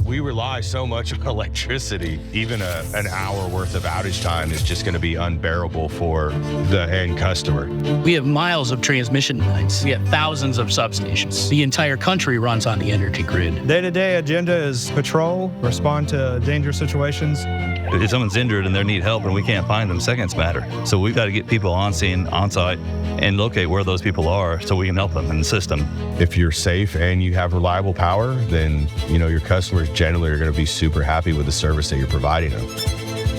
We rely so much on electricity. Even an hour worth of outage time is just going to be unbearable for the end customer. We have miles of transmission lines. We have thousands of substations. The entire country runs on the energy grid. Day-to-day agenda is patrol, respond to dangerous situations. If someone's injured and they need help and we can't find them, seconds matter. So we've got to get people on scene, on site, and locate where those people are so we can help them in the system. If you're safe and you have reliable power, then your customers generally are going to be super happy with the service that you're providing them.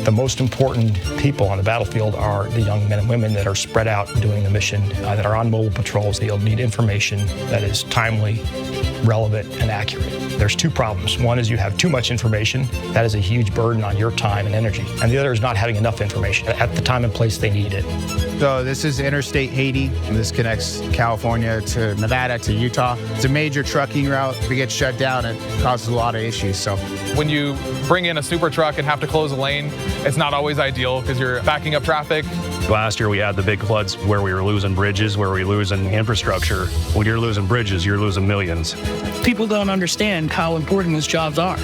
The most important people on the battlefield are the young men and women that are spread out doing the mission, that are on mobile patrols. They'll need information that is timely, relevant, and accurate. There's two problems. One is you have too much information. That is a huge burden on your time and energy. And the other is not having enough information at the time and place they need it. So this is Interstate 80. This connects California to Nevada to Utah. It's a major trucking route. If it gets shut down, it causes a lot of issues. So when you bring in a super truck and have to close a lane, it's not always ideal because you're backing up traffic. Last year we had the big floods where we were losing bridges, where we were losing infrastructure. When you're losing bridges, you're losing millions. People don't understand how important these jobs are.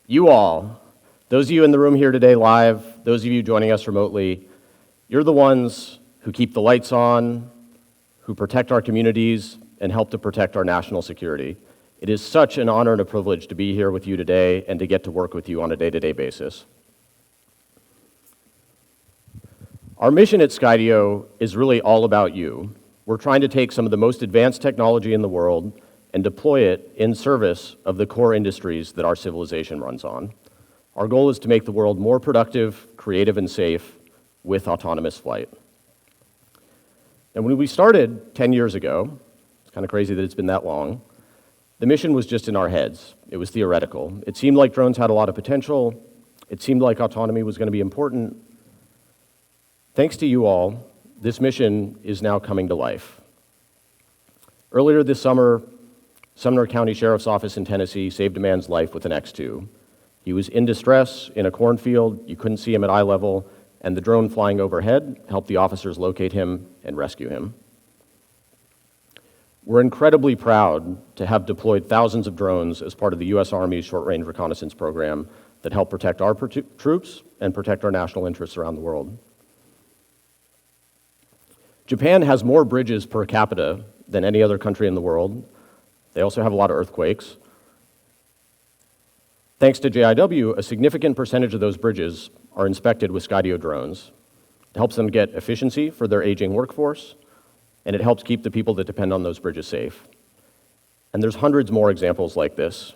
You all, those of you in the room here today live, those of you joining us remotely, you're the ones who keep the lights on, who protect our communities, and help to protect our national security. It is such an honor and a privilege to be here with you today and to get to work with you on a day-to-day basis. Our mission at Skydio is really all about you. We're trying to take some of the most advanced technology in the world and deploy it in service of the core industries that our civilization runs on. Our goal is to make the world more productive, creative, and safe with autonomous flight. And when we started 10 years ago, it's kind of crazy that it's been that long, the mission was just in our heads. It was theoretical. It seemed like drones had a lot of potential. It seemed like autonomy was going to be important. Thanks to you all, this mission is now coming to life. Earlier this summer, Sumner County Sheriff's Office in Tennessee saved a man's life with an X2. He was in distress in a cornfield. You couldn't see him at eye level, and the drone flying overhead helped the officers locate him and rescue him. We're incredibly proud to have deployed thousands of drones as part of the U.S. Army's short-range reconnaissance program that help protect our troops and protect our national interests around the world. Japan has more bridges per capita than any other country in the world. They also have a lot of earthquakes. Thanks to JIW, a significant percentage of those bridges are inspected with Skydio drones. It helps them get efficiency for their aging workforce, and it helps keep the people that depend on those bridges safe. And there's hundreds more examples like this.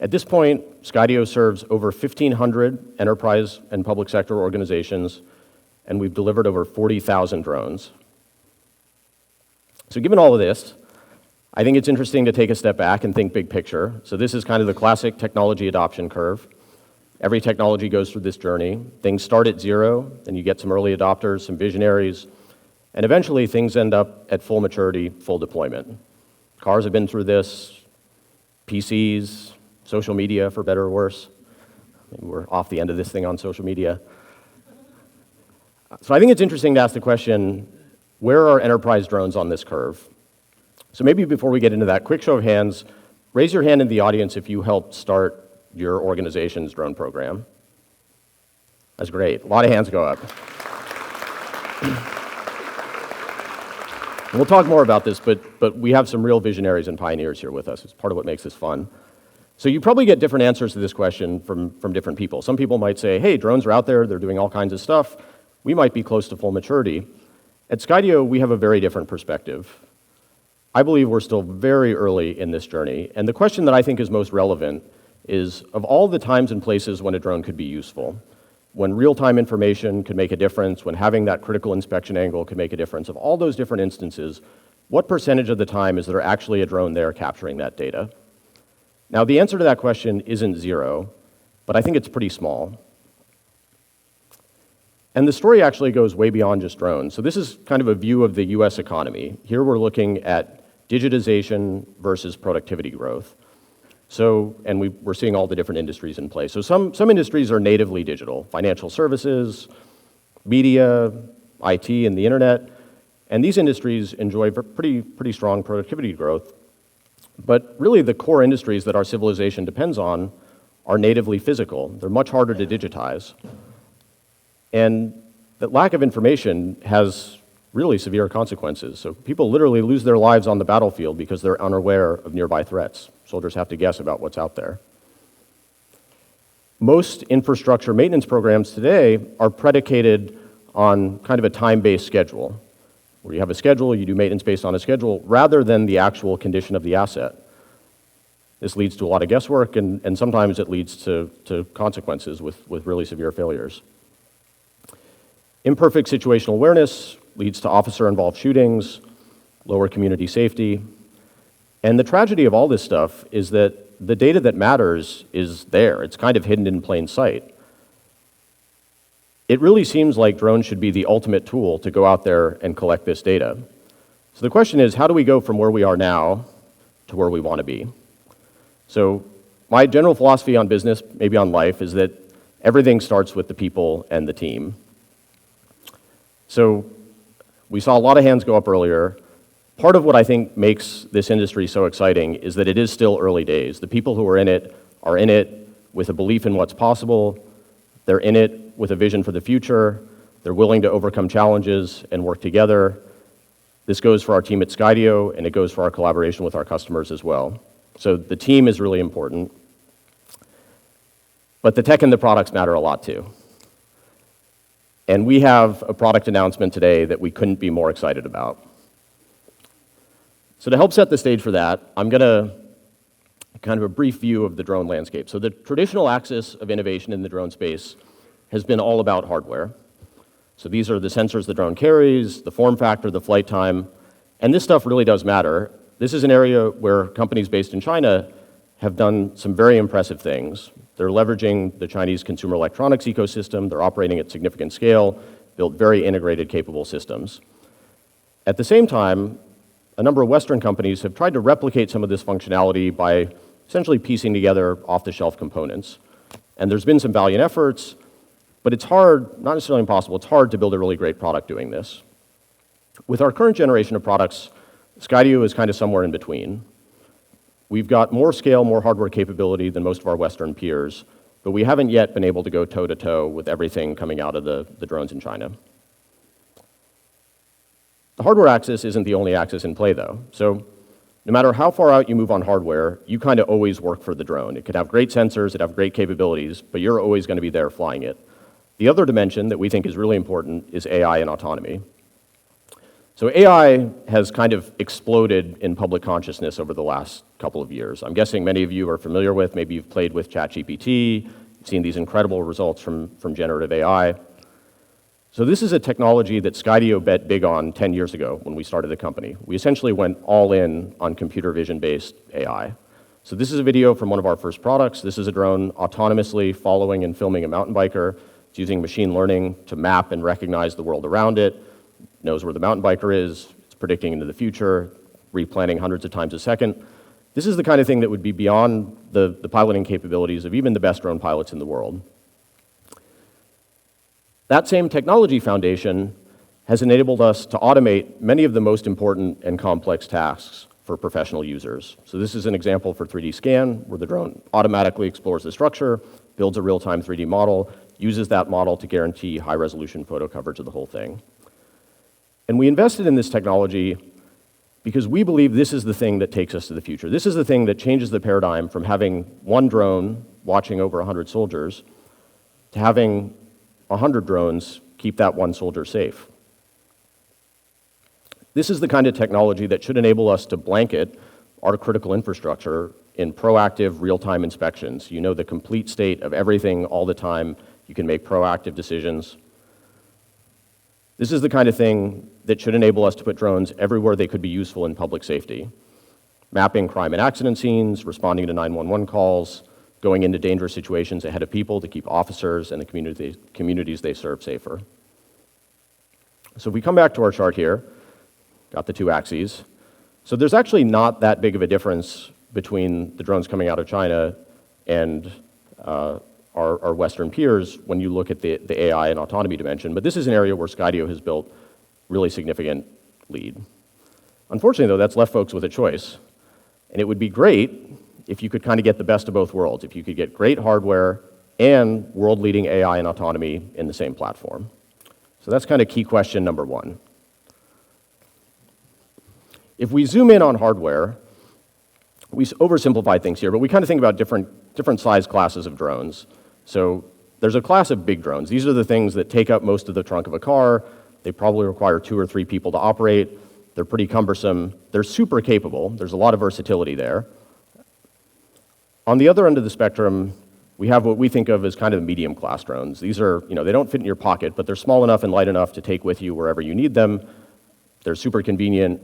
At this point, Skydio serves over 1,500 enterprise and public sector organizations, and we've delivered over 40,000 drones. So given all of this, I think it's interesting to take a step back and think big picture. So this is kind of the classic technology adoption curve. Every technology goes through this journey. Things start at zero, then you get some early adopters, some visionaries, and eventually things end up at full maturity, full deployment. Cars have been through this, PCs, social media, for better or worse. Maybe we're off the end of this thing on social media. So I think it's interesting to ask the question, where are enterprise drones on this curve? So maybe before we get into that, quick show of hands, raise your hand in the audience if you helped start your organization's drone program. That's great. A lot of hands go up. We'll talk more about this, but we have some real visionaries and pioneers here with us. It's part of what makes this fun. So you probably get different answers to this question from different people. Some people might say, hey, drones are out there, they're doing all kinds of stuff. We might be close to full maturity. At Skydio, we have a very different perspective. I believe we're still very early in this journey, and the question that I think is most relevant is, of all the times and places when a drone could be useful, when real-time information could make a difference, when having that critical inspection angle could make a difference, of all those different instances, what percentage of the time is there actually a drone there capturing that data? Now, the answer to that question isn't zero, but I think it's pretty small. And the story actually goes way beyond just drones. So this is kind of a view of the US economy. Here we're looking at digitization versus productivity growth. So, and we're seeing all the different industries in play. So some industries are natively digital, financial services, media, IT, and the internet. And these industries enjoy pretty strong productivity growth. But really the core industries that our civilization depends on are natively physical. They're much harder to digitize. And that lack of information has really severe consequences. So people literally lose their lives on the battlefield because they're unaware of nearby threats. Soldiers have to guess about what's out there. Most infrastructure maintenance programs today are predicated on kind of a time-based schedule, where you have a schedule, you do maintenance based on a schedule, rather than the actual condition of the asset. This leads to a lot of guesswork, and sometimes it leads to consequences with really severe failures. Imperfect situational awareness leads to officer-involved shootings, lower community safety. And the tragedy of all this stuff is that the data that matters is there. It's kind of hidden in plain sight. It really seems like drones should be the ultimate tool to go out there and collect this data. So the question is, how do we go from where we are now to where we want to be? So my general philosophy on business, maybe on life, is that everything starts with the people and the team. So we saw a lot of hands go up earlier. Part of what I think makes this industry so exciting is that it is still early days. The people who are in it with a belief in what's possible. They're in it with a vision for the future. They're willing to overcome challenges and work together. This goes for our team at Skydio, and it goes for our collaboration with our customers as well. So the team is really important. But the tech and the products matter a lot too. And we have a product announcement today that we couldn't be more excited about. So to help set the stage for that, I'm going to kind of a brief view of the drone landscape. So the traditional axis of innovation in the drone space has been all about hardware. So these are the sensors the drone carries, the form factor, the flight time, and this stuff really does matter. This is an area where companies based in China have done some very impressive things. They're leveraging the Chinese consumer electronics ecosystem. They're operating at significant scale, built very integrated, capable systems. At the same time, a number of Western companies have tried to replicate some of this functionality by essentially piecing together off-the-shelf components. And there's been some valiant efforts, but it's hard, not necessarily impossible, it's hard to build a really great product doing this. With our current generation of products, Skydio is kind of somewhere in between. We've got more scale, more hardware capability than most of our Western peers, but we haven't yet been able to go toe-to-toe with everything coming out of the drones in China. The hardware axis isn't the only axis in play, though. So no matter how far out you move on hardware, you kind of always work for the drone. It could have great sensors, it have great capabilities, but you're always going to be there flying it. The other dimension that we think is really important is AI and autonomy. So AI has kind of exploded in public consciousness over the last couple of years. I'm guessing many of you are familiar with, maybe you've played with ChatGPT, you've seen these incredible results from generative AI. So this is a technology that Skydio bet big on 10 years ago when we started the company. We essentially went all in on computer vision-based AI. So this is a video from one of our first products. This is a drone autonomously following and filming a mountain biker. It's using machine learning to map and recognize the world around it, knows where the mountain biker is, it's predicting into the future, replanning hundreds of times a second. This is the kind of thing that would be beyond the piloting capabilities of even the best drone pilots in the world. That same technology foundation has enabled us to automate many of the most important and complex tasks for professional users. So this is an example for 3D scan, where the drone automatically explores the structure, builds a real-time 3D model, uses that model to guarantee high-resolution photo coverage of the whole thing. And we invested in this technology because we believe this is the thing that takes us to the future. This is the thing that changes the paradigm from having one drone watching over 100 soldiers to having 100 drones keep that one soldier safe. This is the kind of technology that should enable us to blanket our critical infrastructure in proactive real-time inspections. You know the complete state of everything all the time. You can make proactive decisions. This is the kind of thing that should enable us to put drones everywhere they could be useful in public safety. Mapping crime and accident scenes, responding to 911 calls, going into dangerous situations ahead of people to keep officers and the communities they serve safer. So if we come back to our chart here, got the two axes. So there's actually not that big of a difference between the drones coming out of China and our Western peers when you look at the AI and autonomy dimension. But this is an area where Skydio has built really significant lead. Unfortunately, though, that's left folks with a choice. And it would be great if you could kind of get the best of both worlds, if you could get great hardware and world-leading AI and autonomy in the same platform. So that's kind of key question number one. If we zoom in on hardware, we oversimplify things here, but we kind of think about different size classes of drones. So there's a class of big drones. These are the things that take up most of the trunk of a car. They probably require 2 or 3 people to operate. They're pretty cumbersome. They're super capable. There's a lot of versatility there. On the other end of the spectrum, we have what we think of as kind of medium class drones. These are, they don't fit in your pocket, but they're small enough and light enough to take with you wherever you need them. They're super convenient,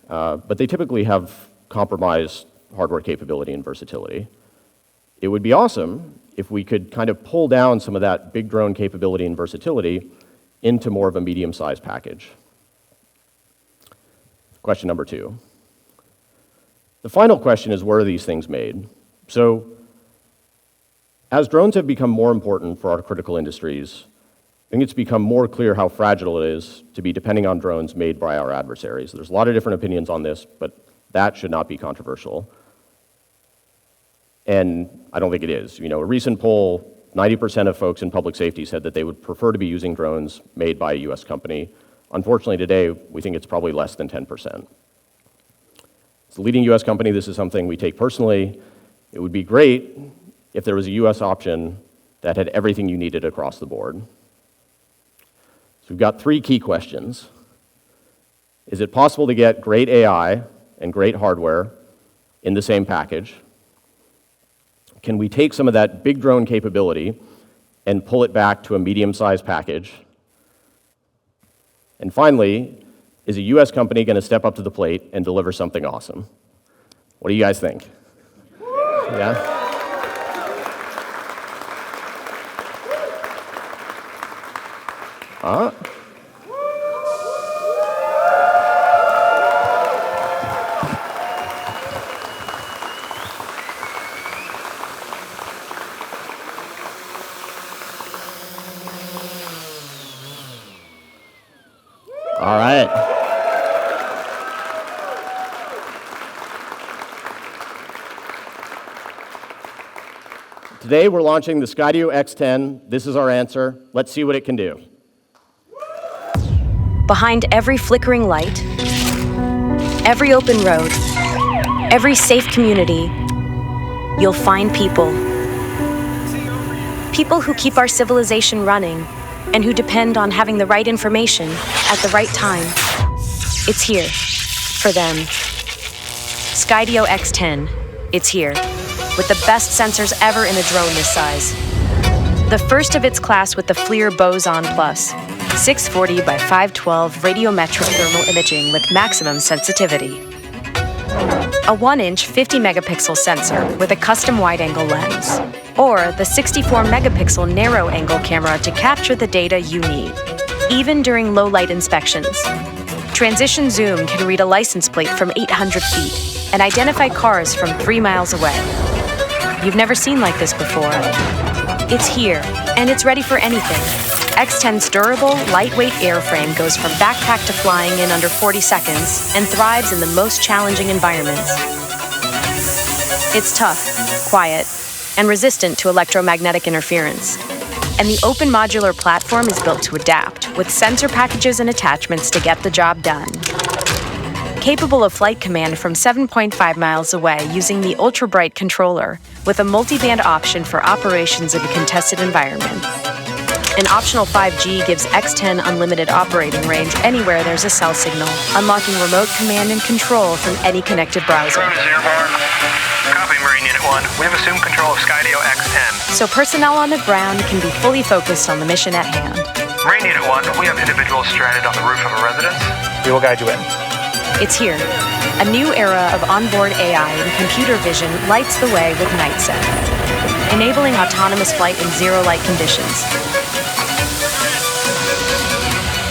but they typically have compromised hardware capability and versatility. It would be awesome if we could kind of pull down some of that big drone capability and versatility into more of a medium-sized package. Question number 2. The final question is, where are these things made? So, as drones have become more important for our critical industries, I think it's become more clear how fragile it is to be depending on drones made by our adversaries. There's a lot of different opinions on this, but that should not be controversial. And I don't think it is. A recent poll, 90% of folks in public safety said that they would prefer to be using drones made by a US company. Unfortunately, today, we think it's probably less than 10%. It's a leading US company. This is something we take personally. It would be great if there was a US option that had everything you needed across the board. So we've got 3 key questions. Is it possible to get great AI and great hardware in the same package? Can we take some of that big drone capability and pull it back to a medium-sized package? And finally, is a US company going to step up to the plate and deliver something awesome? What do you guys think? Yeah? All right. Today we're launching the Skydio X10. This is our answer. Let's see what it can do. Behind every flickering light, every open road, every safe community, you'll find people. People who keep our civilization running and who depend on having the right information at the right time. It's here for them. Skydio X10, it's here, with the best sensors ever in a drone this size. The first of its class with the FLIR Boson Plus, 640 by 512 radiometric thermal imaging with maximum sensitivity. A 1-inch 50-megapixel sensor with a custom wide-angle lens, or the 64-megapixel narrow-angle camera to capture the data you need, even during low-light inspections. Transition Zoom can read a license plate from 800 feet and identify cars from 3 miles away. You've never seen like this before. It's here, and it's ready for anything. X10's durable, lightweight airframe goes from backpack to flying in under 40 seconds and thrives in the most challenging environments. It's tough, quiet, and resistant to electromagnetic interference. And the open modular platform is built to adapt, with sensor packages and attachments to get the job done. Capable of flight command from 7.5 miles away using the ultra-bright controller, with a multi-band option for operations in a contested environment. An optional 5G gives X10 unlimited operating range anywhere there's a cell signal, unlocking remote command and control from any connected browser. Copy, Marine Unit 1. We have assumed control of Skydio X10. So personnel on the ground can be fully focused on the mission at hand. Marine Unit 1, we have individuals stranded on the roof of a residence. We will guide you in. It's here. A new era of onboard AI and computer vision lights the way with NightSet, enabling autonomous flight in zero-light conditions.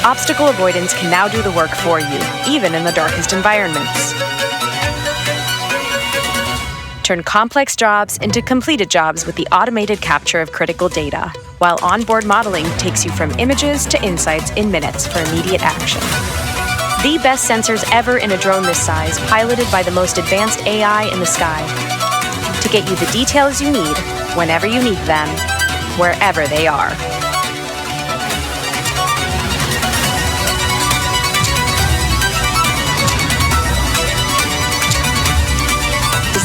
Obstacle avoidance can now do the work for you, even in the darkest environments. Turn complex jobs into completed jobs with the automated capture of critical data, while onboard modeling takes you from images to insights in minutes for immediate action. The best sensors ever in a drone this size, piloted by the most advanced AI in the sky, to get you the details you need, whenever you need them, wherever they are.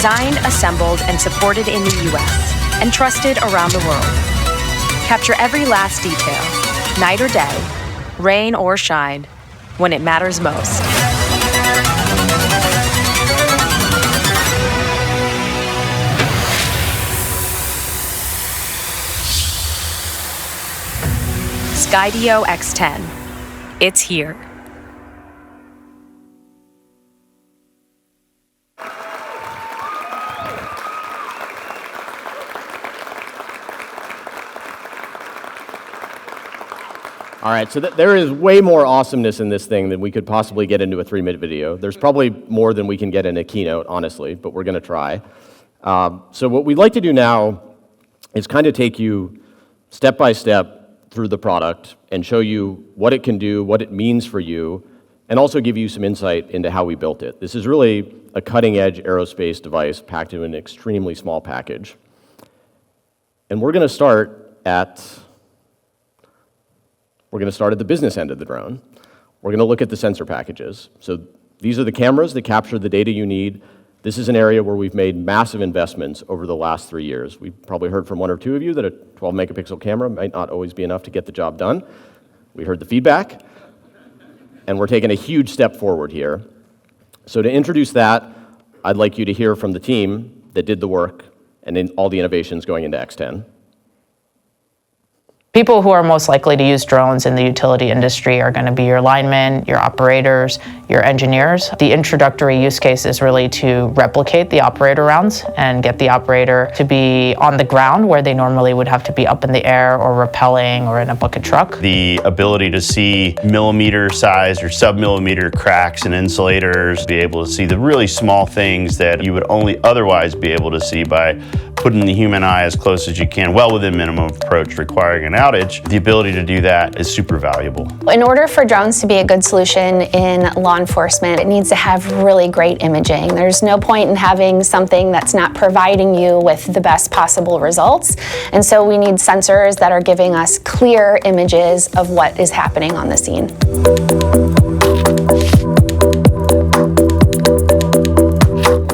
Designed, assembled, and supported in the US, and trusted around the world. Capture every last detail, night or day, rain or shine, when it matters most. Skydio X10. It's here. All right, so there is way more awesomeness in this thing than we could possibly get into a 3-minute video. There's probably more than we can get in a keynote, honestly, but we're going to try. So what we'd like to do now is kind of take you step by step through the product and show you what it can do, what it means for you, and also give you some insight into how we built it. This is really a cutting-edge aerospace device packed in an extremely small package. And we're going to start at the business end of the drone. We're going to look at the sensor packages. So these are the cameras that capture the data you need. This is an area where we've made massive investments over the last 3 years. We probably heard from 1 or 2 of you that a 12-megapixel camera might not always be enough to get the job done. We heard the feedback, and we're taking a huge step forward here. So to introduce that, I'd like you to hear from the team that did the work and in all the innovations going into X10. People who are most likely to use drones in the utility industry are going to be your linemen, your operators, your engineers. The introductory use case is really to replicate the operator rounds and get the operator to be on the ground where they normally would have to be up in the air or rappelling or in a bucket truck. The ability to see millimeter-sized or sub-millimeter cracks in insulators, be able to see the really small things that you would only otherwise be able to see by putting the human eye as close as you can, well within minimum approach requiring an outage. The ability to do that is super valuable. In order for drones to be a good solution in law enforcement, it needs to have really great imaging. There's no point in having something that's not providing you with the best possible results. And so we need sensors that are giving us clear images of what is happening on the scene.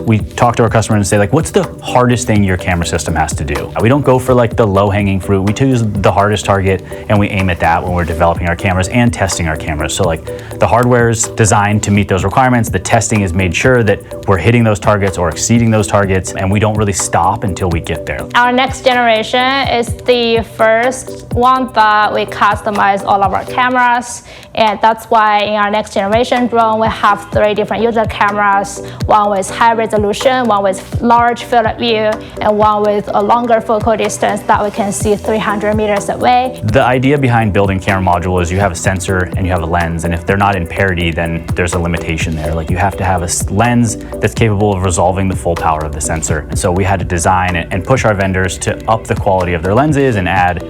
We talk to our customer and say, like, what's the hardest thing your camera system has to do? We don't go for like the low-hanging fruit. We choose the hardest target and we aim at that when we're developing our cameras and testing our cameras. So like the hardware is designed to meet those requirements. The testing is made sure that we're hitting those targets or exceeding those targets, and we don't really stop until we get there. Our next generation is the first one that we customize all of our cameras, and that's why in our next generation drone we have 3 different user cameras, one with high resolution, one with large field of view, and one with a longer focal distance that we can see 300 meters away. The idea behind building camera module is you have a sensor and you have a lens, and if they're not in parity, then there's a limitation there. Like you have to have a lens that's capable of resolving the full power of the sensor. And so we had to design and push our vendors to up the quality of their lenses and add,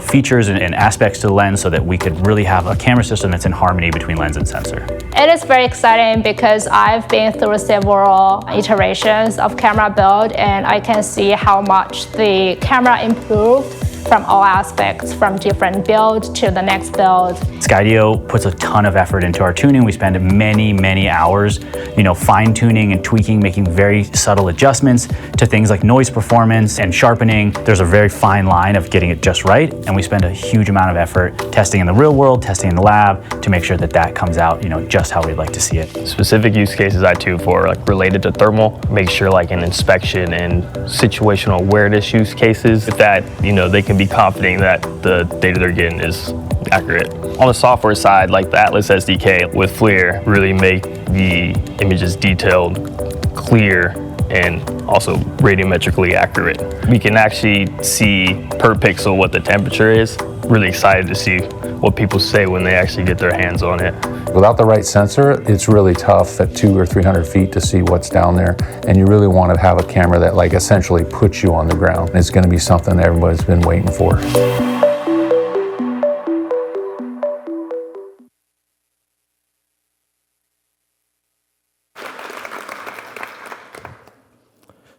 features and aspects to the lens so that we could really have a camera system that's in harmony between lens and sensor. It is very exciting because I've been through several iterations of camera build, and I can see how much the camera improved from all aspects, from different build to the next build. Skydio puts a ton of effort into our tuning. We spend many hours, fine tuning and tweaking, making very subtle adjustments to things like noise performance and sharpening. There's a very fine line of getting it just right, and we spend a huge amount of effort testing in the real world, testing in the lab to make sure that that comes out, just how we'd like to see it. Specific use cases I tune for, like related to thermal, make sure like in inspection and situational awareness use cases, that they can be confident that the data they're getting is accurate. On the software side, like the Atlas SDK with FLIR, really make the images detailed, clear, and also radiometrically accurate. We can actually see per pixel what the temperature is. Really excited to see what people say when they actually get their hands on it. Without the right sensor, it's really tough at 200 or 300 feet to see what's down there. And you really want to have a camera that like essentially puts you on the ground. It's going to be something that everybody's been waiting for.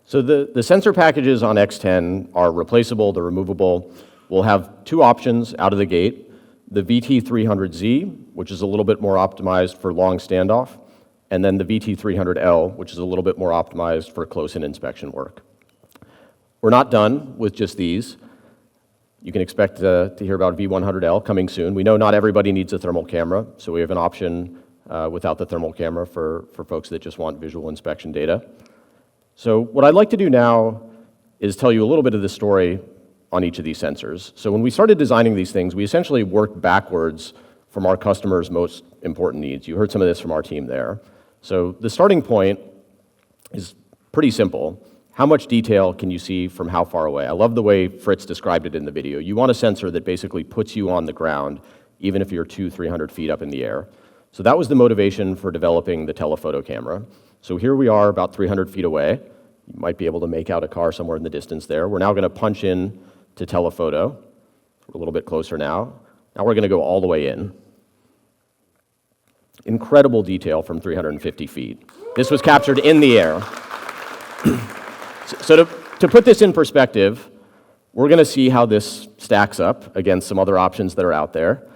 So the sensor packages on X10 are replaceable, they're removable. We'll have two options out of the gate. The VT300Z, which is a little bit more optimized for long standoff, and then the VT300L, which is a little bit more optimized for close-in inspection work. We're not done with just these. You can expect to hear about V100L coming soon. We know not everybody needs a thermal camera, so we have an option without the thermal camera for folks that just want visual inspection data. So what I'd like to do now is tell you a little bit of the story on each of these sensors. So when we started designing these things, we essentially worked backwards from our customers' most important needs. You heard some of this from our team there. So the starting point is pretty simple. How much detail can you see from how far away? I love the way Fritz described it in the video. You want a sensor that basically puts you on the ground, even if you're 200-300 feet up in the air. So that was the motivation for developing the telephoto camera. So here we are about 300 feet away. You might be able to make out a car somewhere in the distance there. We're now going to punch in to telephoto. We're a little bit closer now. Now we're going to go all the way in. Incredible detail from 350 feet. This was captured in the air. So to put this in perspective, we're going to see how this stacks up against some other options that are out there.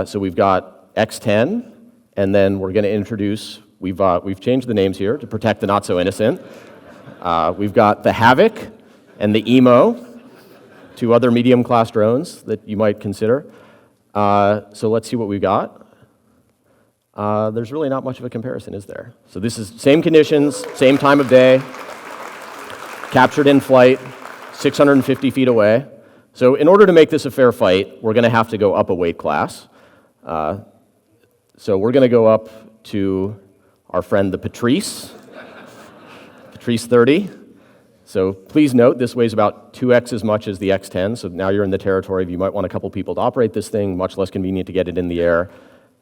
So we've got X10, and then we're going to introduce, we've changed the names here to protect the not so innocent. We've got the Havoc and the Emo, two other medium class drones that you might consider. So let's see what we've got. There's really not much of a comparison, is there? So this is same conditions, same time of day, captured in flight, 650 feet away. So in order to make this a fair fight, we're going to have to go up a weight class. So we're going to go up to our friend the Patrice 30. So please note, this weighs about 2x as much as the X10, so now you're in the territory of you might want a couple people to operate this thing, much less convenient to get it in the air.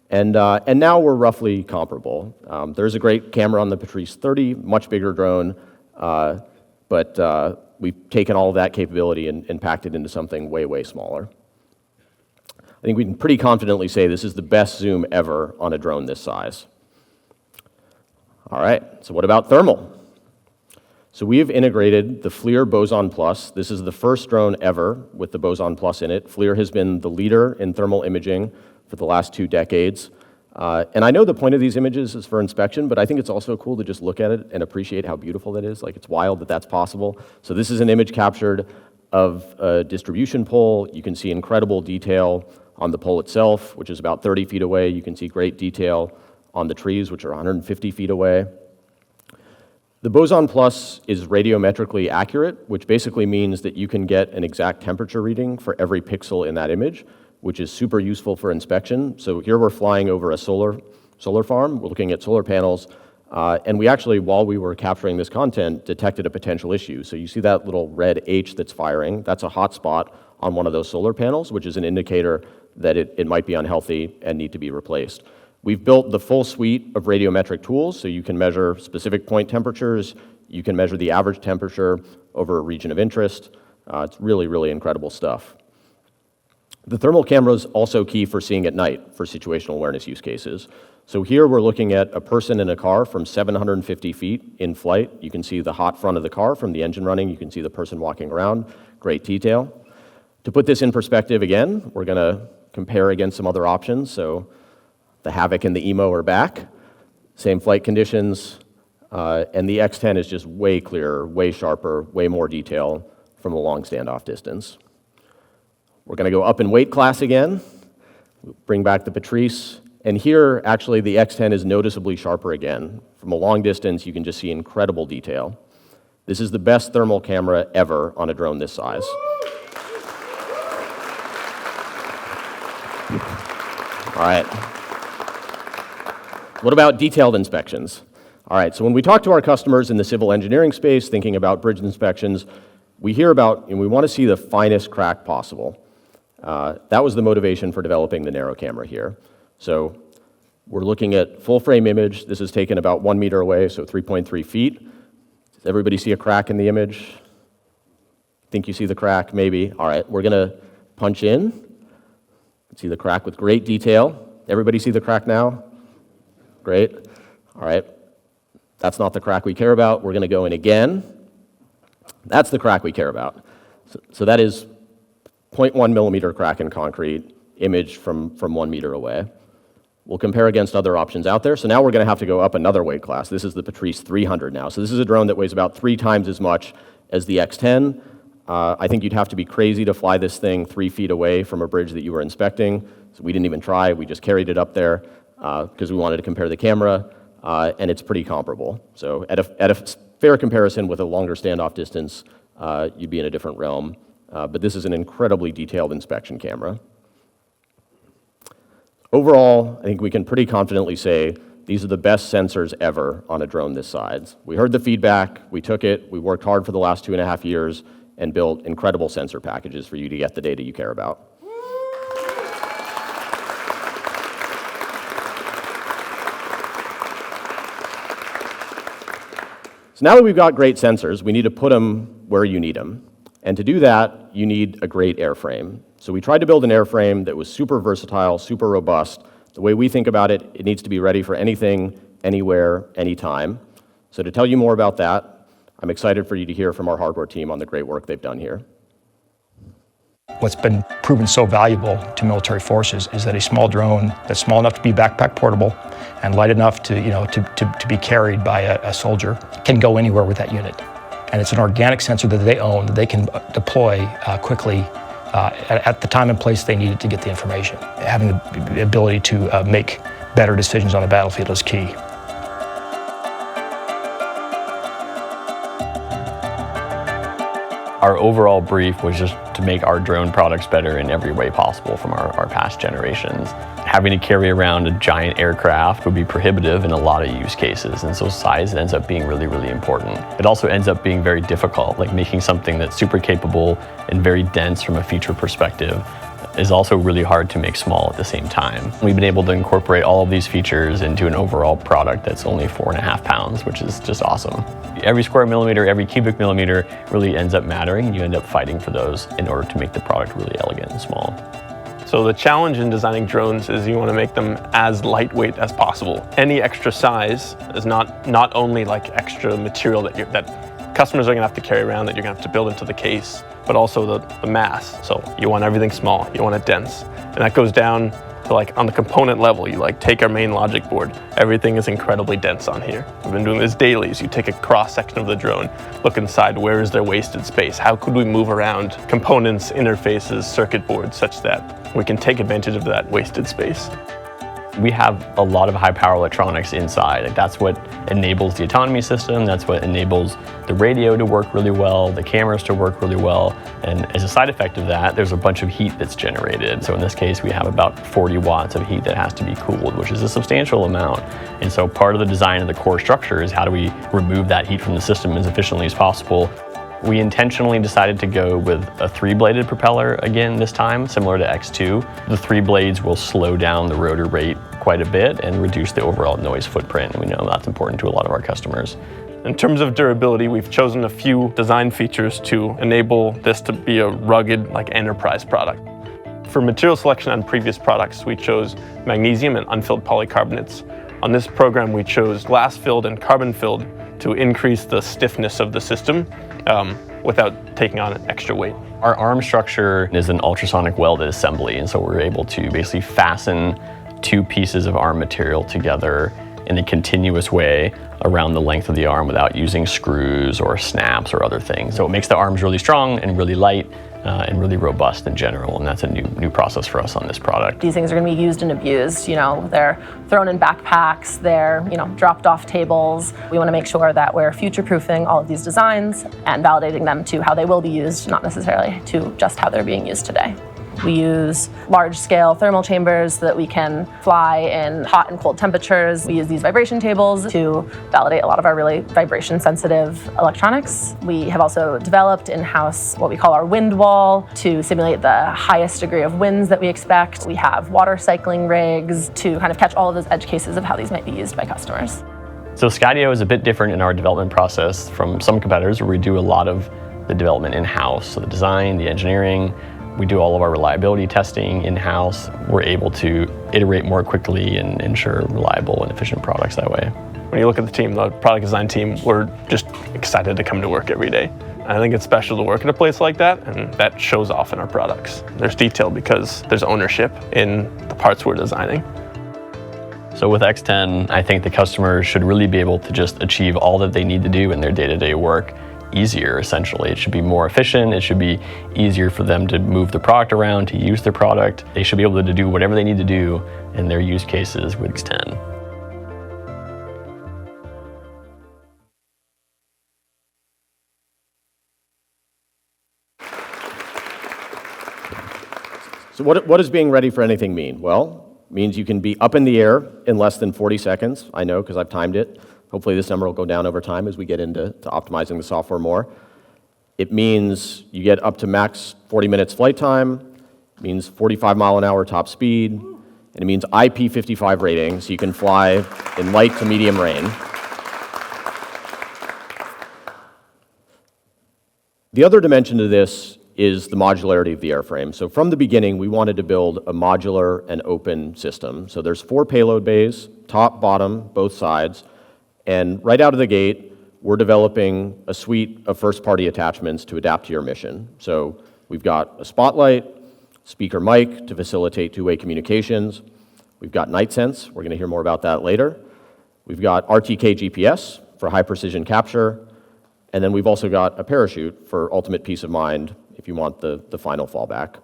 And now we're roughly comparable. There's a great camera on the Patrice 30, much bigger drone, but we've taken all of that capability and packed it into something way, way smaller. I think we can pretty confidently say this is the best zoom ever on a drone this size. All right, so what about thermal? So we have integrated the FLIR Boson Plus. This is the first drone ever with the Boson Plus in it. FLIR has been the leader in thermal imaging for the last 2 decades. And I know the point of these images is for inspection, but I think it's also cool to just look at it and appreciate how beautiful that is. Like, it's wild that that's possible. So this is an image captured of a distribution pole. You can see incredible detail on the pole itself, which is about 30 feet away. You can see great detail on the trees, which are 150 feet away. The Boson Plus is radiometrically accurate, which basically means that you can get an exact temperature reading for every pixel in that image, which is super useful for inspection. So here we're flying over a solar farm. We're looking at solar panels. And we actually, while we were capturing this content, detected a potential issue. So you see that little red H that's firing. That's a hot spot on one of those solar panels, which is an indicator that it might be unhealthy and need to be replaced. We've built the full suite of radiometric tools, so you can measure specific point temperatures, you can measure the average temperature over a region of interest. It's really, really incredible stuff. The thermal camera is also key for seeing at night for situational awareness use cases. So here we're looking at a person in a car from 750 feet in flight. You can see the hot front of the car from the engine running. You can see the person walking around. Great detail. To put this in perspective again, we're going to compare against some other options. So the Havoc and the Emo are back. Same flight conditions. And the X10 is just way clearer, way sharper, way more detail from a long standoff distance. We're going to go up in weight class again, bring back the Patrice, and here actually the X10 is noticeably sharper again. From a long distance you can just see incredible detail. This is the best thermal camera ever on a drone this size. All right. What about detailed inspections? All right, so when we talk to our customers in the civil engineering space, thinking about bridge inspections, we hear about, and we want to see the finest crack possible. That was the motivation for developing the narrow camera here. So we're looking at full frame image. This is taken about 1 meter away, so 3.3 feet. Does everybody see a crack in the image? Think you see the crack? Maybe. All right, we're gonna punch in. See the crack with great detail. Everybody see the crack now? Great. All right. That's not the crack we care about. We're gonna go in again. That's the crack we care about. So that is 0.1 millimeter crack in concrete, image from 1 meter away. We'll compare against other options out there. So now we're going to have to go up another weight class. This is the Patrice 300 now. So this is a drone that weighs about 3 times as much as the X10. I think you'd have to be crazy to fly this thing 3 feet away from a bridge that you were inspecting. So we didn't even try. We just carried it up there because we wanted to compare the camera, and it's pretty comparable. So at a fair comparison with a longer standoff distance, you'd be in a different realm. But this is an incredibly detailed inspection camera. Overall, I think we can pretty confidently say these are the best sensors ever on a drone this size. We heard the feedback, we took it, we worked hard for the last 2.5 years and built incredible sensor packages for you to get the data you care about. So now that we've got great sensors, we need to put them where you need them. And to do that, you need a great airframe. So we tried to build an airframe that was super versatile, super robust. The way we think about it, it needs to be ready for anything, anywhere, anytime. So to tell you more about that, I'm excited for you to hear from our hardware team on the great work they've done here. What's been proven so valuable to military forces is that a small drone that's small enough to be backpack portable and light enough to be carried by a soldier can go anywhere with that unit. And it's an organic sensor that they own, that they can deploy quickly at the time and place they need it to get the information. Having the ability to make better decisions on the battlefield is key. Our overall brief was just to make our drone products better in every way possible from our past generations. Having to carry around a giant aircraft would be prohibitive in a lot of use cases, and so size ends up being really, really important. It also ends up being very difficult, like making something that's super capable and very dense from a feature perspective is also really hard to make small at the same time. We've been able to incorporate all of these features into an overall product that's only 4.5 pounds, which is just awesome. Every square millimeter, every cubic millimeter really ends up mattering, and you end up fighting for those in order to make the product really elegant and small. So the challenge in designing drones is you want to make them as lightweight as possible. Any extra size is not only like extra material that customers are going to have to carry around that you're going to have to build into the case, but also the mass. So you want everything small, you want it dense. And that goes down to like on the component level. You like take our main logic board, everything is incredibly dense on here. We've been doing this daily, so you take a cross section of the drone, look inside, where is there wasted space? How could we move around components, interfaces, circuit boards such that we can take advantage of that wasted space? We have a lot of high power electronics inside. Like that's what enables the autonomy system, that's what enables the radio to work really well, the cameras to work really well, and as a side effect of that, there's a bunch of heat that's generated. So in this case, we have about 40 watts of heat that has to be cooled, which is a substantial amount. And so part of the design of the core structure is how do we remove that heat from the system as efficiently as possible. We intentionally decided to go with a 3-bladed propeller again this time, similar to X2. The 3 blades will slow down the rotor rate quite a bit and reduce the overall noise footprint, and we know that's important to a lot of our customers. In terms of durability, we've chosen a few design features to enable this to be a rugged, like enterprise product. For material selection on previous products, we chose magnesium and unfilled polycarbonates. On this program, we chose glass-filled and carbon-filled to increase the stiffness of the system without taking on an extra weight. Our arm structure is an ultrasonic welded assembly, and so we're able to basically fasten 2 pieces of arm material together in a continuous way around the length of the arm without using screws or snaps or other things. So it makes the arms really strong and really light and really robust in general, and that's a new process for us on this product. These things are going to be used and abused. They're thrown in backpacks, they're dropped off tables. We want to make sure that we're future-proofing all of these designs and validating them to how they will be used, not necessarily to just how they're being used today. We use large-scale thermal chambers so that we can fly in hot and cold temperatures. We use these vibration tables to validate a lot of our really vibration-sensitive electronics. We have also developed in-house what we call our wind wall to simulate the highest degree of winds that we expect. We have water cycling rigs to kind of catch all of those edge cases of how these might be used by customers. So Skydio is a bit different in our development process from some competitors where we do a lot of the development in-house. So the design, the engineering, we do all of our reliability testing in-house. We're able to iterate more quickly and ensure reliable and efficient products that way. When you look at the team, the product design team, we're just excited to come to work every day. I think it's special to work at a place like that, and that shows off in our products. There's detail because there's ownership in the parts we're designing. So with X10, I think the customers should really be able to just achieve all that they need to do in their day-to-day work easier, essentially. It should be more efficient. It should be easier for them to move the product around, to use their product. They should be able to do whatever they need to do in their use cases with X10. So what does being ready for anything mean? Well, it means you can be up in the air in less than 40 seconds. I know because I've timed it. Hopefully this number will go down over time as we get into optimizing the software more. It means you get up to max 40 minutes flight time. It means 45-mile-an-hour top speed. And it means IP55 rating, so you can fly in light to medium rain. The other dimension to this is the modularity of the airframe. So from the beginning, we wanted to build a modular and open system. So there's 4 payload bays, top, bottom, both sides. And right out of the gate, we're developing a suite of first-party attachments to adapt to your mission. So we've got a spotlight, speaker mic to facilitate two-way communications. We've got night sense. We're going to hear more about that later. We've got RTK GPS for high-precision capture. And then we've also got a parachute for ultimate peace of mind if you want the final fallback.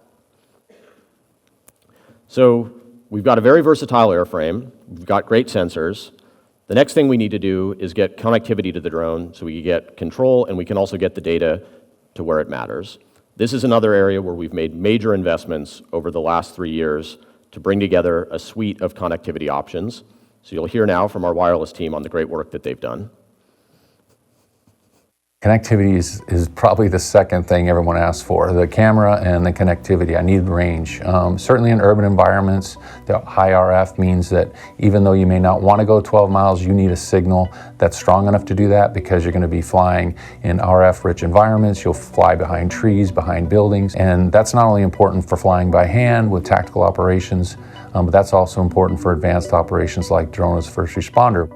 So we've got a very versatile airframe. We've got great sensors. The next thing we need to do is get connectivity to the drone so we can get control and we can also get the data to where it matters. This is another area where we've made major investments over the last 3 years to bring together a suite of connectivity options. So you'll hear now from our wireless team on the great work that they've done. Connectivity is probably the second thing everyone asks for, the camera and the connectivity. I need range. Certainly in urban environments, the high RF means that even though you may not want to go 12 miles, you need a signal that's strong enough to do that because you're going to be flying in RF-rich environments. You'll fly behind trees, behind buildings, and that's not only important for flying by hand with tactical operations, but that's also important for advanced operations like drone as first responder.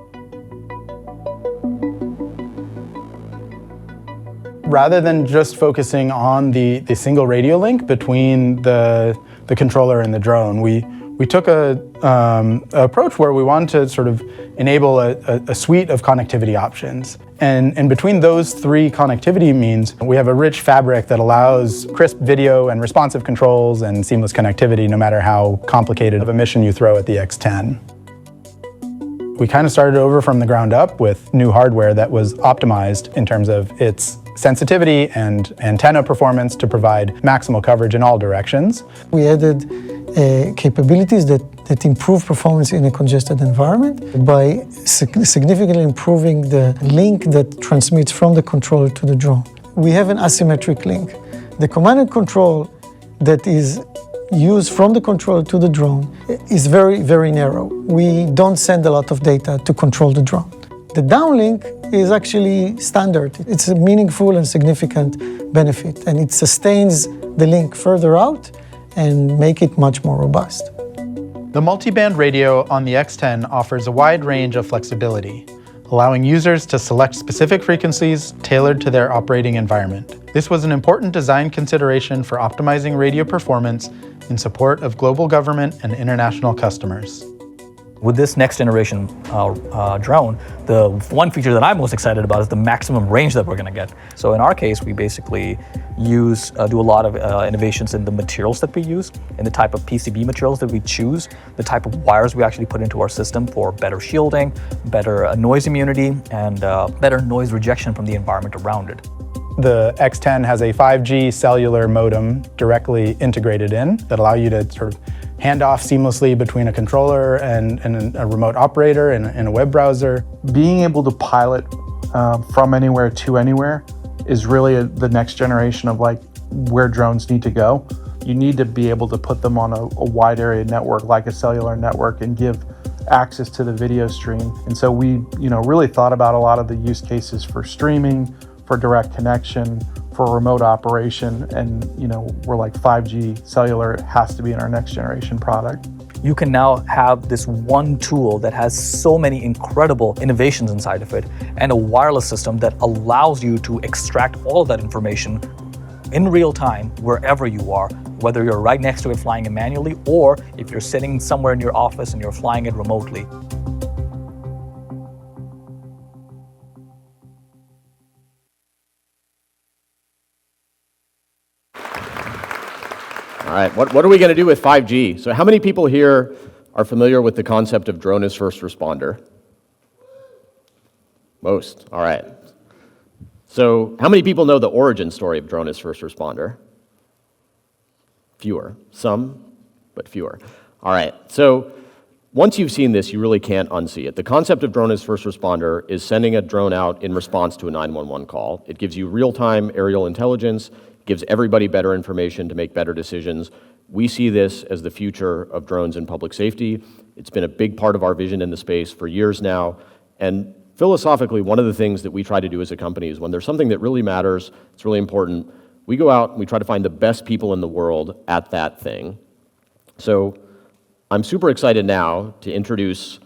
Rather than just focusing on the single radio link between the controller and the drone, we took a approach where we wanted to sort of enable a suite of connectivity options. And between those 3 connectivity means, we have a rich fabric that allows crisp video and responsive controls and seamless connectivity no matter how complicated of a mission you throw at the X10. We kind of started over from the ground up with new hardware that was optimized in terms of its sensitivity and antenna performance to provide maximal coverage in all directions. We added capabilities that improve performance in a congested environment by significantly improving the link that transmits from the controller to the drone. We have an asymmetric link. The command and control that is used from the controller to the drone is very, very narrow. We don't send a lot of data to control the drone. The downlink is actually standard. It's a meaningful and significant benefit, and it sustains the link further out and make it much more robust. The multiband radio on the X10 offers a wide range of flexibility, allowing users to select specific frequencies tailored to their operating environment. This was an important design consideration for optimizing radio performance in support of global government and international customers. With this next generation drone, the one feature that I'm most excited about is the maximum range that we're going to get. So in our case, we basically do a lot of innovations in the materials that we use, in the type of PCB materials that we choose, the type of wires we actually put into our system for better shielding, better noise immunity, and better noise rejection from the environment around it. The X10 has a 5G cellular modem directly integrated in that allow you to sort of hand off seamlessly between a controller and a remote operator and a web browser. Being able to pilot from anywhere to anywhere is really the next generation of like where drones need to go. You need to be able to put them on a wide area network like a cellular network and give access to the video stream. And so we, really thought about a lot of the use cases for streaming, for direct connection, for remote operation, and we're like 5G cellular has to be in our next generation product. You can now have this one tool that has so many incredible innovations inside of it, and a wireless system that allows you to extract all of that information in real time wherever you are, whether you're right next to it flying it manually, or if you're sitting somewhere in your office and you're flying it remotely. All right, what are we going to do with 5G? So how many people here are familiar with the concept of drone as first responder? Most, all right. So how many people know the origin story of drone as first responder? Fewer, some, but fewer. All right, so once you've seen this, you really can't unsee it. The concept of drone as first responder is sending a drone out in response to a 911 call. It gives you real-time aerial intelligence, gives everybody better information to make better decisions. We see this as the future of drones in public safety. It's been a big part of our vision in the space for years now. And philosophically, one of the things that we try to do as a company is when there's something that really matters, it's really important, we go out and we try to find the best people in the world at that thing. So I'm super excited now to introduce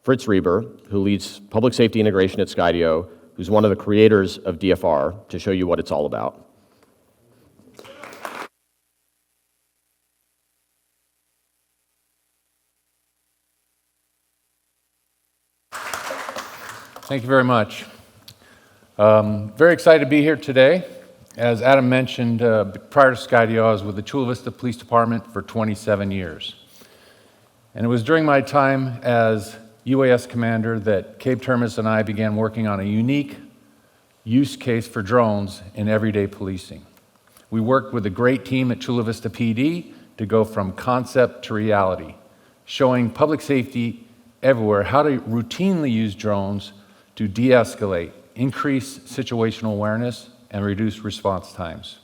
Fritz Reber, who leads public safety integration at Skydio, who's one of the creators of DFR, to show you what it's all about. Thank you very much. Very excited to be here today. As Adam mentioned, prior to Skydio, I was with the Chula Vista Police Department for 27 years. And it was during my time as UAS commander that Cape Termis and I began working on a unique use case for drones in everyday policing. We worked with a great team at Chula Vista PD to go from concept to reality, showing public safety everywhere how to routinely use drones to de-escalate, increase situational awareness, and reduce response times.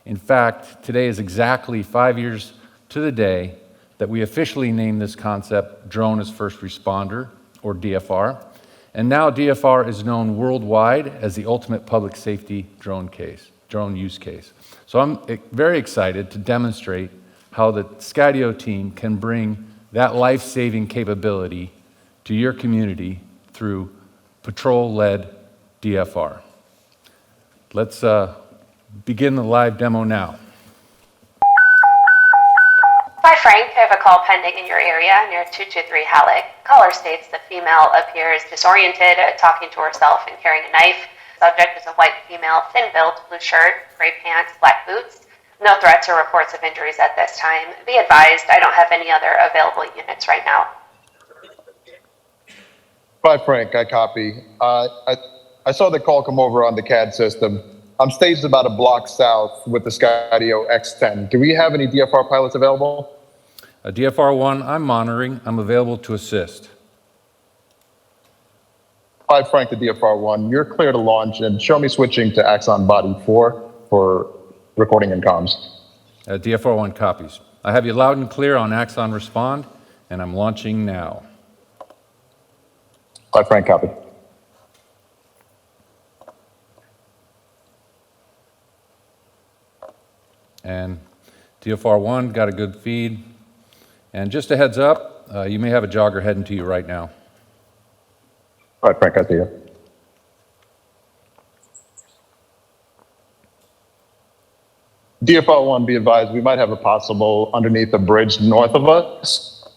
In fact, today is exactly 5 years to the day that we officially named this concept Drone as First Responder, or DFR, and now DFR is known worldwide as the ultimate public safety drone use case. So I'm very excited to demonstrate how the Skydio team can bring that life-saving capability to your community through patrol-led DFR. Let's begin the live demo now. Hi Frank, I have a call pending in your area near 223 Halleck. Caller states the female appears disoriented, talking to herself and carrying a knife. Subject is a white female, thin-built, blue shirt, gray pants, black boots. No threats or reports of injuries at this time. Be advised, I don't have any other available units right now. Hi, Frank. I copy. I saw the call come over on the CAD system. I'm staged about a block south with the Skydio X10. Do we have any DFR pilots available? DFR1, I'm monitoring. I'm available to assist. Hi, Frank, the DFR1. You're clear to launch, and show me switching to Axon Body 4 for recording and comms. DFR1 copies. I have you loud and clear on Axon Respond, and I'm launching now. Hi, Frank, copy. And DFR1 got a good feed. And just a heads up, you may have a jogger heading to you right now. All right, Frank, I see you. DFR1, be advised, we might have a possible underneath the bridge north of us.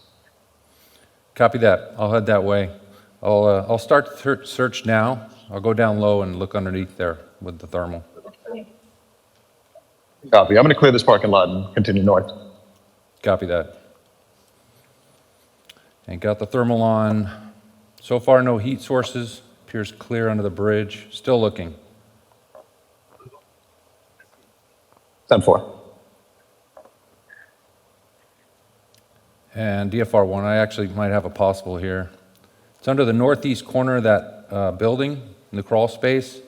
Copy that. I'll head that way. I'll start the search now. I'll go down low and look underneath there with the thermal. Copy. I'm going to clear this parking lot and continue north. Copy that. And got the thermal on. So far, no heat sources. Appears clear under the bridge. Still looking. 10-4. And DFR1, I actually might have a possible here. It's under the northeast corner of that building in the crawl space.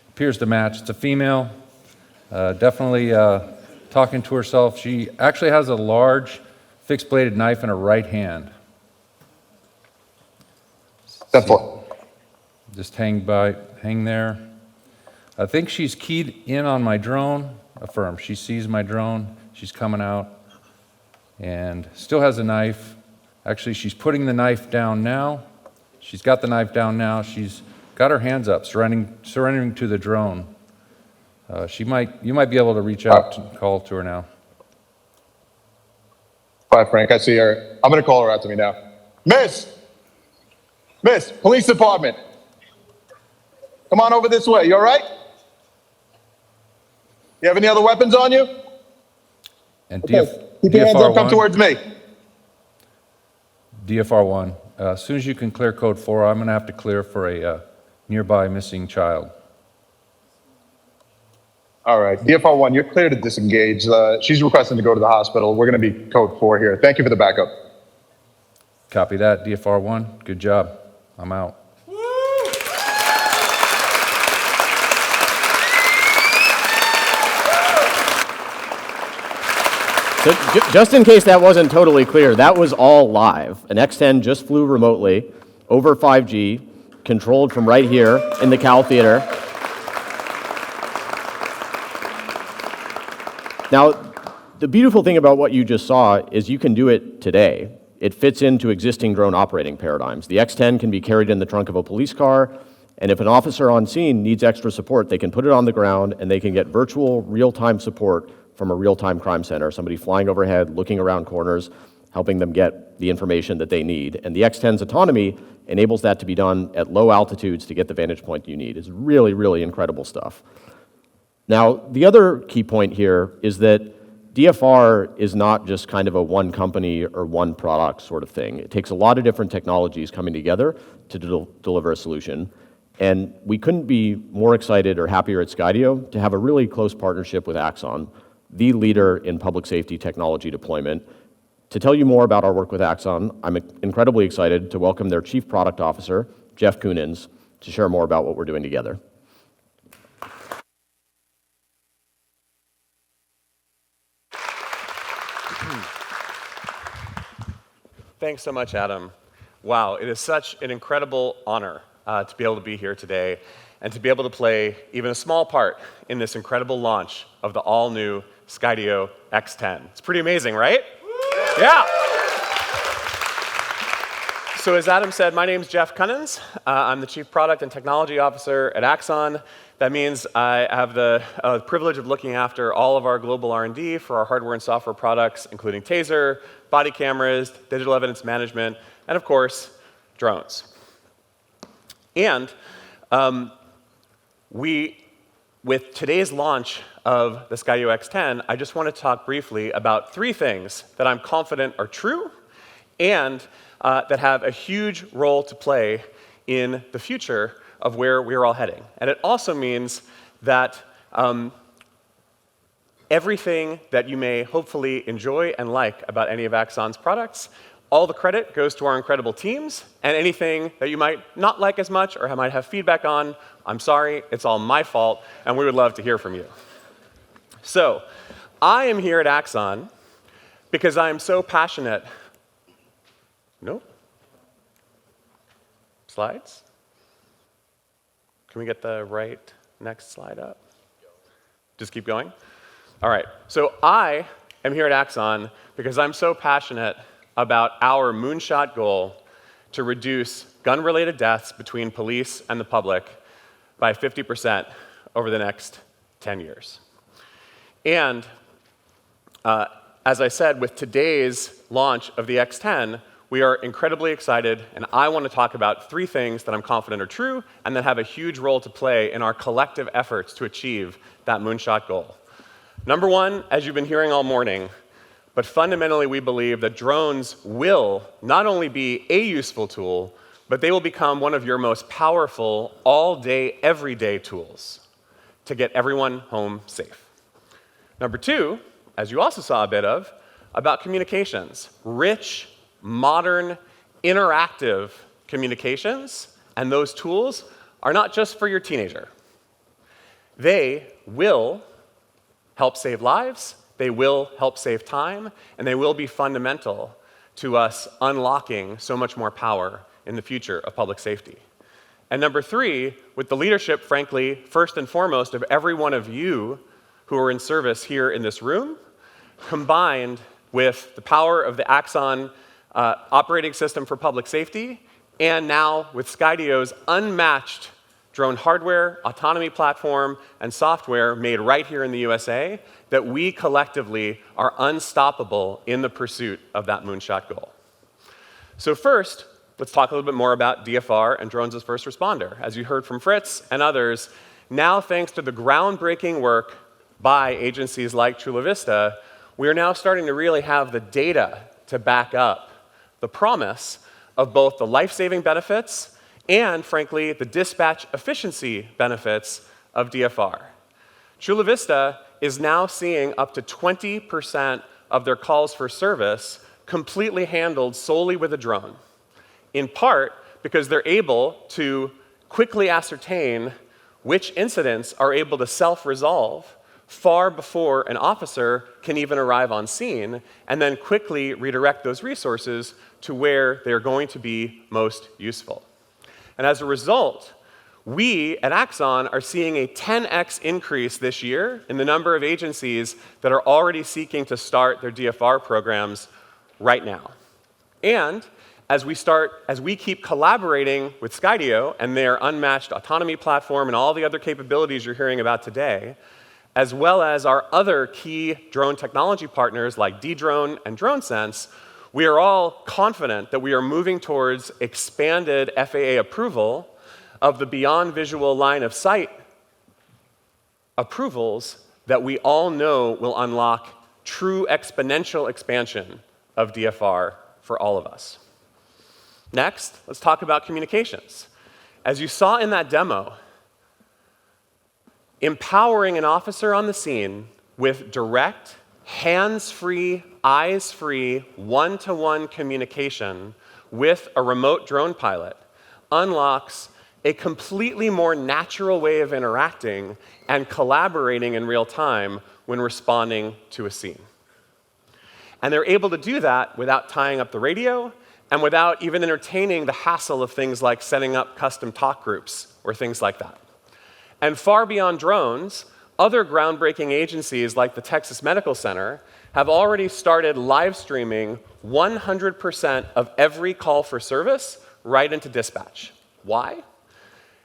Appears to match. It's a female, definitely talking to herself. She actually has a large fixed-bladed knife in her right hand. 10-4. Just hang there. I think she's keyed in on my drone. Affirm. She sees my drone. She's coming out and still has a knife. Actually, she's putting the knife down now. She's got the knife down now. She's got her hands up, surrendering to the drone. You might be able to reach out and call to her now. All right, Frank, I see her. I'm going to call her out to me now. Miss, police department. Come on over this way. You all right? You have any other weapons on you? And okay. Keep your hands up, come towards me. DFR1, as soon as you can clear code 4, I'm going to have to clear for a nearby missing child. All right, DFR1, you're clear to disengage. She's requesting to go to the hospital. We're going to be code 4 here. Thank you for the backup. Copy that, DFR1. Good job. I'm out. So just in case that wasn't totally clear, that was all live. An X10 just flew remotely over 5G, controlled from right here in the Cal Theater. Now, the beautiful thing about what you just saw is you can do it today. It fits into existing drone operating paradigms. The X10 can be carried in the trunk of a police car, and if an officer on scene needs extra support, they can put it on the ground and they can get virtual real-time support from a real-time crime center, somebody flying overhead, looking around corners, helping them get the information that they need. And the X10's autonomy enables that to be done at low altitudes to get the vantage point you need. It's really, really incredible stuff. Now, the other key point here is that DFR is not just kind of a one company or one product sort of thing. It takes a lot of different technologies coming together to deliver a solution. And we couldn't be more excited or happier at Skydio to have a really close partnership with Axon, the leader in public safety technology deployment. To tell you more about our work with Axon, I'm incredibly excited to welcome their Chief Product Officer, Jeff Koonins, to share more about what we're doing together. Thanks so much, Adam. Wow, it is such an incredible honor to be able to be here today and to be able to play even a small part in this incredible launch of the all-new Skydio X10. It's pretty amazing, right? Yeah. So as Adam said, my name is Jeff Koonins. I'm the Chief Product and Technology Officer at Axon. That means I have the privilege of looking after all of our global R&D for our hardware and software products, including TASER, body cameras, digital evidence management, and of course, drones. And with today's launch of the Skydio X10, I just want to talk briefly about 3 things that I'm confident are true and that have a huge role to play in the future of where we're all heading. And it also means that everything that you may hopefully enjoy and like about any of Axon's products, all the credit goes to our incredible teams, and anything that you might not like as much or might have feedback on, I'm sorry, it's all my fault, and we would love to hear from you. So, I am here at Axon because I am so passionate. Nope. Slides? Can we get the right next slide up? Just keep going? All right. So I am here at Axon because I'm so passionate about our moonshot goal to reduce gun-related deaths between police and the public by 50% over the next 10 years. And as I said, with today's launch of the X10, we are incredibly excited, and I want to talk about 3 things that I'm confident are true and that have a huge role to play in our collective efforts to achieve that moonshot goal. Number 1, as you've been hearing all morning, but fundamentally we believe that drones will not only be a useful tool, but they will become one of your most powerful all-day, everyday tools to get everyone home safe. Number two, as you also saw a bit of, about communications. Rich, modern, interactive communications, and those tools are not just for your teenager. They will help save lives, they will help save time, and they will be fundamental to us unlocking so much more power in the future of public safety. And number three, with the leadership, frankly, first and foremost, of every one of you who are in service here in this room, combined with the power of the Axon operating system for public safety, and now with Skydio's unmatched drone hardware, autonomy platform, and software made right here in the USA, that we collectively are unstoppable in the pursuit of that moonshot goal. So first, let's talk a little bit more about DFR and drones as first responder. As you heard from Fritz and others, now thanks to the groundbreaking work by agencies like Chula Vista, we are now starting to really have the data to back up the promise of both the life-saving benefits and, frankly, the dispatch efficiency benefits of DFR. Chula Vista is now seeing up to 20% of their calls for service completely handled solely with a drone, in part because they're able to quickly ascertain which incidents are able to self-resolve far before an officer can even arrive on scene, and then quickly redirect those resources to where they're going to be most useful. And as a result, we at Axon are seeing a 10x increase this year in the number of agencies that are already seeking to start their DFR programs right now. And as we keep collaborating with Skydio and their unmatched autonomy platform and all the other capabilities you're hearing about today, as well as our other key drone technology partners like Dedrone and DroneSense, we are all confident that we are moving towards expanded FAA approval of the beyond visual line of sight approvals that we all know will unlock true exponential expansion of DFR for all of us. Next, let's talk about communications. As you saw in that demo, empowering an officer on the scene with direct, hands-free, eyes-free, one-to-one communication with a remote drone pilot unlocks a completely more natural way of interacting and collaborating in real time when responding to a scene. And they're able to do that without tying up the radio and without even entertaining the hassle of things like setting up custom talk groups or things like that. And far beyond drones, other groundbreaking agencies like the Texas Medical Center have already started live streaming 100% of every call for service right into dispatch. Why?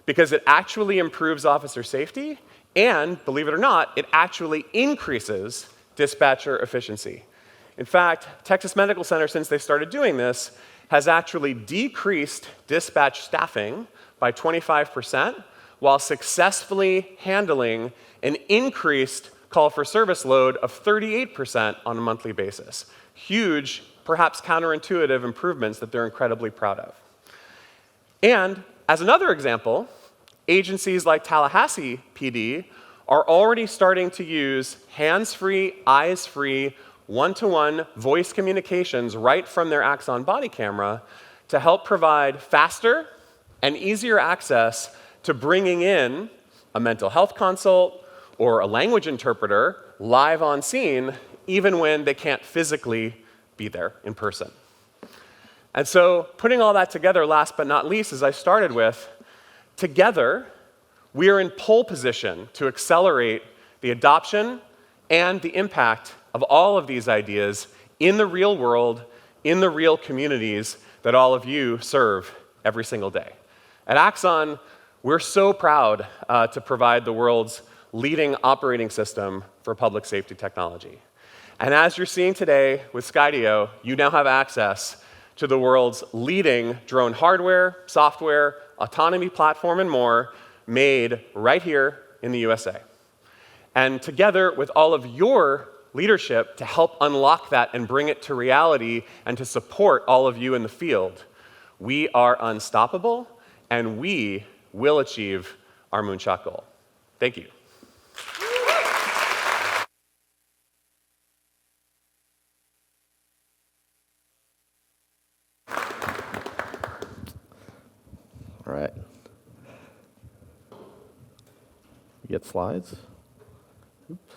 Because it actually improves officer safety, and believe it or not, it actually increases dispatcher efficiency. In fact, Texas Medical Center, since they started doing this, has actually decreased dispatch staffing by 25%, while successfully handling an increased call for service load of 38% on a monthly basis. Huge, perhaps counterintuitive improvements that they're incredibly proud of. And as another example, agencies like Tallahassee PD are already starting to use hands-free, eyes-free, one-to-one voice communications right from their Axon body camera to help provide faster and easier access to bringing in a mental health consult or a language interpreter live on scene, even when they can't physically be there in person. And so, putting all that together, last but not least, as I started with, together, we are in pole position to accelerate the adoption and the impact of all of these ideas in the real world, in the real communities that all of you serve every single day. At Axon, we're so proud to provide the world's leading operating system for public safety technology. And as you're seeing today with Skydio, you now have access to the world's leading drone hardware, software, autonomy platform, and more, made right here in the USA. And together with all of your leadership to help unlock that and bring it to reality and to support all of you in the field, we are unstoppable, and we will achieve our moonshot goal. Thank you. We get slides. Oops.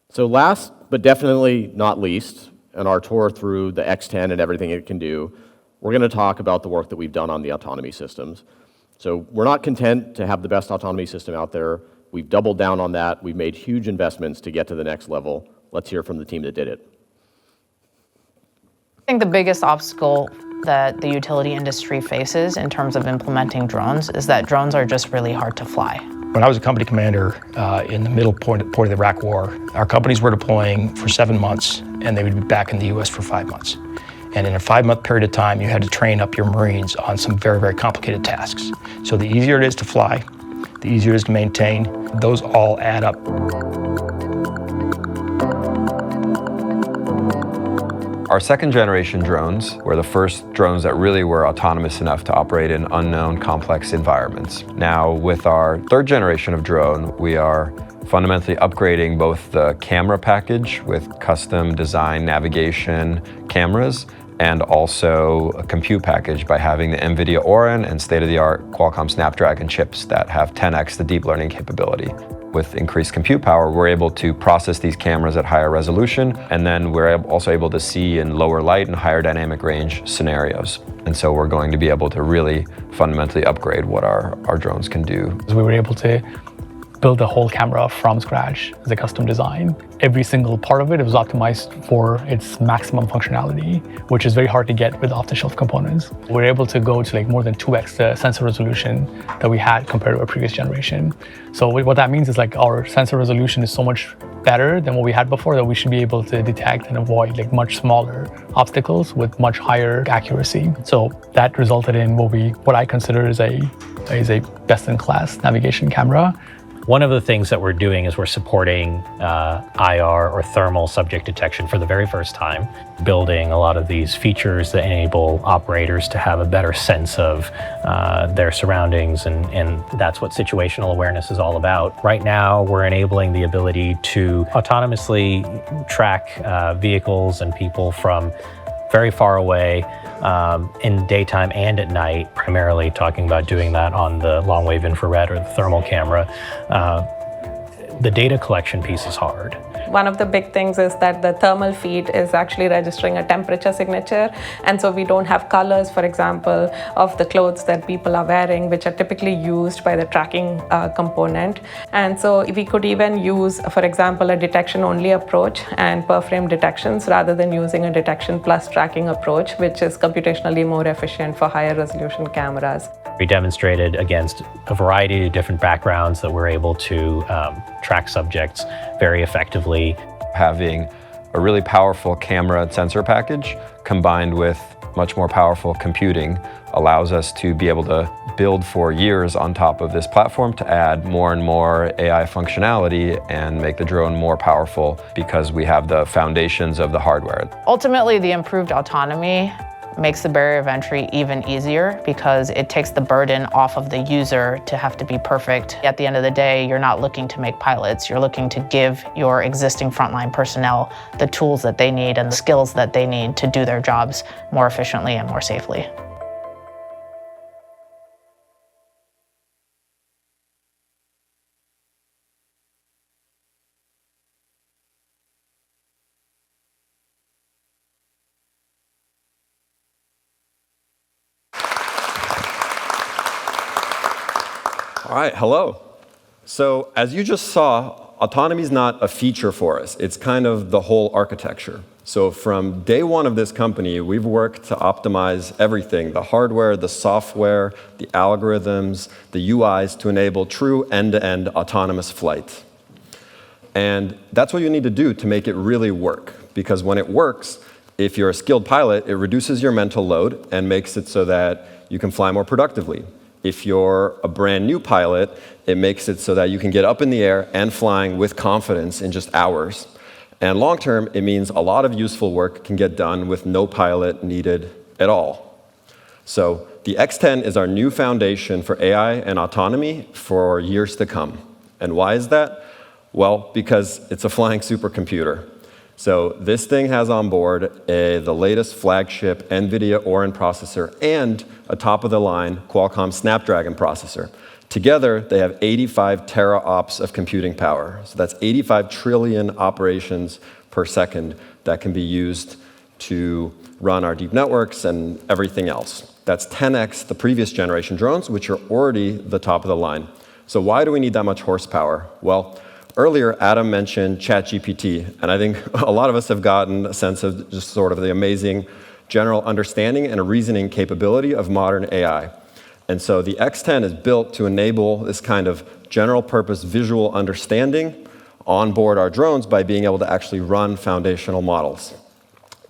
So last, but definitely not least, in our tour through the X10 and everything it can do, we're going to talk about the work that we've done on the autonomy systems. So we're not content to have the best autonomy system out there. We've doubled down on that. We've made huge investments to get to the next level. Let's hear from the team that did it. I think the biggest obstacle that the utility industry faces in terms of implementing drones is that drones are just really hard to fly. When I was a company commander in the middle point of the Iraq War, our companies were deploying for 7 months, and they would be back in the US for 5 months. And in a 5-month period of time, you had to train up your Marines on some very, very complicated tasks. So the easier it is to fly, the easier it is to maintain, those all add up. Our second generation drones were the first drones that really were autonomous enough to operate in unknown, complex environments. Now, with our third generation of drone, we are fundamentally upgrading both the camera package with custom design navigation cameras and also a compute package by having the NVIDIA Orin and state-of-the-art Qualcomm Snapdragon chips that have 10x the deep learning capability. With increased compute power, we're able to process these cameras at higher resolution, and then we're also able to see in lower light and higher dynamic range scenarios. And so we're going to be able to really fundamentally upgrade what our drones can do. We were able to build the whole camera from scratch as a custom design. Every single part of it was optimized for its maximum functionality, which is very hard to get with off-the-shelf components. We're able to go to like more than 2x the sensor resolution that we had compared to our previous generation. So what that means is like our sensor resolution is so much better than what we had before that we should be able to detect and avoid like much smaller obstacles with much higher accuracy. So that resulted in what I consider is a best-in-class navigation camera. One of the things that we're doing is we're supporting IR or thermal subject detection for the very first time, building a lot of these features that enable operators to have a better sense of their surroundings, and that's what situational awareness is all about. Right now, we're enabling the ability to autonomously track vehicles and people from very far away in daytime and at night, primarily talking about doing that on the long wave infrared or the thermal camera. The data collection piece is hard. One of the big things is that the thermal feed is actually registering a temperature signature, and so we don't have colors, for example, of the clothes that people are wearing, which are typically used by the tracking component. And so we could even use, for example, a detection-only approach and per-frame detections rather than using a detection plus tracking approach, which is computationally more efficient for higher resolution cameras. We demonstrated against a variety of different backgrounds that we're able to track subjects very effectively. Having a really powerful camera and sensor package combined with much more powerful computing allows us to be able to build for years on top of this platform to add more and more AI functionality and make the drone more powerful because we have the foundations of the hardware. Ultimately, the improved autonomy makes the barrier of entry even easier because it takes the burden off of the user to have to be perfect. At the end of the day, you're not looking to make pilots. You're looking to give your existing frontline personnel the tools that they need and the skills that they need to do their jobs more efficiently and more safely. All right, hello. So as you just saw, autonomy is not a feature for us. It's kind of the whole architecture. So from day one of this company, we've worked to optimize everything, the hardware, the software, the algorithms, the UIs to enable true end-to-end autonomous flight. And that's what you need to do to make it really work. Because when it works, if you're a skilled pilot, it reduces your mental load and makes it so that you can fly more productively. If you're a brand new pilot, it makes it so that you can get up in the air and flying with confidence in just hours. And long term, it means a lot of useful work can get done with no pilot needed at all. So the X10 is our new foundation for AI and autonomy for years to come. And why is that? Well, because it's a flying supercomputer. So this thing has on board the latest flagship NVIDIA Orin processor and a top-of-the-line Qualcomm Snapdragon processor. Together, they have 85 teraops of computing power. So that's 85 trillion operations per second that can be used to run our deep networks and everything else. That's 10x the previous generation drones, which are already the top of the line. So why do we need that much horsepower? Well, earlier Adam mentioned ChatGPT, and I think a lot of us have gotten a sense of just sort of the amazing general understanding and reasoning capability of modern AI. And so the X10 is built to enable this kind of general purpose visual understanding on board our drones by being able to actually run foundational models.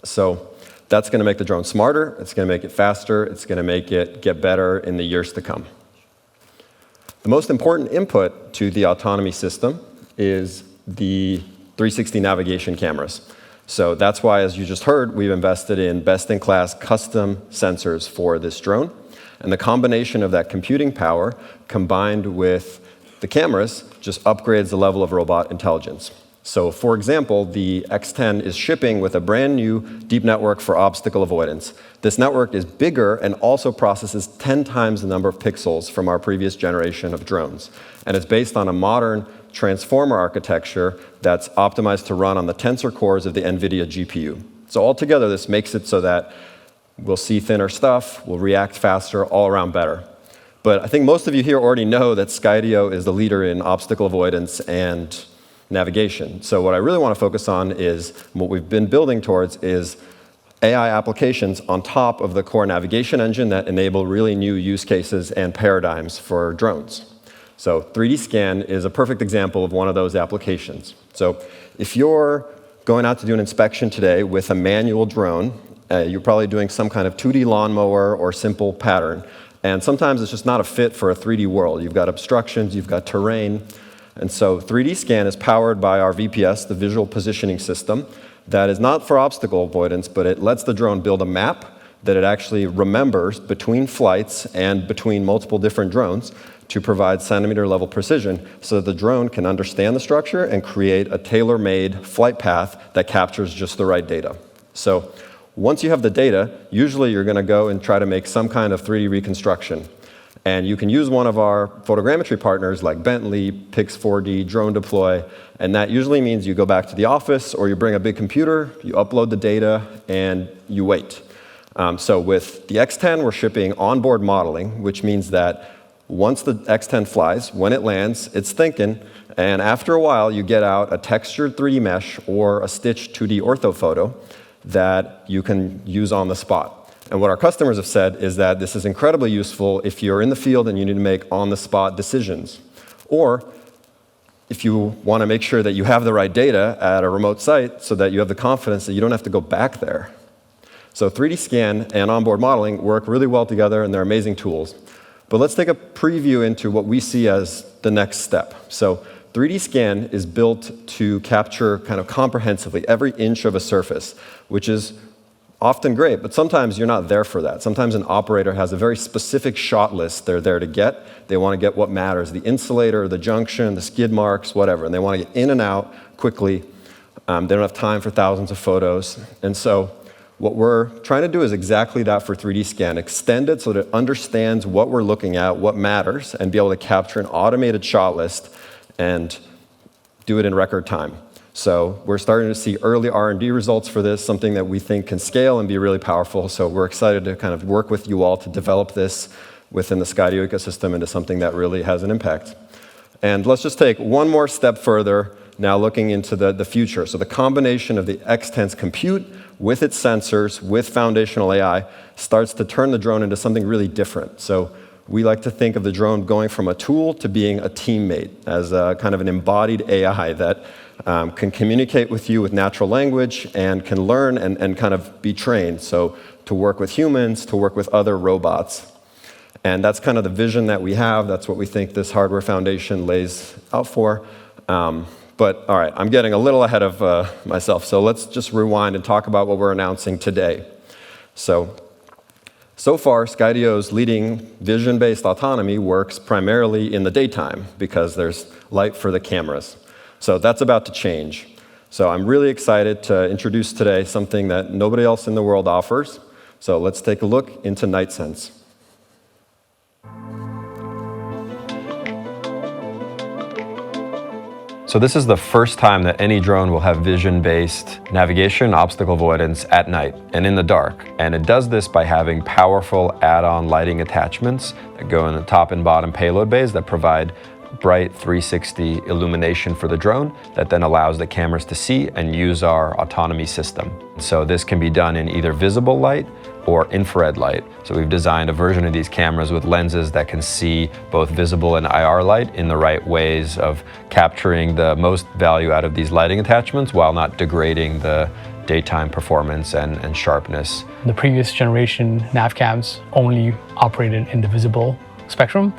So that's going to make the drone smarter, it's going to make it faster, it's going to make it get better in the years to come. The most important input to the autonomy system is the 360 navigation cameras. So that's why, as you just heard, we've invested in best-in-class custom sensors for this drone. And the combination of that computing power combined with the cameras just upgrades the level of robot intelligence. So for example, the X10 is shipping with a brand new deep network for obstacle avoidance. This network is bigger and also processes 10 times the number of pixels from our previous generation of drones. And it's based on a modern transformer architecture that's optimized to run on the tensor cores of the NVIDIA GPU. So altogether, this makes it so that we'll see thinner stuff, we'll react faster, all around better. But I think most of you here already know that Skydio is the leader in obstacle avoidance and navigation. So what I really want to focus on is, what we've been building towards is AI applications on top of the core navigation engine that enable really new use cases and paradigms for drones. So 3D scan is a perfect example of one of those applications. So if you're going out to do an inspection today with a manual drone, you're probably doing some kind of 2D lawnmower or simple pattern. And sometimes it's just not a fit for a 3D world. You've got obstructions, you've got terrain. And so 3D scan is powered by our VPS, the visual positioning system, that is not for obstacle avoidance, but it lets the drone build a map that it actually remembers between flights and between multiple different drones to provide centimeter level precision so that the drone can understand the structure and create a tailor-made flight path that captures just the right data. So once you have the data, usually you're going to go and try to make some kind of 3D reconstruction. And you can use one of our photogrammetry partners like Bentley, Pix4D, Drone Deploy, and that usually means you go back to the office or you bring a big computer, you upload the data, and you wait. So with the X10, we're shipping onboard modeling, which means that once the X10 flies, when it lands, it's thinking, and after a while, you get out a textured 3D mesh or a stitched 2D ortho photo that you can use on the spot. And what our customers have said is that this is incredibly useful if you're in the field and you need to make on-the-spot decisions. Or if you want to make sure that you have the right data at a remote site so that you have the confidence that you don't have to go back there. So 3D scan and onboard modeling work really well together, and they're amazing tools. But let's take a preview into what we see as the next step. So 3D scan is built to capture kind of comprehensively every inch of a surface, which is often great, but sometimes you're not there for that. Sometimes an operator has a very specific shot list they're there to get. They want to get what matters, the insulator, the junction, the skid marks, whatever, and they want to get in and out quickly. They don't have time for thousands of photos. And so what we're trying to do is exactly that for 3D scan, extend it so that it understands what we're looking at, what matters, and be able to capture an automated shot list and do it in record time. So we're starting to see early R&D results for this, something that we think can scale and be really powerful. So we're excited to kind of work with you all to develop this within the Skydio ecosystem into something that really has an impact. And let's just take one more step further, now looking into the future. So the combination of the X10's compute with its sensors, with foundational AI, starts to turn the drone into something really different. So we like to think of the drone going from a tool to being a teammate, as a kind of an embodied AI that can communicate with you with natural language and can learn and kind of be trained. So to work with humans, to work with other robots. And that's kind of the vision that we have. That's what we think this hardware foundation lays out for. But all right, I'm getting a little ahead of myself. So let's just rewind and talk about what we're announcing today. So far, Skydio's leading vision-based autonomy works primarily in the daytime because there's light for the cameras. So that's about to change. So I'm really excited to introduce today something that nobody else in the world offers. So let's take a look into NightSense. So this is the first time that any drone will have vision-based navigation, obstacle avoidance at night and in the dark. And it does this by having powerful add-on lighting attachments that go in the top and bottom payload bays that provide bright 360 illumination for the drone that then allows the cameras to see and use our autonomy system. So this can be done in either visible light or infrared light. So we've designed a version of these cameras with lenses that can see both visible and IR light in the right ways of capturing the most value out of these lighting attachments while not degrading the daytime performance and sharpness. The previous generation nav cams only operated in the visible spectrum.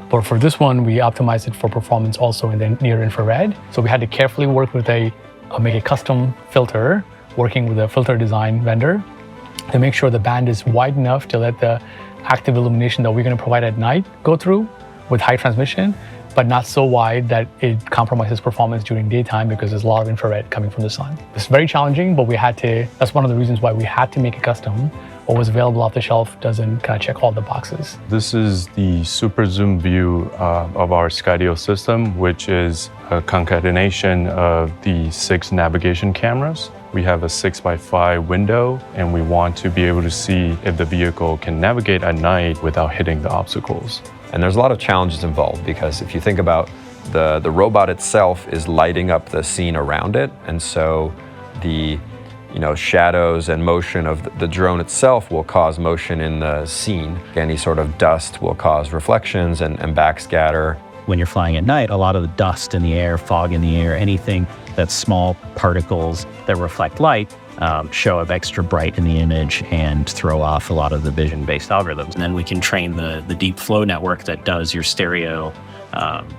But for this one, we optimized it for performance also in the near infrared. So we had to carefully work with make a custom filter, working with a filter design vendor to make sure the band is wide enough to let the active illumination that we're going to provide at night go through with high transmission, but not so wide that it compromises performance during daytime because there's a lot of infrared coming from the sun. It's very challenging, but that's one of the reasons why we had to make it custom. What was available off the shelf doesn't kind of check all the boxes. This is the super zoom view of our Skydio system, which is a concatenation of the 6 navigation cameras. We have a 6x5 window, and we want to be able to see if the vehicle can navigate at night without hitting the obstacles. And there's a lot of challenges involved because if you think about the robot itself is lighting up the scene around it, and so the shadows and motion of the drone itself will cause motion in the scene. Any sort of dust will cause reflections and backscatter. When you're flying at night, a lot of the dust in the air, fog in the air, anything that's small particles that reflect light show up extra bright in the image and throw off a lot of the vision-based algorithms. And then we can train the deep flow network that does your stereo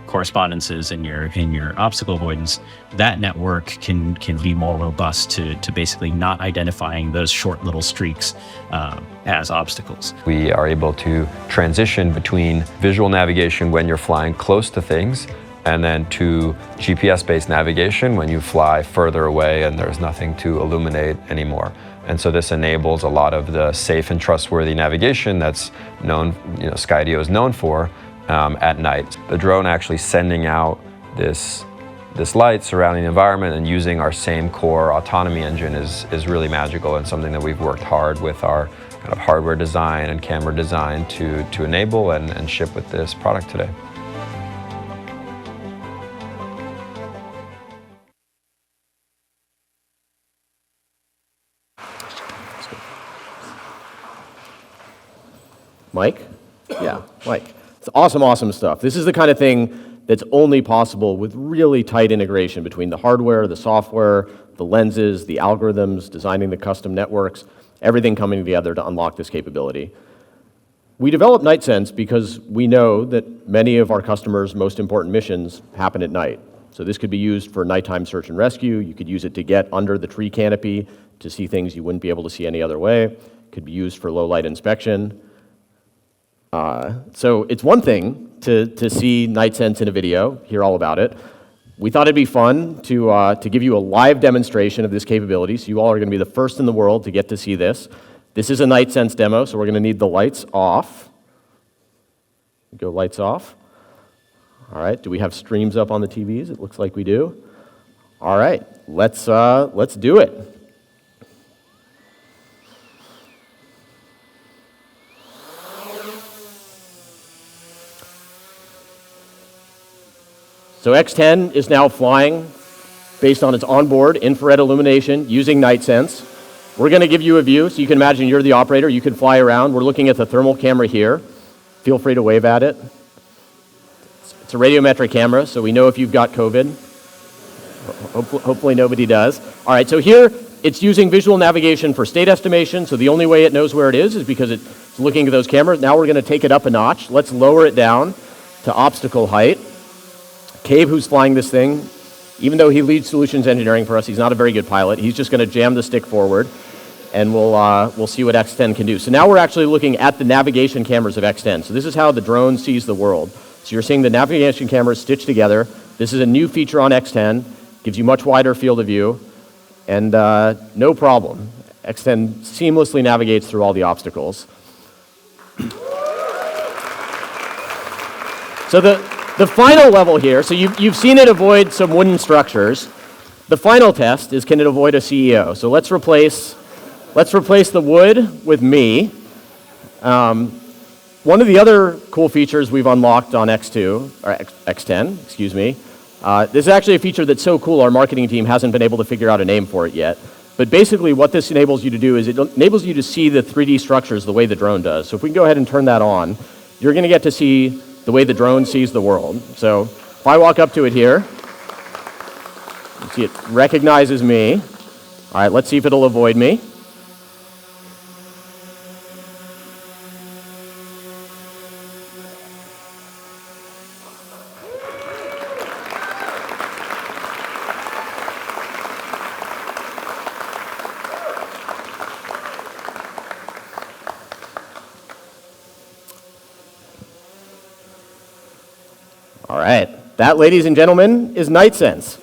correspondences in your obstacle avoidance. That network can be more robust to basically not identifying those short little streaks as obstacles. We are able to transition between visual navigation when you're flying close to things and then to GPS-based navigation when you fly further away and there's nothing to illuminate anymore. And so this enables a lot of the safe and trustworthy navigation that's known, Skydio is known for at night. The drone actually sending out this light surrounding the environment and using our same core autonomy engine is really magical and something that we've worked hard with our kind of hardware design and camera design to enable and ship with this product today. Mike? Yeah, Mike. It's awesome stuff. This is the kind of thing that's only possible with really tight integration between the hardware, the software, the lenses, the algorithms, designing the custom networks, everything coming together to unlock this capability. We developed NightSense because we know that many of our customers' most important missions happen at night. So this could be used for nighttime search and rescue. You could use it to get under the tree canopy to see things you wouldn't be able to see any other way. It could be used for low light inspection. So it's one thing to see NightSense in a video, hear all about it. We thought it'd be fun to give you a live demonstration of this capability, so you all are going to be the first in the world to get to see this. This is a NightSense demo, so we're going to need the lights off. Go lights off. All right, do we have streams up on the TVs? It looks like we do. All right, let's do it. So X10 is now flying based on its onboard infrared illumination using NightSense. We're going to give you a view, so you can imagine you're the operator. You can fly around. We're looking at the thermal camera here. Feel free to wave at it. It's a radiometric camera, so we know if you've got COVID. Hopefully nobody does. All right, so here it's using visual navigation for state estimation, so the only way it knows where it is because it's looking at those cameras. Now we're going to take it up a notch. Let's lower it down to obstacle height. Cabe, who's flying this thing, even though he leads solutions engineering for us, he's not a very good pilot. He's just going to jam the stick forward, and we'll see what X10 can do. So now we're actually looking at the navigation cameras of X10. So this is how the drone sees the world. So you're seeing the navigation cameras stitched together. This is a new feature on X10. Gives you much wider field of view. And no problem. X10 seamlessly navigates through all the obstacles. So the final level here, so you've seen it avoid some wooden structures. The final test is, can it avoid a CEO? So let's replace the wood with me. One of the other cool features we've unlocked on X10, excuse me, this is actually a feature that's so cool our marketing team hasn't been able to figure out a name for it yet. But basically what this enables you to do is it enables you to see the 3D structures the way the drone does. So if we can go ahead and turn that on, you're going to get to see the way the drone sees the world. So if I walk up to it here, you see it recognizes me. All right, let's see if it'll avoid me. All right, that, ladies and gentlemen, is Night Sense.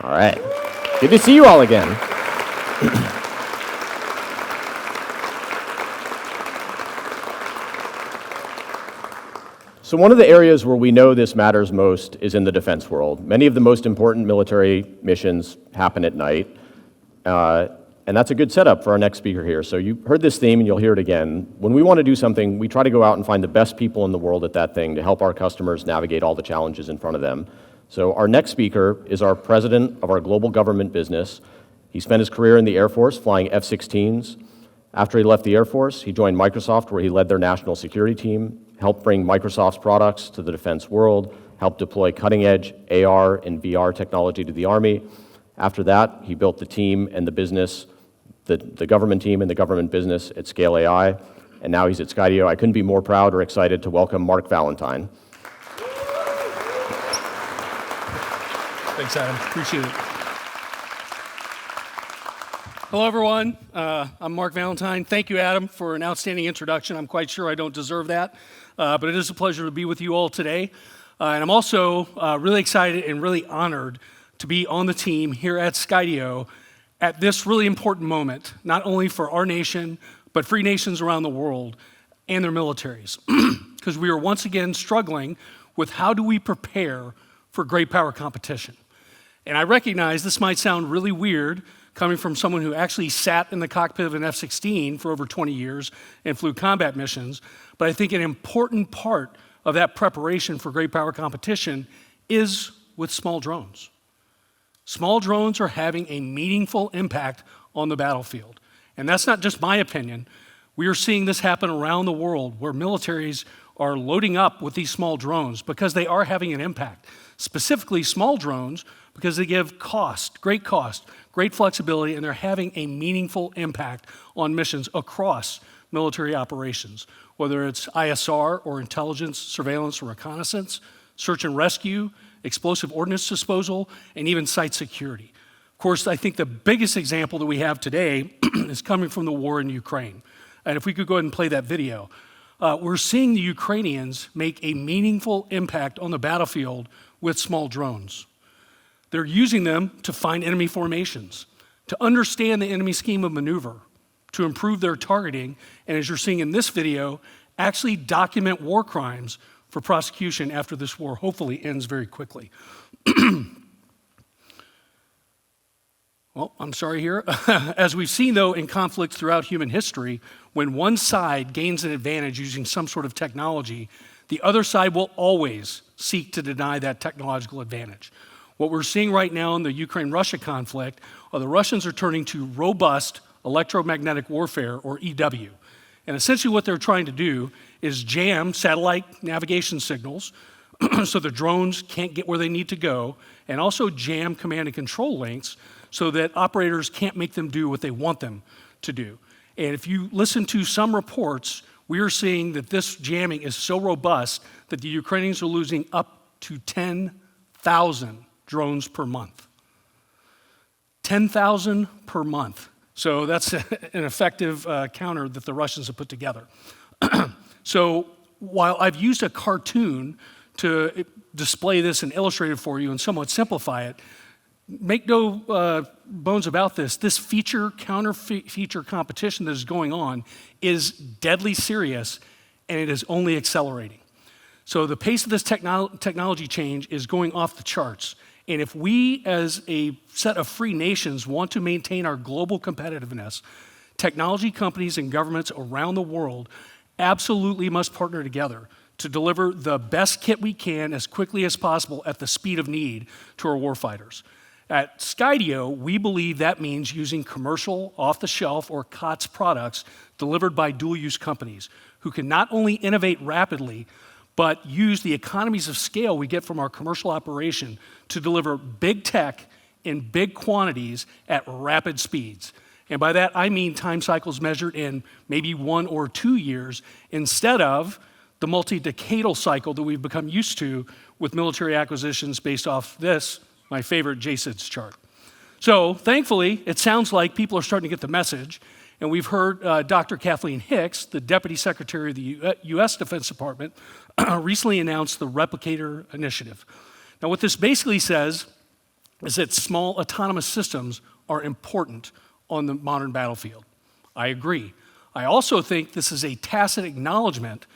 All right, good to see you all again. So one of the areas where we know this matters most is in the defense world. Many of the most important military missions happen at night, and that's a good setup for our next speaker here. So you heard this theme, and you'll hear it again. When we want to do something, we try to go out and find the best people in the world at that thing to help our customers navigate all the challenges in front of them. So our next speaker is our president of our global government business. He spent his career in the Air Force flying F-16s. After he left the Air Force, he joined Microsoft, where he led their national security team, helped bring Microsoft's products to the defense world, helped deploy cutting-edge AR and VR technology to the Army. After that, he built the team and the business, the government team and the government business at Scale AI, and now he's at Skydio. I couldn't be more proud or excited to welcome Mark Valentine. Thanks, Adam. Appreciate it. Hello, everyone. I'm Mark Valentine. Thank you, Adam, for an outstanding introduction. I'm quite sure I don't deserve that, but it is a pleasure to be with you all today. And I'm also really excited and really honored to be on the team here at Skydio at this really important moment, not only for our nation, but free nations around the world and their militaries. Because we are once again struggling with how do we prepare for great power competition. And I recognize this might sound really weird coming from someone who actually sat in the cockpit of an F-16 for over 20 years and flew combat missions, but I think an important part of that preparation for great power competition is with small drones. Small drones are having a meaningful impact on the battlefield. And that's not just my opinion. We are seeing this happen around the world where militaries are loading up with these small drones because they are having an impact. Specifically small drones because they give great flexibility, and they're having a meaningful impact on missions across military operations, whether it's ISR or intelligence, surveillance, or reconnaissance, search and rescue, explosive ordnance disposal, and even site security. Of course, I think the biggest example that we have today is coming from the war in Ukraine. And if we could go ahead and play that video, we're seeing the Ukrainians make a meaningful impact on the battlefield with small drones. They're using them to find enemy formations, to understand the enemy scheme of maneuver, to improve their targeting, and as you're seeing in this video, actually document war crimes for prosecution after this war hopefully ends very quickly. Well, I'm sorry here. As we've seen, though, in conflicts throughout human history, when one side gains an advantage using some sort of technology, the other side will always seek to deny that technological advantage. What we're seeing right now in the Ukraine-Russia conflict are the Russians are turning to robust electromagnetic warfare, or EW. And essentially what they're trying to do is jam satellite navigation signals so the drones can't get where they need to go, and also jam command and control links so that operators can't make them do what they want them to do. And if you listen to some reports, we are seeing that this jamming is so robust that the Ukrainians are losing up to 10,000 drones per month. 10,000 per month. So that's an effective counter that the Russians have put together. So while I've used a cartoon to display this and illustrate it for you and somewhat simplify it, make no bones about this, this feature counter-feature competition that is going on is deadly serious, and it is only accelerating. So the pace of this technology change is going off the charts. And if we as a set of free nations want to maintain our global competitiveness, technology companies and governments around the world absolutely must partner together to deliver the best kit we can as quickly as possible at the speed of need to our warfighters. At Skydio, we believe that means using commercial, off-the-shelf, or COTS products delivered by dual-use companies who can not only innovate rapidly, but use the economies of scale we get from our commercial operation to deliver big tech in big quantities at rapid speeds. And by that, I mean time cycles measured in maybe 1 or 2 years instead of the multi-decadal cycle that we've become used to with military acquisitions based off this, my favorite JSIDS chart. So thankfully, it sounds like people are starting to get the message, and we've heard Dr. Kathleen Hicks, the Deputy Secretary of the U.S. Defense Department, recently announced the Replicator Initiative. Now what this basically says is that small autonomous systems are important on the modern battlefield. I agree. I also think this is a tacit acknowledgement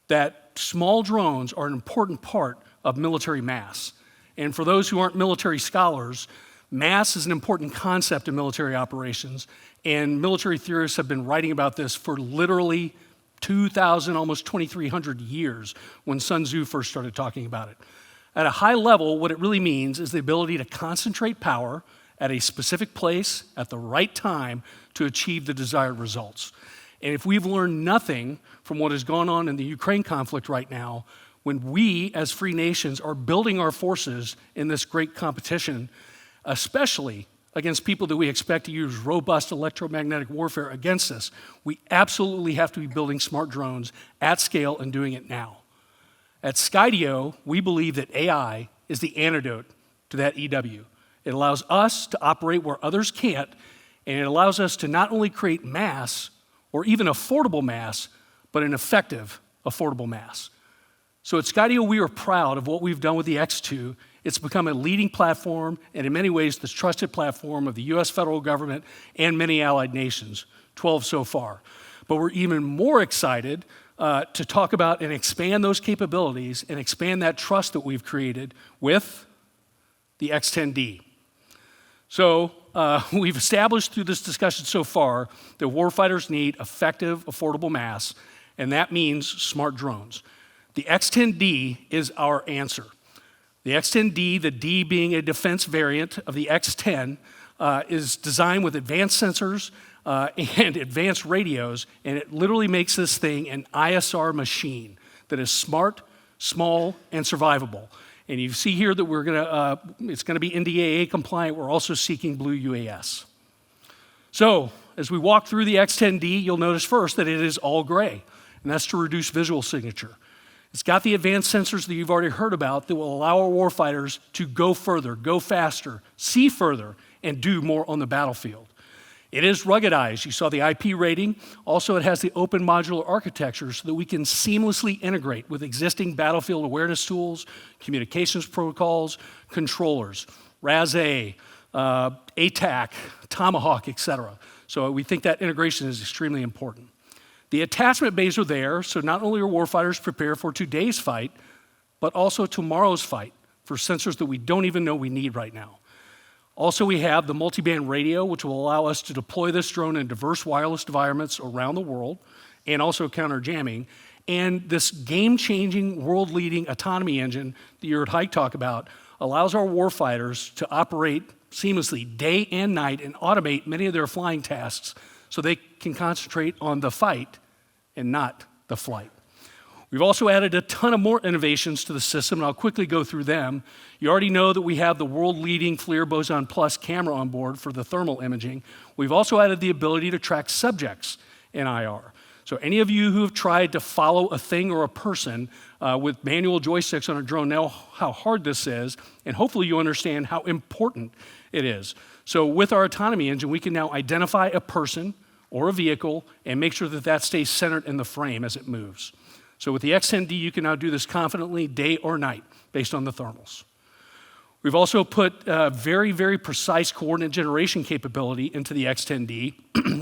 that small drones are an important part of military mass. And for those who aren't military scholars, mass is an important concept in military operations, and military theorists have been writing about this for literally 2,000, almost 2,300 years when Sun Tzu first started talking about it. At a high level, what it really means is the ability to concentrate power at a specific place at the right time to achieve the desired results. And if we've learned nothing from what has gone on in the Ukraine conflict right now, when we as free nations are building our forces in this great competition, especially against people that we expect to use robust electromagnetic warfare against us, we absolutely have to be building smart drones at scale and doing it now. At Skydio, we believe that AI is the antidote to that EW. It allows us to operate where others can't, and it allows us to not only create mass, or even affordable mass, but an effective affordable mass. So at Skydio, we are proud of what we've done with the X2. It's become a leading platform, and in many ways, the trusted platform of the US federal government and many allied nations, 12 so far. But we're even more excited to talk about and expand those capabilities and expand that trust that we've created with the X10D. So we've established through this discussion so far that warfighters need effective, affordable mass, and that means smart drones. The X10D is our answer. The X10D, the D being a defense variant of the X10, is designed with advanced sensors and advanced radios, and it literally makes this thing an ISR machine that is smart, small, and survivable. And you see here that it's gonna be NDAA compliant. We're also seeking Blue UAS. So as we walk through the X10D, you'll notice first that it is all gray, and that's to reduce visual signature. It's got the advanced sensors that you've already heard about that will allow our warfighters to go further, go faster, see further, and do more on the battlefield. It is ruggedized. You saw the IP rating. Also, it has the open modular architecture so that we can seamlessly integrate with existing battlefield awareness tools, communications protocols, controllers, RAS-A, ATAC, Tomahawk, etc. So we think that integration is extremely important. The attachment bays are there, so not only are warfighters prepared for today's fight, but also tomorrow's fight for sensors that we don't even know we need right now. Also, we have the multiband radio, which will allow us to deploy this drone in diverse wireless environments around the world, and also counter jamming. And this game-changing, world-leading autonomy engine that you heard Hike talk about allows our warfighters to operate seamlessly day and night and automate many of their flying tasks so they can concentrate on the fight and not the flight. We've also added a ton of more innovations to the system, and I'll quickly go through them. You already know that we have the world-leading FLIR Boson Plus camera on board for the thermal imaging. We've also added the ability to track subjects in IR. So any of you who have tried to follow a thing or a person with manual joysticks on a drone know how hard this is, and hopefully you understand how important it is. So with our autonomy engine, we can now identify a person or a vehicle and make sure that that stays centered in the frame as it moves. So with the X10D, you can now do this confidently day or night based on the thermals. We've also put very, very precise coordinate generation capability into the X10D,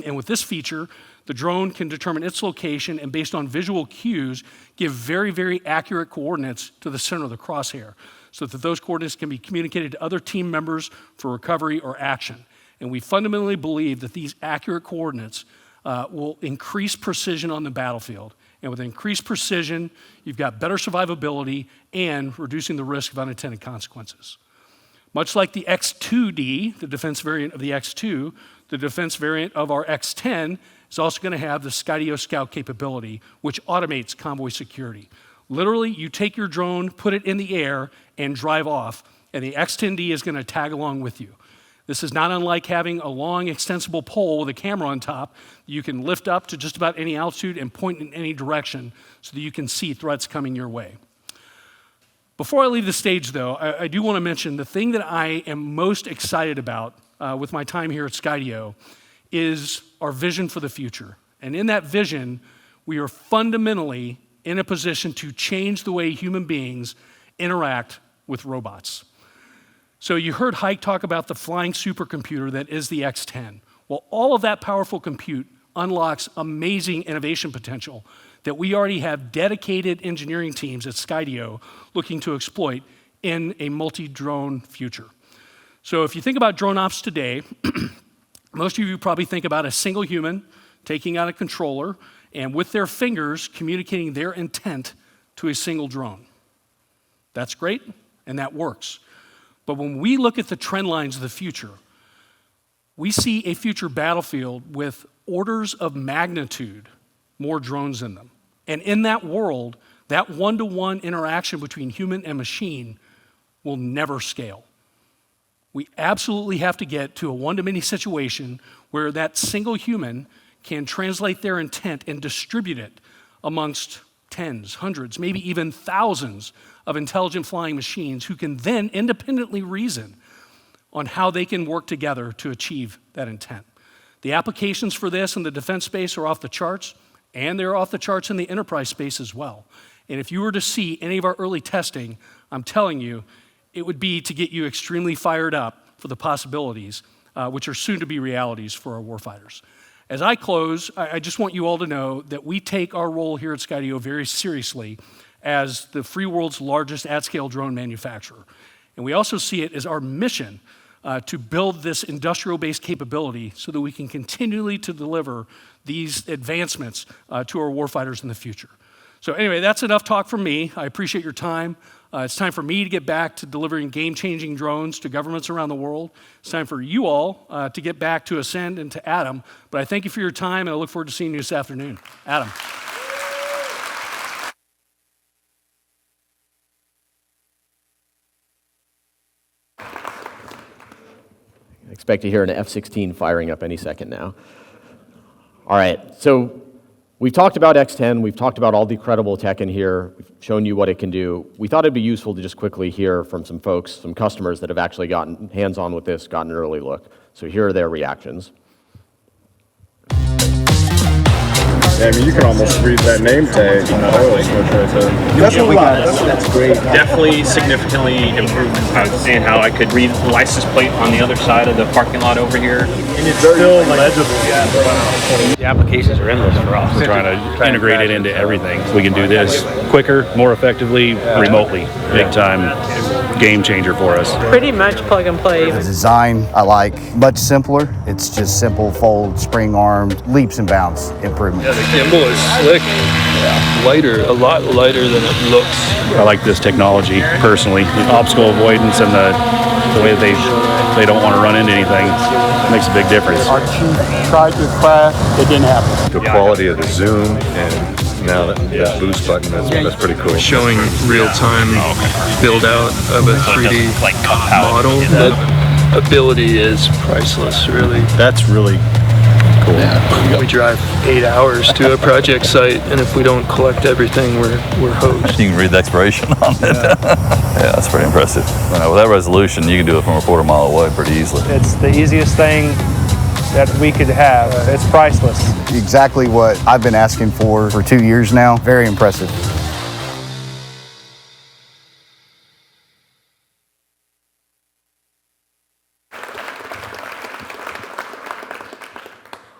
and with this feature, the drone can determine its location and based on visual cues, give very, very accurate coordinates to the center of the crosshair so that those coordinates can be communicated to other team members for recovery or action. And we fundamentally believe that these accurate coordinates will increase precision on the battlefield. And with increased precision, you've got better survivability and reducing the risk of unintended consequences. Much like the X2D, the defense variant of the X2, the defense variant of our X10 is also going to have the Skydio Scout capability, which automates convoy security. Literally, you take your drone, put it in the air, and drive off, and the X10D is going to tag along with you. This is not unlike having a long, extensible pole with a camera on top that you can lift up to just about any altitude and point in any direction so that you can see threats coming your way. Before I leave the stage, though, I do want to mention the thing that I am most excited about with my time here at Skydio is our vision for the future. And in that vision, we are fundamentally in a position to change the way human beings interact with robots. So you heard Hike talk about the flying supercomputer that is the X10. Well, all of that powerful compute unlocks amazing innovation potential that we already have dedicated engineering teams at Skydio looking to exploit in a multi-drone future. So if you think about drone ops today, most of you probably think about a single human taking out a controller and with their fingers communicating their intent to a single drone. That's great, and that works. But when we look at the trend lines of the future, we see a future battlefield with orders of magnitude more drones in them. And in that world, that one-to-one interaction between human and machine will never scale. We absolutely have to get to a one-to-many situation where that single human can translate their intent and distribute it amongst tens, hundreds, maybe even thousands of intelligent flying machines who can then independently reason on how they can work together to achieve that intent. The applications for this in the defense space are off the charts, and they're off the charts in the enterprise space as well. And if you were to see any of our early testing, I'm telling you, it would be to get you extremely fired up for the possibilities, which are soon to be realities for our warfighters. As I close, I just want you all to know that we take our role here at Skydio very seriously as the free world's largest at-scale drone manufacturer. And we also see it as our mission to build this industrial-based capability so that we can continually to deliver these advancements to our warfighters in the future. So anyway, that's enough talk from me. I appreciate your time. It's time for me to get back to delivering game-changing drones to governments around the world. It's time for you all to get back to Ascend and to Adam. But I thank you for your time, and I look forward to seeing you this afternoon. Adam. Expect to hear an F-16 firing up any second now. All right, so we've talked about X10, we've talked about all the incredible tech in here, we've shown you what it can do. We thought it'd be useful to just quickly hear from some folks, some customers that have actually gotten hands-on with this, gotten an early look. So here are their reactions. Yeah, I mean, you can almost read that name tag on that oil switch right there. That's great. Definitely significantly improved in how I could read the license plate on the other side of the parking lot over here. And it's still legible. The applications are endless for us. We're trying to integrate it into everything. We can do this quicker, more effectively, remotely. Big time game changer for us. Pretty much plug and play. The design I like, much simpler. It's just simple, fold, spring armed, leaps and bounds improvement. Yeah, the gimbal is slick, lighter, a lot lighter than it looks. I like this technology personally. The obstacle avoidance and the way that they don't want to run into anything makes a big difference. Our chief tried to crash, it didn't happen. The quality of the zoom and now that boost button, that's pretty cool. Showing real-time build out of a 3D model. The ability is priceless, really. That's really Cool. Yeah. We drive 8 hours to a project site, and if we don't collect everything, we're hosed. You can read the expiration on it. Yeah, that's pretty impressive. With that resolution, you can do it from a quarter mile away pretty easily. It's the easiest thing that we could have. It's priceless. Exactly what I've been asking for 2 years now. Very impressive.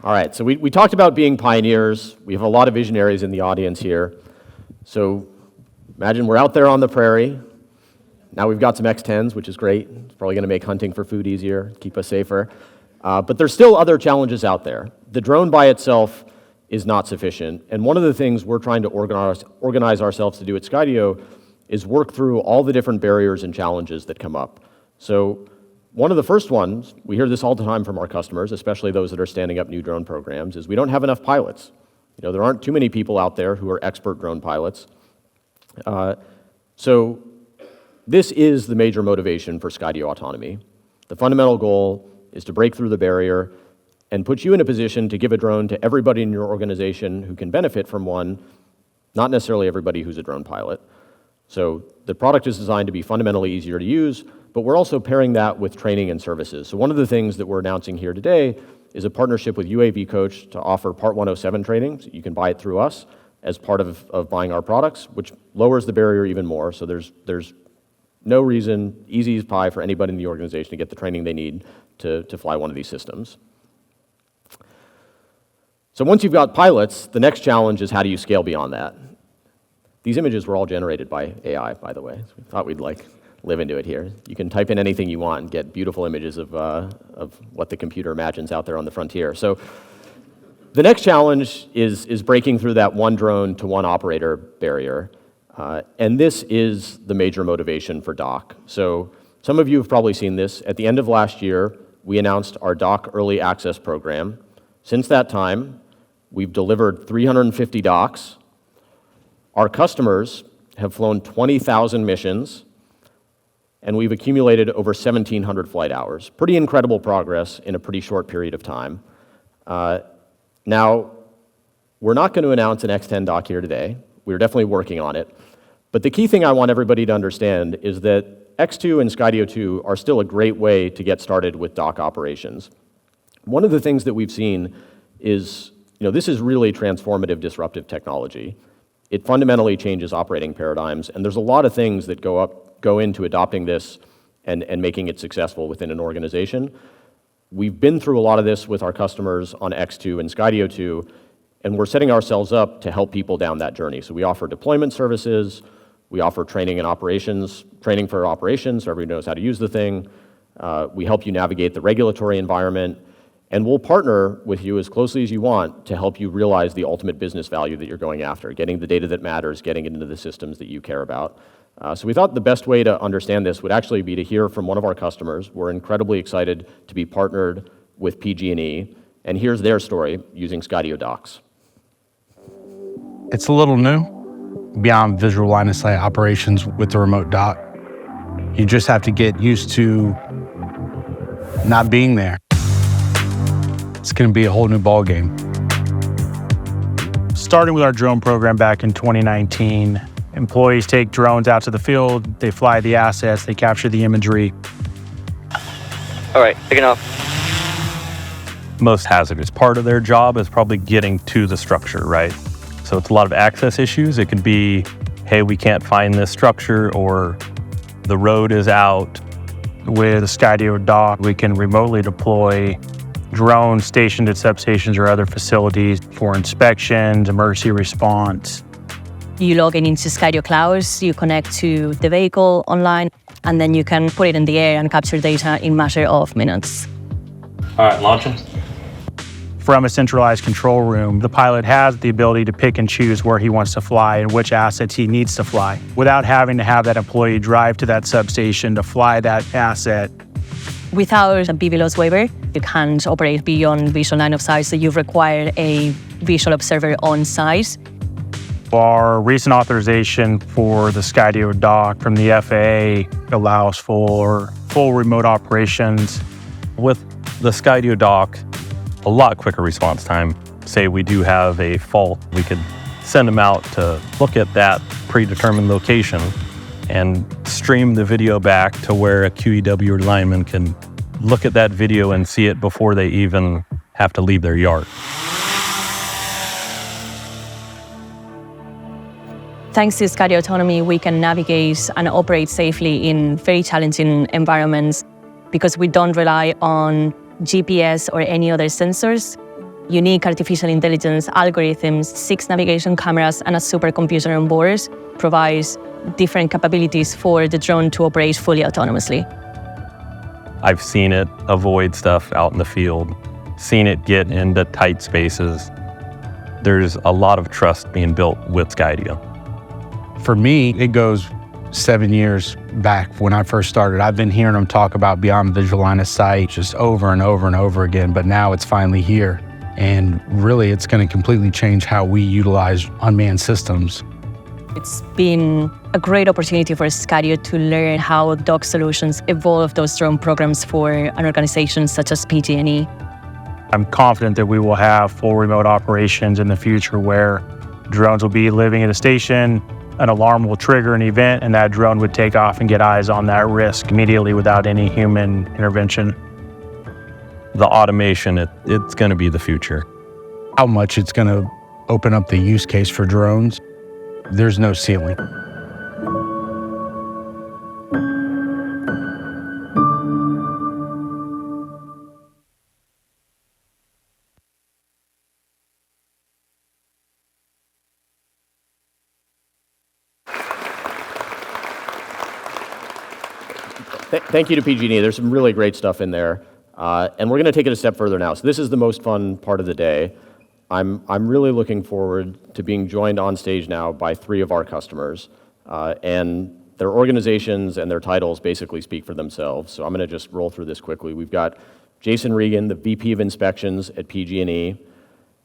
All right, so we talked about being pioneers. We have a lot of visionaries in the audience here. So imagine we're out there on the prairie. Now we've got some X10s, which is great. It's probably going to make hunting for food easier, keep us safer. But there's still other challenges out there. The drone by itself is not sufficient. And one of the things we're trying to organize ourselves to do at Skydio is work through all the different barriers and challenges that come up. So one of the first ones, we hear this all the time from our customers, especially those that are standing up new drone programs, is we don't have enough pilots. You know, there aren't too many people out there who are expert drone pilots. So this is the major motivation for Skydio Autonomy. The fundamental goal is to break through the barrier and put you in a position to give a drone to everybody in your organization who can benefit from one, not necessarily everybody who's a drone pilot. So the product is designed to be fundamentally easier to use, but we're also pairing that with training and services. So one of the things that we're announcing here today is a partnership with UAV Coach to offer Part 107 training. So you can buy it through us as part of buying our products, which lowers the barrier even more. So there's no reason, easy as pie, for anybody in the organization to get the training they need to fly one of these systems. So once you've got pilots, the next challenge is how do you scale beyond that? These images were all generated by AI, by the way. So we thought we'd live into it here. You can type in anything you want and get beautiful images of what the computer imagines out there on the frontier. So the next challenge is breaking through that one drone to one operator barrier. And this is the major motivation for DOC. So some of you have probably seen this. At the end of last year, we announced our DOC Early Access program. Since that time, we've delivered 350 DOCs. Our customers have flown 20,000 missions, and we've accumulated over 1,700 flight hours. Pretty incredible progress in a pretty short period of time. Now, we're not going to announce an X10 dock here today. We're definitely working on it. But the key thing I want everybody to understand is that X2 and Skydio 2 are still a great way to get started with dock operations. One of the things that we've seen is, this is really transformative, disruptive technology. It fundamentally changes operating paradigms, and there's a lot of things that go into adopting this and making it successful within an organization. We've been through a lot of this with our customers on X2 and Skydio 2, and we're setting ourselves up to help people down that journey. So we offer deployment services, we offer training for operations, so everybody knows how to use the thing. We help you navigate the regulatory environment, and we'll partner with you as closely as you want to help you realize the ultimate business value that you're going after, getting the data that matters, getting it into the systems that you care about. So we thought the best way to understand this would actually be to hear from one of our customers. We're incredibly excited to be partnered with PG&E, and here's their story using Skydio Docs. It's a little new beyond visual line of sight operations with the remote dock. You just have to get used to not being there. It's going to be a whole new ball game. Starting with our drone program back in 2019, employees take drones out to the field, they fly the assets, they capture the imagery. All right, taking off. Most hazardous part of their job is probably getting to the structure, right? So it's a lot of access issues. It can be, hey, we can't find this structure, or the road is out. With a Skydio dock, we can remotely deploy drones stationed at substations or other facilities for inspections, emergency response. You log in into Skydio Clouds, you connect to the vehicle online, and then you can put it in the air and capture data in a matter of minutes. All right, launching. From a centralized control room, the pilot has the ability to pick and choose where he wants to fly and which assets he needs to fly, without having to have that employee drive to that substation to fly that asset. Without a Bvlos waiver, you can't operate beyond visual line of sight, so you require a visual observer on site. Our recent authorization for the Skydio dock from the FAA allows for full remote operations. With the Skydio dock, a lot quicker response time. Say we do have a fault, we could send them out to look at that predetermined location and stream the video back to where a QEW lineman can look at that video and see it before they even have to leave their yard. Thanks to Skydio Autonomy, we can navigate and operate safely in very challenging environments because we don't rely on GPS or any other sensors. Unique artificial intelligence algorithms, 6 navigation cameras, and a supercomputer on board provides different capabilities for the drone to operate fully autonomously. I've seen it avoid stuff out in the field, seen it get into tight spaces. There's a lot of trust being built with Skydio. For me, it goes 7 years back when I first started. I've been hearing them talk about beyond visual line of sight just over and over and over again, but now it's finally here. And really, it's going to completely change how we utilize unmanned systems. It's been a great opportunity for Skydio to learn how DOC Solutions evolve those drone programs for an organization such as PG&E. I'm confident that we will have full remote operations in the future where drones will be living at a station, an alarm will trigger an event, and that drone would take off and get eyes on that risk immediately without any human intervention. The automation, it's going to be the future. How much it's going to open up the use case for drones, there's no ceiling. Thank you to PG&E. There's some really great stuff in there. And we're going to take it a step further now. So this is the most fun part of the day. I'm really looking forward to being joined on stage now by 3 of our customers. And their organizations and their titles basically speak for themselves. So I'm going to just roll through this quickly. We've got Jason Regan, the VP of Inspections at PG&E.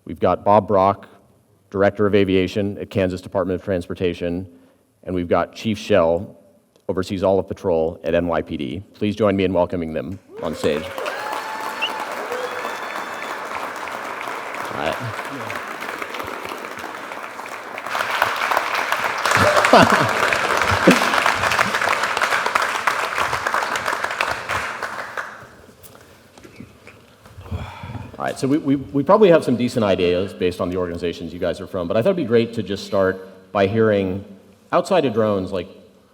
We've got Bob Brock, Director of Aviation at Kansas Department of Transportation. And we've got Chief Shell, oversees all of patrol at NYPD. Please join me in welcoming them on stage. All right. All right, so we probably have some decent ideas based on the organizations you guys are from, but I thought it'd be great to just start by hearing, outside of drones, like,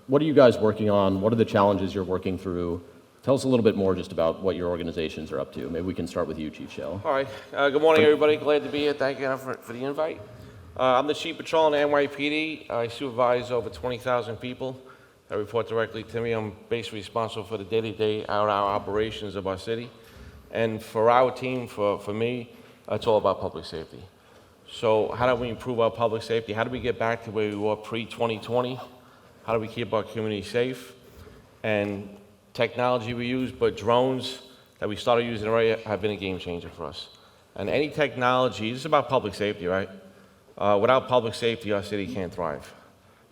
what are you guys working on? What are the challenges you're working through? Tell us a little bit more just about what your organizations are up to. Maybe we can start with you, Chief Shell. All right. Good morning, everybody. Glad to be here. Thank you for the invite. I'm the Chief Patrol in NYPD. I supervise over 20,000 people that report directly to me. I'm basically responsible for the day-to-day out-hour operations of our city. And for our team, for me, it's all about public safety. So how do we improve our public safety? How do we get back to where we were pre-2020? How do we keep our community safe? And technology we use, but drones that we started using already have been a game changer for us. And any technology, this is about public safety, right? Without public safety, our city can't thrive.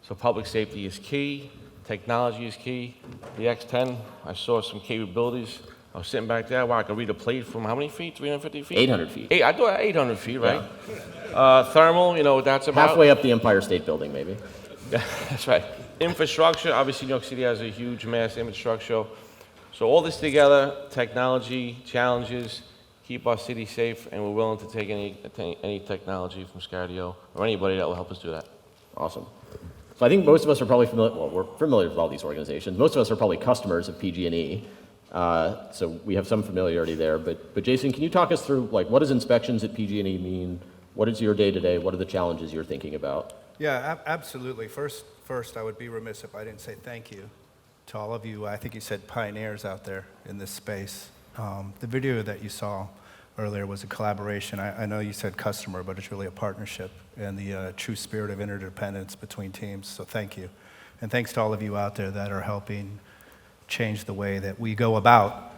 So public safety is key, technology is key. The X10, I saw some capabilities. I was sitting back there, wow, I could read a plate from how many feet, 350 feet? 800 feet. I thought 800 feet, right? Yeah. Thermal, you know what that's about? Halfway up the Empire State Building, maybe. That's right. Infrastructure, obviously New York City has a huge mass infrastructure. So all this together, technology, challenges, keep our city safe, and we're willing to take any technology from Skydio or anybody that will help us do that. Awesome. So I think most of us are probably familiar, well, we're familiar with all these organizations. Most of us are probably customers of PG&E. So we have some familiarity there. But Jason, can you talk us through, like, what does inspections at PG&E mean? What is your day-to-day? What are the challenges you're thinking about? Yeah, absolutely. First, I would be remiss if I didn't say thank you to all of you. I think you said pioneers out there in this space. The video that you saw earlier was a collaboration. I know you said customer, but it's really a partnership and the true spirit of interdependence between teams. So thank you. And thanks to all of you out there that are helping change the way that we go about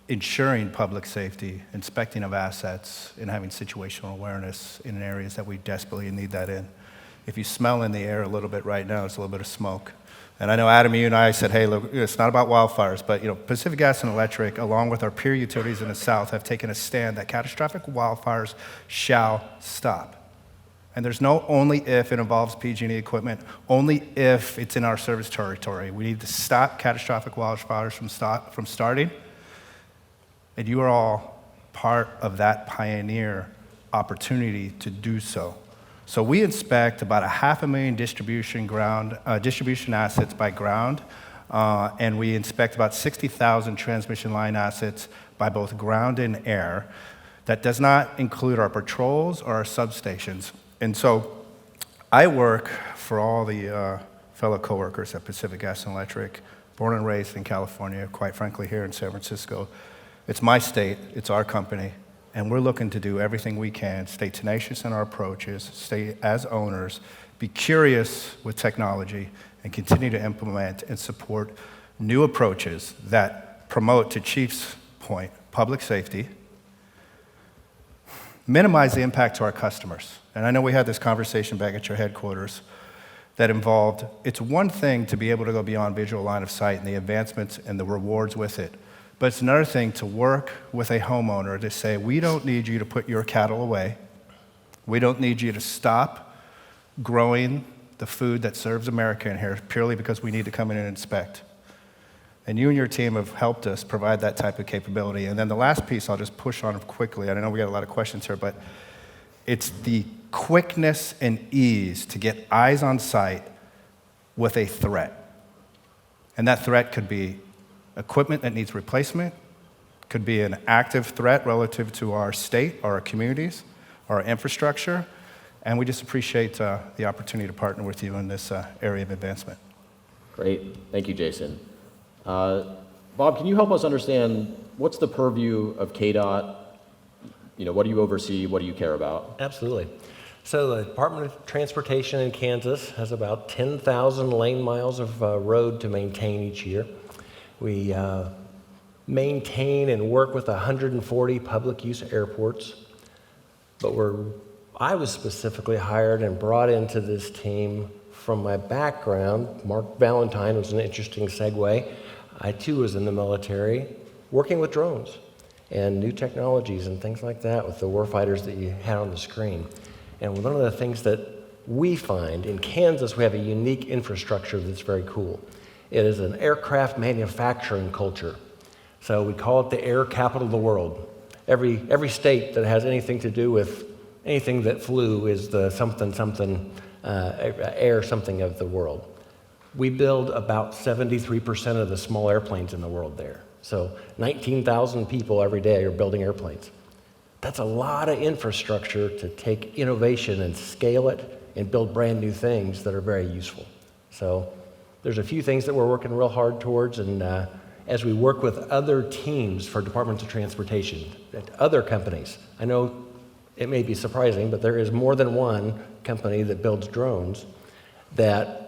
ensuring public safety, inspecting of assets, and having situational awareness in areas that we desperately need that in. If you smell in the air a little bit right now, it's a little bit of smoke. And I know Adam, you and I said, hey, look, it's not about wildfires, but Pacific Gas and Electric, along with our peer utilities in the South, have taken a stand that catastrophic wildfires shall stop. And there's no only if it involves PG&E equipment, only if it's in our service territory. We need to stop catastrophic wildfires from starting. And you are all part of that pioneer opportunity to do so. So we inspect about 500,000 distribution assets by ground, and we inspect about 60,000 transmission line assets by both ground and air. That does not include our patrols or our substations. And so I work for all the fellow coworkers at Pacific Gas and Electric, born and raised in California, quite frankly here in San Francisco. It's my state, it's our company. And we're looking to do everything we can, stay tenacious in our approaches, stay as owners, be curious with technology, and continue to implement and support new approaches that promote, to Chief's point, public safety, minimize the impact to our customers. And I know we had this conversation back at your headquarters that involved, it's one thing to be able to go beyond visual line of sight and the advancements and the rewards with it. But it's another thing to work with a homeowner to say, we don't need you to put your cattle away. We don't need you to stop growing the food that serves America in here purely because we need to come in and inspect. And you and your team have helped us provide that type of capability. And then the last piece I'll just push on quickly, and I know we got a lot of questions here, but it's the quickness and ease to get eyes on sight with a threat. And that threat could be equipment that needs replacement, could be an active threat relative to our state, our communities, our infrastructure, and we just appreciate the opportunity to partner with you in this area of advancement. Great, thank you, Jason. Bob, can you help us understand what's the purview of KDOT? What do you oversee? What do you care about? Absolutely. So the Department of Transportation in Kansas has about 10,000 lane miles of road to maintain each year. We maintain and work with 140 public use airports, but I was specifically hired and brought into this team from my background. Mark Valentine was an interesting segue. I too was in the military, working with drones and new technologies and things like that with the warfighters that you had on the screen. And one of the things that we find in Kansas, we have a unique infrastructure that's very cool. It is an aircraft manufacturing culture. So we call it the air capital of the world. Every state that has anything to do with anything that flew is the air something of the world. We build about 73% of the small airplanes in the world there. So 19,000 people every day are building airplanes. That's a lot of infrastructure to take innovation and scale it and build brand new things that are very useful. So there's a few things that we're working real hard towards, and as we work with other teams for departments of transportation, other companies, I know it may be surprising, but there is more than one company that builds drones that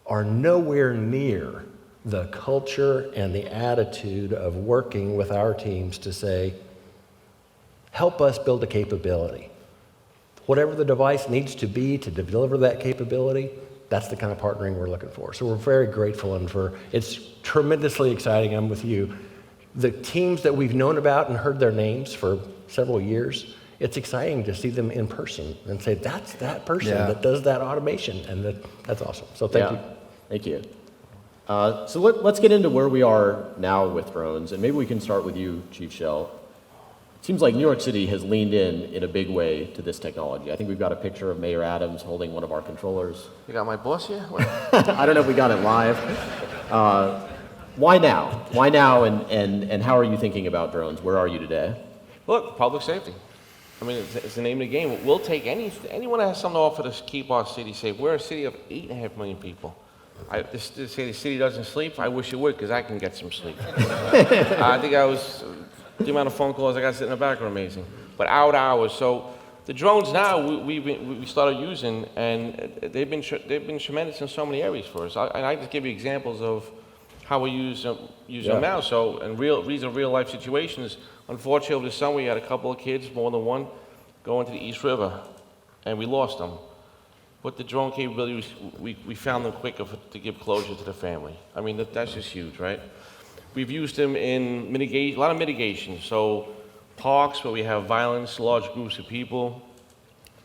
are nowhere near the culture and the attitude of working with our teams to say, help us build a capability. Whatever the device needs to be to deliver that capability, that's the kind of partnering we're looking for. So we're very grateful, and it's tremendously exciting. I'm with you. The teams that we've known about and heard their names for several years, it's exciting to see them in person and say, that's that person that does that automation, and that's awesome. So thank you. Thank you. So let's get into where we are now with drones, and maybe we can start with you, Chief Shell. It seems like New York City has leaned in a big way to this technology. I think we've got a picture of Mayor Adams holding one of our controllers. You got my boss here? I don't know if we got it live. Why now? Why now, and how are you thinking about drones? Where are you today? Look, public safety. I mean, it's the name of the game. We'll take anyone that has something to offer to keep our city safe. We're a city of 8.5 million people. To say the city doesn't sleep, I wish it would, because I can get some sleep. I think the amount of phone calls I got sitting in the back are amazing. But hours. So the drones now we started using, and they've been tremendous in so many areas for us. I just give you examples of how we use them now. So, and these are real life situations. Unfortunately, over the summer, we had a couple of kids, more than one, going to the East River, and we lost them. But the drone capability, we found them quicker to give closure to the family. I mean, that's just huge, right? We've used them in a lot of mitigation. So parks where we have violence, large groups of people,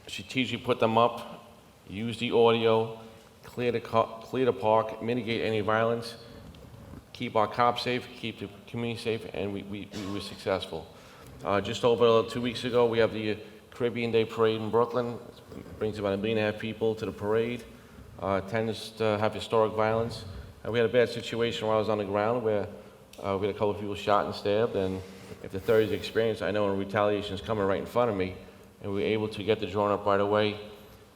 strategically put them up, use the audio, clear the park, mitigate any violence, keep our cops safe, keep the community safe, and we were successful. Just over 2 weeks ago, we have the Caribbean Day Parade in Brooklyn. It brings about 1.5 million people to the parade. Tends to have historic violence. And we had a bad situation where I was on the ground where we had a couple of people shot and stabbed, and after 30 years experience, I know when retaliation is coming right in front of me, and we were able to get the drone up right away.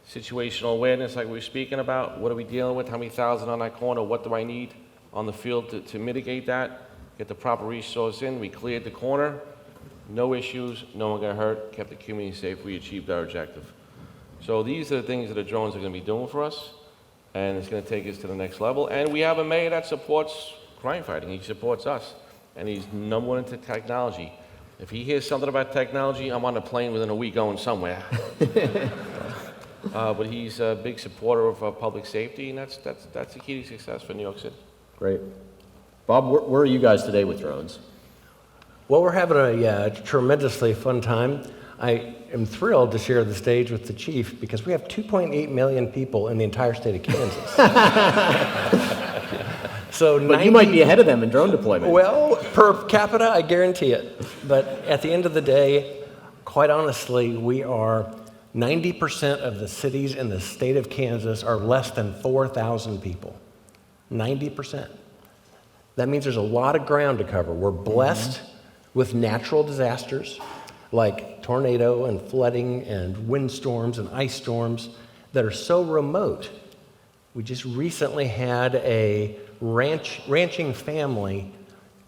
Situational awareness, like we were speaking about, what are we dealing with, how many thousand on that corner, what do I need on the field to mitigate that, get the proper resource in. We cleared the corner, no issues, no one got hurt, kept the community safe, we achieved our objective. So these are the things that the drones are going to be doing for us, and it's going to take us to the next level. And we have a mayor that supports crime fighting. He supports us, and he's number one into technology. If he hears something about technology, I'm on a plane within a week going somewhere. But he's a big supporter of public safety, and that's the key to success for New York City. Great. Bob, where are you guys today with drones? Well, we're having a tremendously fun time. I am thrilled to share the stage with the chief because we have 2.8 million people in the entire state of Kansas. So but you might be ahead of them in drone deployment. Well, per capita, I guarantee it. But at the end of the day, quite honestly, we are 90% of the cities in the state of Kansas are less than 4,000 people. 90%. That means there's a lot of ground to cover. We're blessed with natural disasters like tornado and flooding and windstorms and ice storms that are so remote. We just recently had a ranching family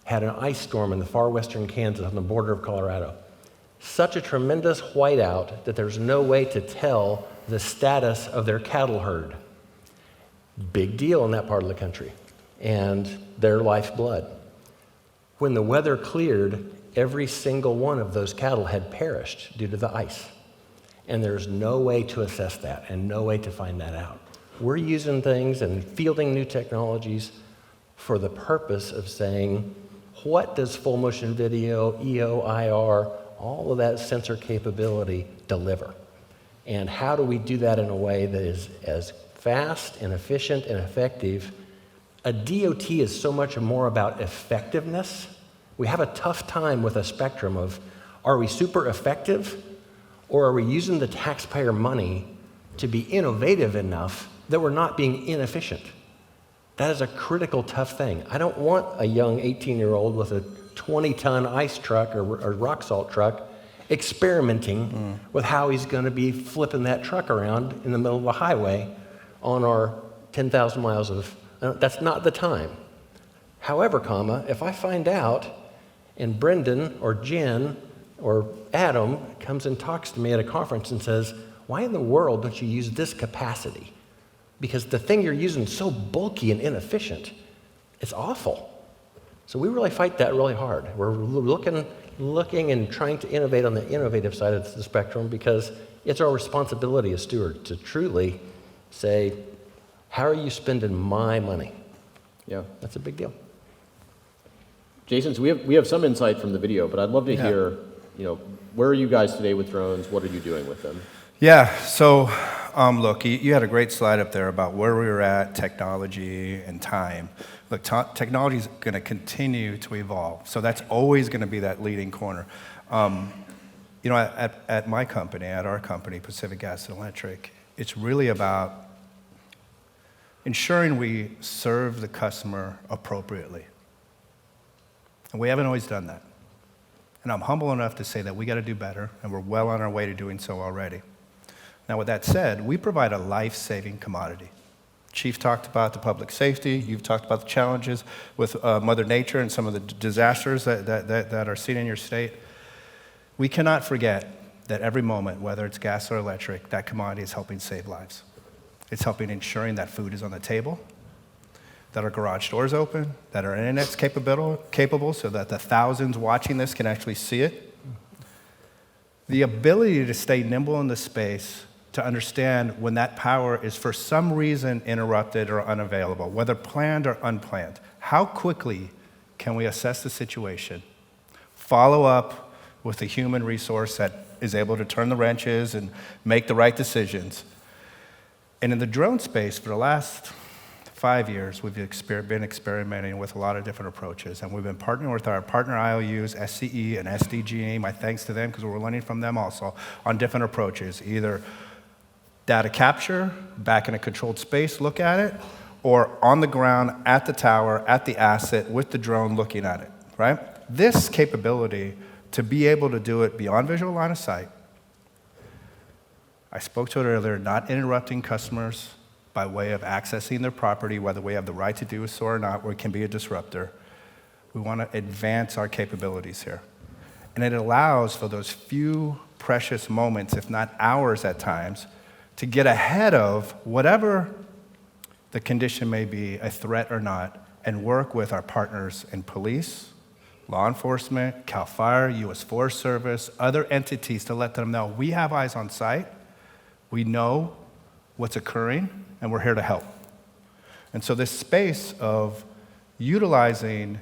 had an ice storm in the far western Kansas on the border of Colorado. Such a tremendous whiteout that there's no way to tell the status of their cattle herd. Big deal in that part of the country, and their lifeblood. When the weather cleared, every single one of those cattle had perished due to the ice. And there's no way to assess that and no way to find that out. We're using things and fielding new technologies for the purpose of saying, what does full motion video, EO, IR, all of that sensor capability deliver? And how do we do that in a way that is as fast and efficient and effective? A DOT is so much more about effectiveness. We have a tough time with a spectrum of, are we super effective, or are we using the taxpayer money to be innovative enough that we're not being inefficient? That is a critical, tough thing. I don't want a young 18-year-old with a 20-ton ice truck or rock salt truck experimenting with how he's going to be flipping that truck around in the middle of a highway on our 10,000 miles of... That's not the time. However, if I find out and Brendan or Jen or Adam comes and talks to me at a conference and says, why in the world don't you use this capacity? Because the thing you're using is so bulky and inefficient. It's awful. So we really fight that really hard. We're looking and trying to innovate on the innovative side of the spectrum because it's our responsibility as steward to truly say, how are you spending my money? Yeah. That's a big deal. Jason, so we have some insight from the video, but I'd love to hear, where are you guys today with drones? What are you doing with them? Yeah, so look, you had a great slide up there about where we were at, technology and time. Look, technology is going to continue to evolve, so that's always going to be that leading corner. At my company, at our company, Pacific Gas and Electric, it's really about ensuring we serve the customer appropriately. And we haven't always done that. And I'm humble enough to say that we got to do better, and we're well on our way to doing so already. Now, with that said, we provide a life-saving commodity. Chief talked about the public safety. You've talked about the challenges with Mother Nature and some of the disasters that are seen in your state. We cannot forget that every moment, whether it's gas or electric, that commodity is helping save lives. It's helping ensuring that food is on the table, that our garage doors open, that our internet's capable so that the thousands watching this can actually see it. The ability to stay nimble in the space to understand when that power is for some reason interrupted or unavailable, whether planned or unplanned. How quickly can we assess the situation, follow up with a human resource that is able to turn the wrenches and make the right decisions? And in the drone space, for the last 5 years, we've been experimenting with a lot of different approaches, and we've been partnering with our partner IOUs, SCE and SDGA, my thanks to them, because we're learning from them also, on different approaches, either data capture, back in a controlled space, look at it, or on the ground, at the tower, at the asset, with the drone looking at it, right? This capability to be able to do it beyond visual line of sight, I spoke to it earlier, not interrupting customers by way of accessing their property, whether we have the right to do so or not, or it can be a disruptor. We want to advance our capabilities here. And it allows for those few precious moments, if not hours at times, to get ahead of whatever the condition may be, a threat or not, and work with our partners in police, law enforcement, CAL FIRE, US Forest Service, other entities to let them know we have eyes on site, we know what's occurring, and we're here to help. And so this space of utilizing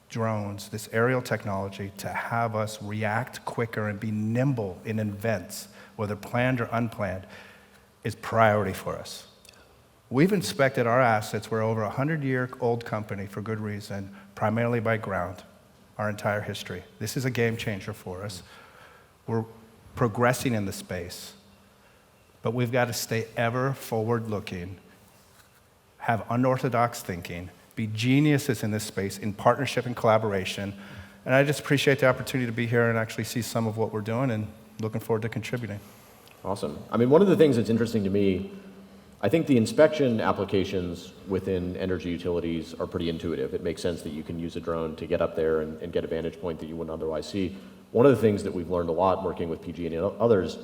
drones, this aerial technology, to have us react quicker and be nimble in events, whether planned or unplanned, is priority for us. We've inspected our assets. We're over a 100-year-old company for good reason, primarily by ground, our entire history. This is a game changer for us. We're progressing in the space. But we've got to stay ever forward-looking, have unorthodox thinking, be geniuses in this space in partnership and collaboration. And I just appreciate the opportunity to be here and actually see some of what we're doing, and looking forward to contributing. Awesome. I mean, one of the things that's interesting to me, I think the inspection applications within energy utilities are pretty intuitive. It makes sense that you can use a drone to get up there and get a vantage point that you wouldn't otherwise see. One of the things that we've learned a lot working with PG&E and others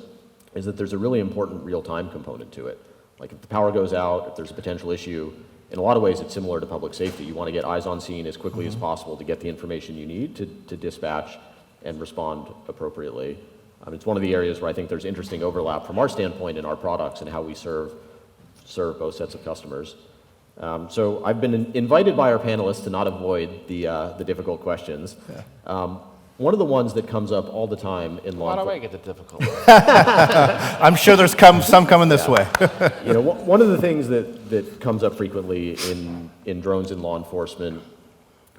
is that there's a really important real-time component to it. Like if the power goes out, if there's a potential issue, in a lot of ways it's similar to public safety. You want to get eyes on scene as quickly as possible to get the information you need to dispatch and respond appropriately. It's one of the areas where I think there's interesting overlap from our standpoint in our products and how we serve both sets of customers. So I've been invited by our panelists to not avoid the difficult questions. Yeah. One of the ones that comes up all the time in law enforcement. Why do I get the difficult ones? I'm sure there's some coming this way. One of the things that comes up frequently in drones in law enforcement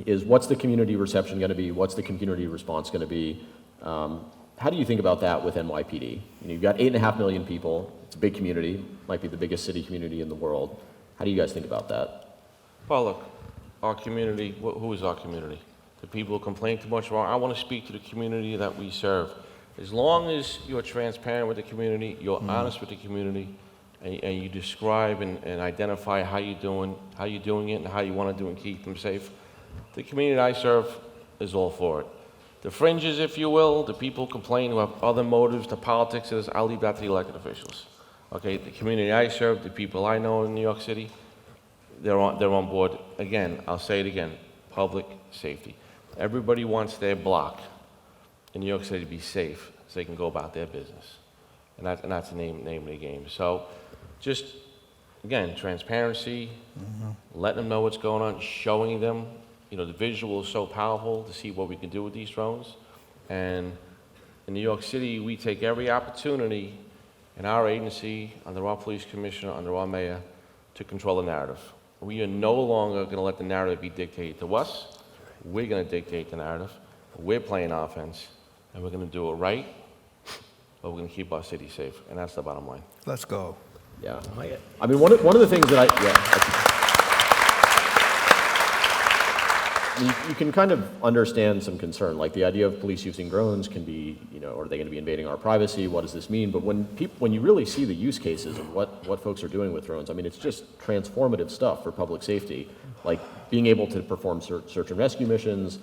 is what's the community reception going to be? What's the community response going to be? How do you think about that with NYPD? You've got 8.5 million people. It's a big community. Might be the biggest city community in the world. How do you guys think about that? Well, look, our community, who is our community? The people who complain too much. Well, I want to speak to the community that we serve. As long as you're transparent with the community, you're honest with the community, and you describe and identify how you're doing it and how you want to do it and keep them safe, the community I serve is all for it. The fringes, if you will, the people who complain who have other motives, the politics is, I'll leave that to the elected officials. Okay, the community I serve, the people I know in New York City, they're on board. Again, I'll say it again, public safety. Everybody wants their block in New York City to be safe so they can go about their business. And that's the name of the game. So just, again, transparency, letting them know what's going on, showing them. The visual is so powerful to see what we can do with these drones. And in New York City, we take every opportunity in our agency, under our police commissioner, under our mayor, to control the narrative. We are no longer going to let the narrative be dictated to us. We're going to dictate the narrative. We're playing offense, and we're going to do it right, but we're going to keep our city safe, and that's the bottom line. Let's go. Yeah. I mean, one of the things that you can kind of understand some concern, like the idea of police using drones can be, are they going to be invading our privacy? What does this mean? But when you really see the use cases of what folks are doing with drones, I mean, it's just transformative stuff for public safety, like being able to perform search and rescue missions,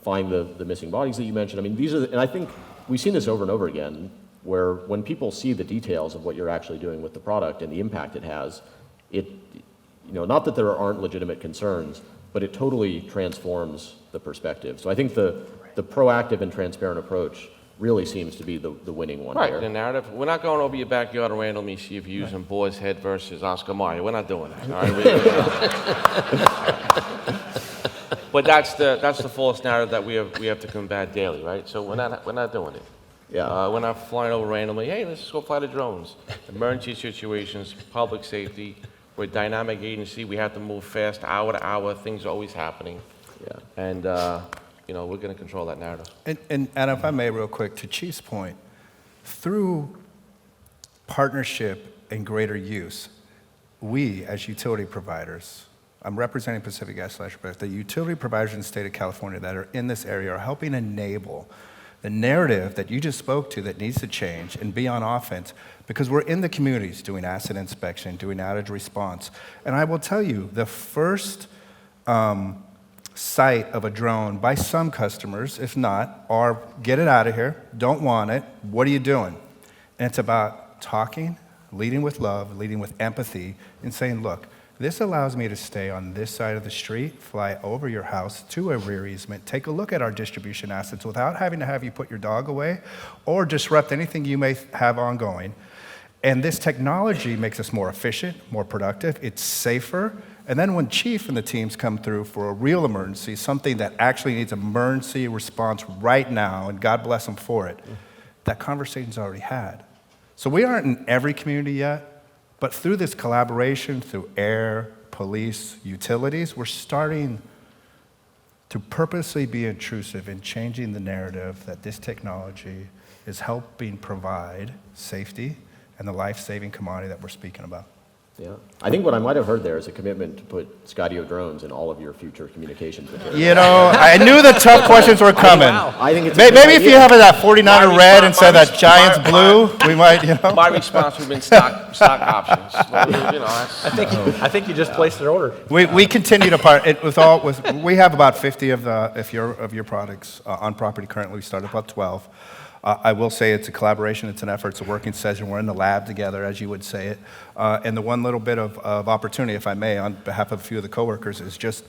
find the missing bodies that you mentioned. I mean, and I think we've seen this over and over again, where when people see the details of what you're actually doing with the product and the impact it has, not that there aren't legitimate concerns, but it totally transforms the perspective. So I think the proactive and transparent approach really seems to be the winning one Right, here. the narrative. We're not going over your backyard and randomly see if you're using Boar's Head versus Oscar Mayer. We're not doing that. All right? But that's the false narrative that we have to combat daily, right? So we're not doing it. Yeah. We're not flying over randomly. Hey, let's just go fly the drones. Emergency situations, public safety. We're a dynamic agency. We have to move fast, hour to hour. Things are always happening. Yeah. And we're going to control that narrative. And if I may, real quick, to Chief's point, through partnership and greater use, we as utility providers, I'm representing Pacific Gas, but the utility providers in the state of California that are in this area are helping enable the narrative that you just spoke to that needs to change and be on offense, because we're in the communities doing asset inspection, doing outage response. And I will tell you, the first sight of a drone by some customers, if not, are get it out of here, don't want it, what are you doing? And it's about talking, leading with love, leading with empathy, and saying, look, this allows me to stay on this side of the street, fly over your house to a rear easement, take a look at our distribution assets without having to have you put your dog away or disrupt anything you may have ongoing. And this technology makes us more efficient, more productive, it's safer. And then when Chief and the teams come through for a real emergency, something that actually needs emergency response right now, and God bless them for it, that conversation's already had. So we aren't in every community yet, but through this collaboration, through air, police, utilities, we're starting to purposely be intrusive in changing the narrative that this technology is helping provide safety and the life-saving commodity that we're speaking about. Yeah. I think what I might have heard there is a commitment to put Skydio drones in all of your future communications materials. You know, I knew the tough questions were coming. I think it's maybe if you have it at 49er red instead of that Giants blue, we might, you know. My response would have been stock options. I think you just placed an order. We continue to we have about 50 of your products on property currently. We started about 12. I will say it's a collaboration, it's an effort, it's a working session. We're in the lab together, as you would say it. And the one little bit of opportunity, if I may, on behalf of a few of the coworkers, is just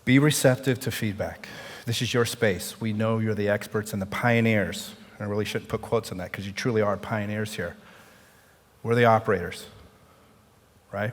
be receptive to feedback. This is your space. We know you're the experts and the pioneers. And I really shouldn't put quotes on that because you truly are pioneers here. We're the operators, right?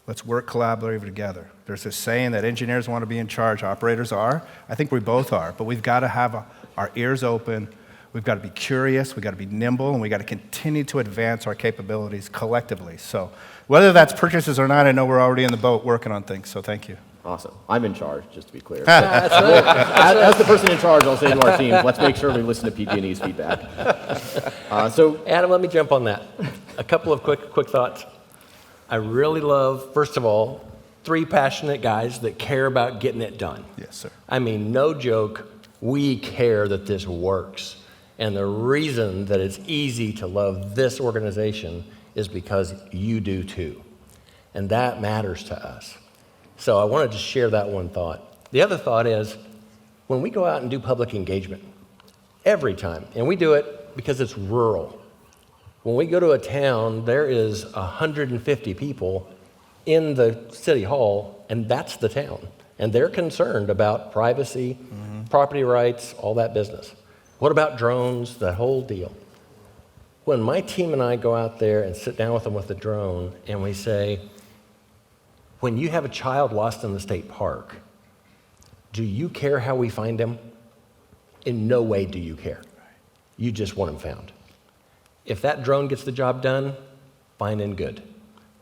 Let's work collaboratively together. There's this saying that engineers want to be in charge, operators are. I think we both are, but we've got to have our ears open. We've got to be curious, we've got to be nimble, and we've got to continue to advance our capabilities collectively. So whether that's purchases or not, I know we're already in the boat working on things, so thank you. Awesome. I'm in charge, just to be clear. As the person in charge, I'll say to our team, let's make sure we listen to PG&E's feedback. So Adam, let me jump on that. A couple of quick thoughts. I really love, first of all, 3 passionate guys that care about getting it done. Yes, sir. I mean, no joke, we care that this works. And the reason that it's easy to love this organization is because you do too. And that matters to us. So I wanted to share that one thought. The other thought is, when we go out and do public engagement, every time, and we do it because it's rural. When we go to a town, there is 150 people in the city hall, and that's the town. And they're concerned about privacy, property rights, all that business. What about drones, the whole deal? When my team and I go out there and sit down with them with the drone and we say, when you have a child lost in the state park, do you care how we find him? In no way do you care. You just want him found. If that drone gets the job done, fine and good.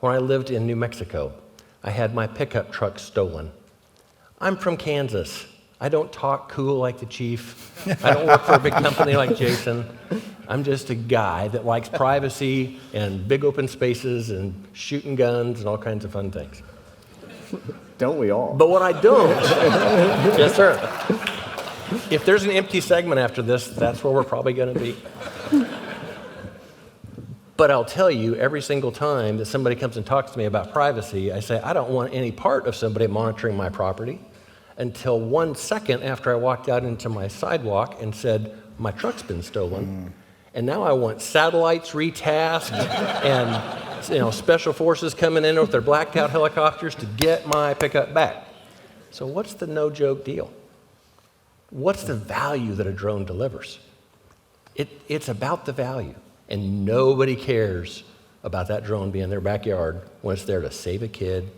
When I lived in New Mexico, I had my pickup truck stolen. I'm from Kansas. I don't talk cool like the chief. I don't work for a big company like Jason. I'm just a guy that likes privacy and big open spaces and shooting guns and all kinds of fun things. Don't we all? But what I don't, yes sir. If there's an empty segment after this, that's where we're probably going to be. But I'll tell you, every single time that somebody comes and talks to me about privacy, I say, I don't want any part of somebody monitoring my property until 1 second after I walked out into my sidewalk and said, my truck's been stolen. And now I want satellites retasked and special forces coming in with their blacked out helicopters to get my pickup back. So what's the no joke deal? What's the value that a drone delivers? It's about the value. And nobody cares about that drone being in their backyard when it's there to save a kid,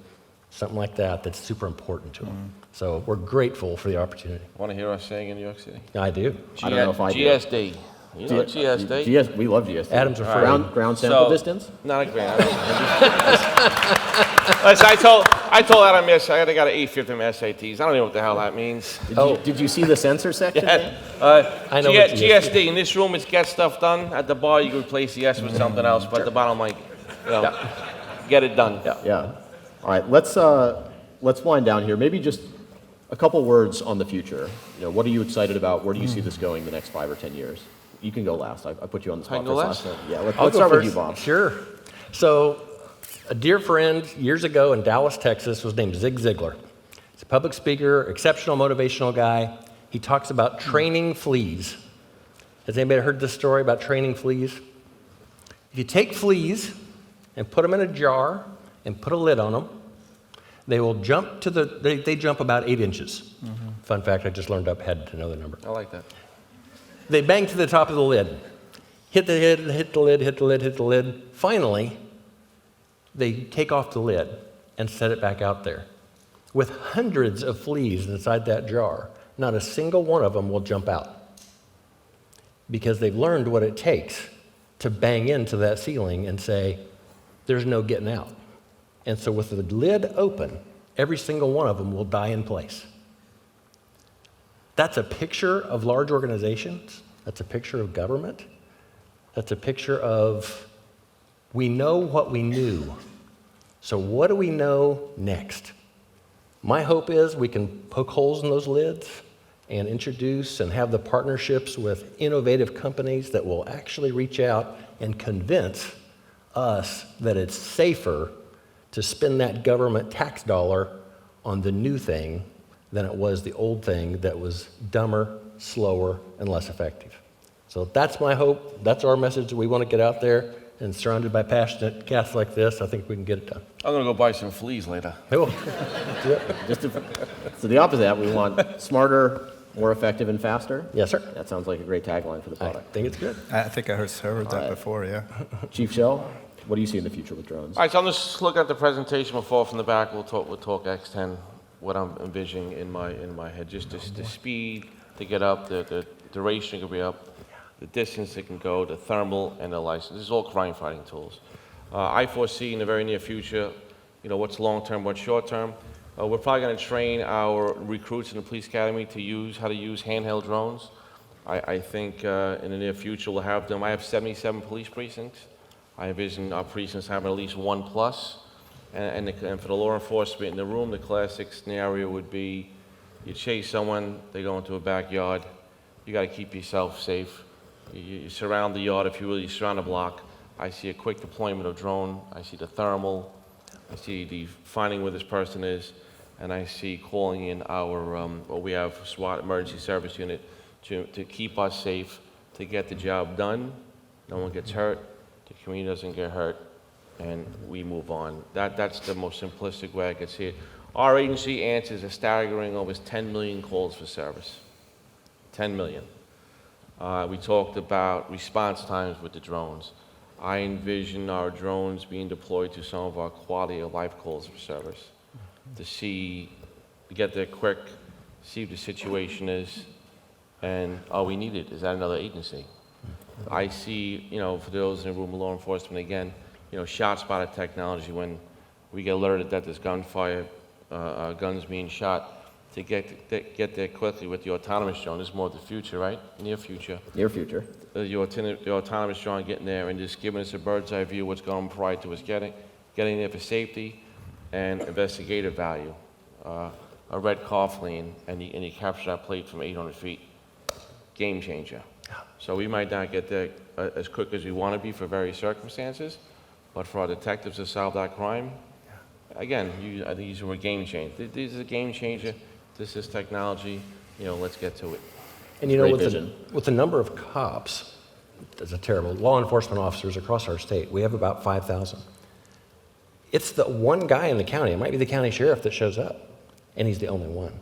something like that, that's super important to them. So we're grateful for the opportunity. Want to hear us saying in New York City? I do. I don't know if I do. GSD. You know GSD? We love GSD. Adam's afraid. Ground sample distance? Not a ground. Listen, I told Adam yesterday I got an 850 from SATs. I don't know what the hell that means. Did you see the sensor section? Yeah. I know what GSD. In this room, it's get stuff done. At the bar, you can replace the S with something else. But at the bottom, like, get it done. Yeah. All right. Let's wind down here. Maybe just a couple words on the future. What are you excited about? Where do you see this going the next 5 or 10 years? You can go last. I put you on the spot. I can go last? Yeah. I'll Let's go start first. with you, Bob. Sure. So, a dear friend years ago in Dallas, Texas, was named Zig Ziglar. He's a public speaker, exceptional motivational guy. He talks about training fleas. Has anybody heard this story about training fleas? If you take fleas and put them in a jar and put a lid on them, they will jump to they jump about 8 inches. Fun fact, I just learned up, had to know the number. I like that. They bang to the top of the lid. Hit the lid, hit the lid, hit the lid, hit the lid. Finally, they take off the lid and set it back out there. With hundreds of fleas inside that jar, not a single one of them will jump out because they've learned what it takes to bang into that ceiling and say, there's no getting out. And so with the lid open, every single one of them will die in place. That's a picture of large organizations. That's a picture of government. That's a picture of we know what we knew. So what do we know next? My hope is we can poke holes in those lids and introduce and have the partnerships with innovative companies that will actually reach out and convince us that it's safer to spend that government tax dollar on the new thing than it was the old thing that was dumber, slower, and less effective. So that's my hope. That's our message that we want to get out there. And surrounded by passionate cats like this, I think we can get it done. I'm going to go buy some fleas later. So the opposite of that, we want smarter, more effective, and faster. Yes, sir. That sounds like a great tagline for the product. I think it's good. I think I heard that before, yeah. Chief Shell, what do you see in the future with drones? All right, so I'm just looking at the presentation before from the back. We'll talk X10, what I'm envisioning in my head. Just the speed to get up, the duration to be up, the distance it can go, the thermal, and the license. This is all crime fighting tools. I foresee in the very near future, what's long-term, what's short-term. We're probably going to train our recruits in the police academy to use how to use handheld drones. I think in the near future we'll have them. I have 77 police precincts. I envision our precincts having at least 1+. And for the law enforcement in the room, the classic scenario would be you chase someone, they go into a backyard, you got to keep yourself safe. You surround the yard, if you really surround a block. I see a quick deployment of drone, I see the thermal, I see the finding where this person is, and I see calling in our, we have SWAT emergency service unit to keep us safe, to get the job done, no one gets hurt, the community doesn't get hurt, and we move on. That's the most simplistic way I could see it. Our agency answers a staggering almost 10 million calls for service. 10 million. We talked about response times with the drones. I envision our drones being deployed to some of our quality of life calls for service to get there quick, see what the situation is, and we need it. Is that another agency? I see, for those in the room of law enforcement, again, shot spotter technology, when we get alerted that there's gunfire, guns being shot, to get there quickly with the autonomous drone. This is more of the future, right? Near future. Near future. The autonomous drone getting there and just giving us a bird's eye view of what's going on prior to us getting there for safety and investigative value. A red car lane, and you capture that plate from 800 feet. Game changer. So we might not get there as quick as we want to be for various circumstances, but for our detectives to solve that crime, again, I think these were a game changer. This is a game changer. This is technology. Let's get to it. And with the number of cops, that's a terrible, law enforcement officers across our state, we have about 5,000. It's the one guy in the county, it might be the county sheriff that shows up, and he's the only one.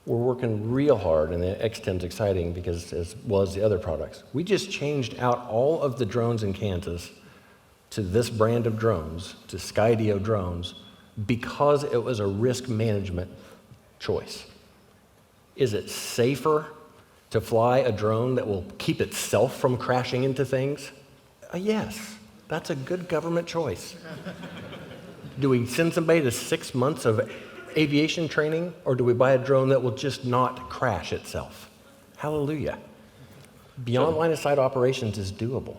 we're working real hard, and the X10's exciting because as well as the other products. We just changed out all of the drones in Kansas to this brand of drones, to Skydio drones, because it was a risk management choice. Is it safer to fly a drone that will keep itself from crashing into things? Yes, that's a good government choice. Do we send somebody to 6 months of aviation training, or do we buy a drone that will just not crash itself? Hallelujah. Beyond line of sight operations is doable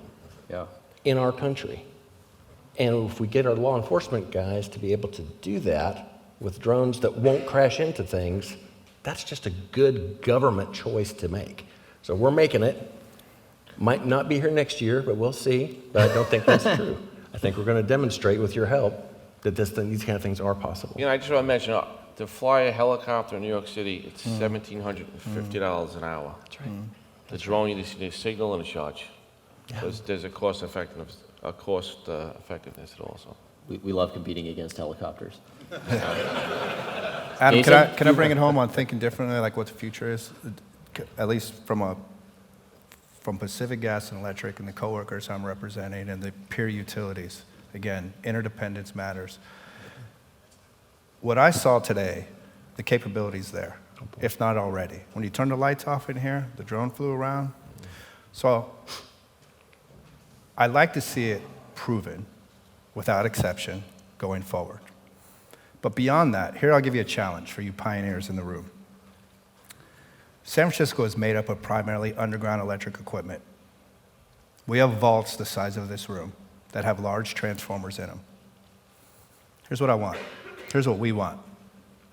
in our country. And if we get our law enforcement guys to be able to do that with drones that won't crash into things, that's just a good government choice to make. So we're making it. Might not be here next year, but we'll see. But I don't think that's true. I think we're going to demonstrate with your help that these kind of things are possible. You know, I just want to mention, to fly a helicopter in New York City, it's $1,750 an hour. That's right. The drone, you just need a signal and a charge. There's a cost effectiveness to also. We love competing against helicopters. Adam, can I bring it home on thinking differently, like what the future is? At least from Pacific Gas and Electric and the coworkers I'm representing and the peer utilities. Again, interdependence matters. What I saw today, the capabilities there, if not already. When you turn the lights off in here, the drone flew around. So I'd like to see it proven, without exception, going forward. But beyond that, here I'll give you a challenge for you pioneers in the room. San Francisco is made up of primarily underground electric equipment. We have vaults the size of this room that have large transformers in them. Here's what I want. Here's what we want.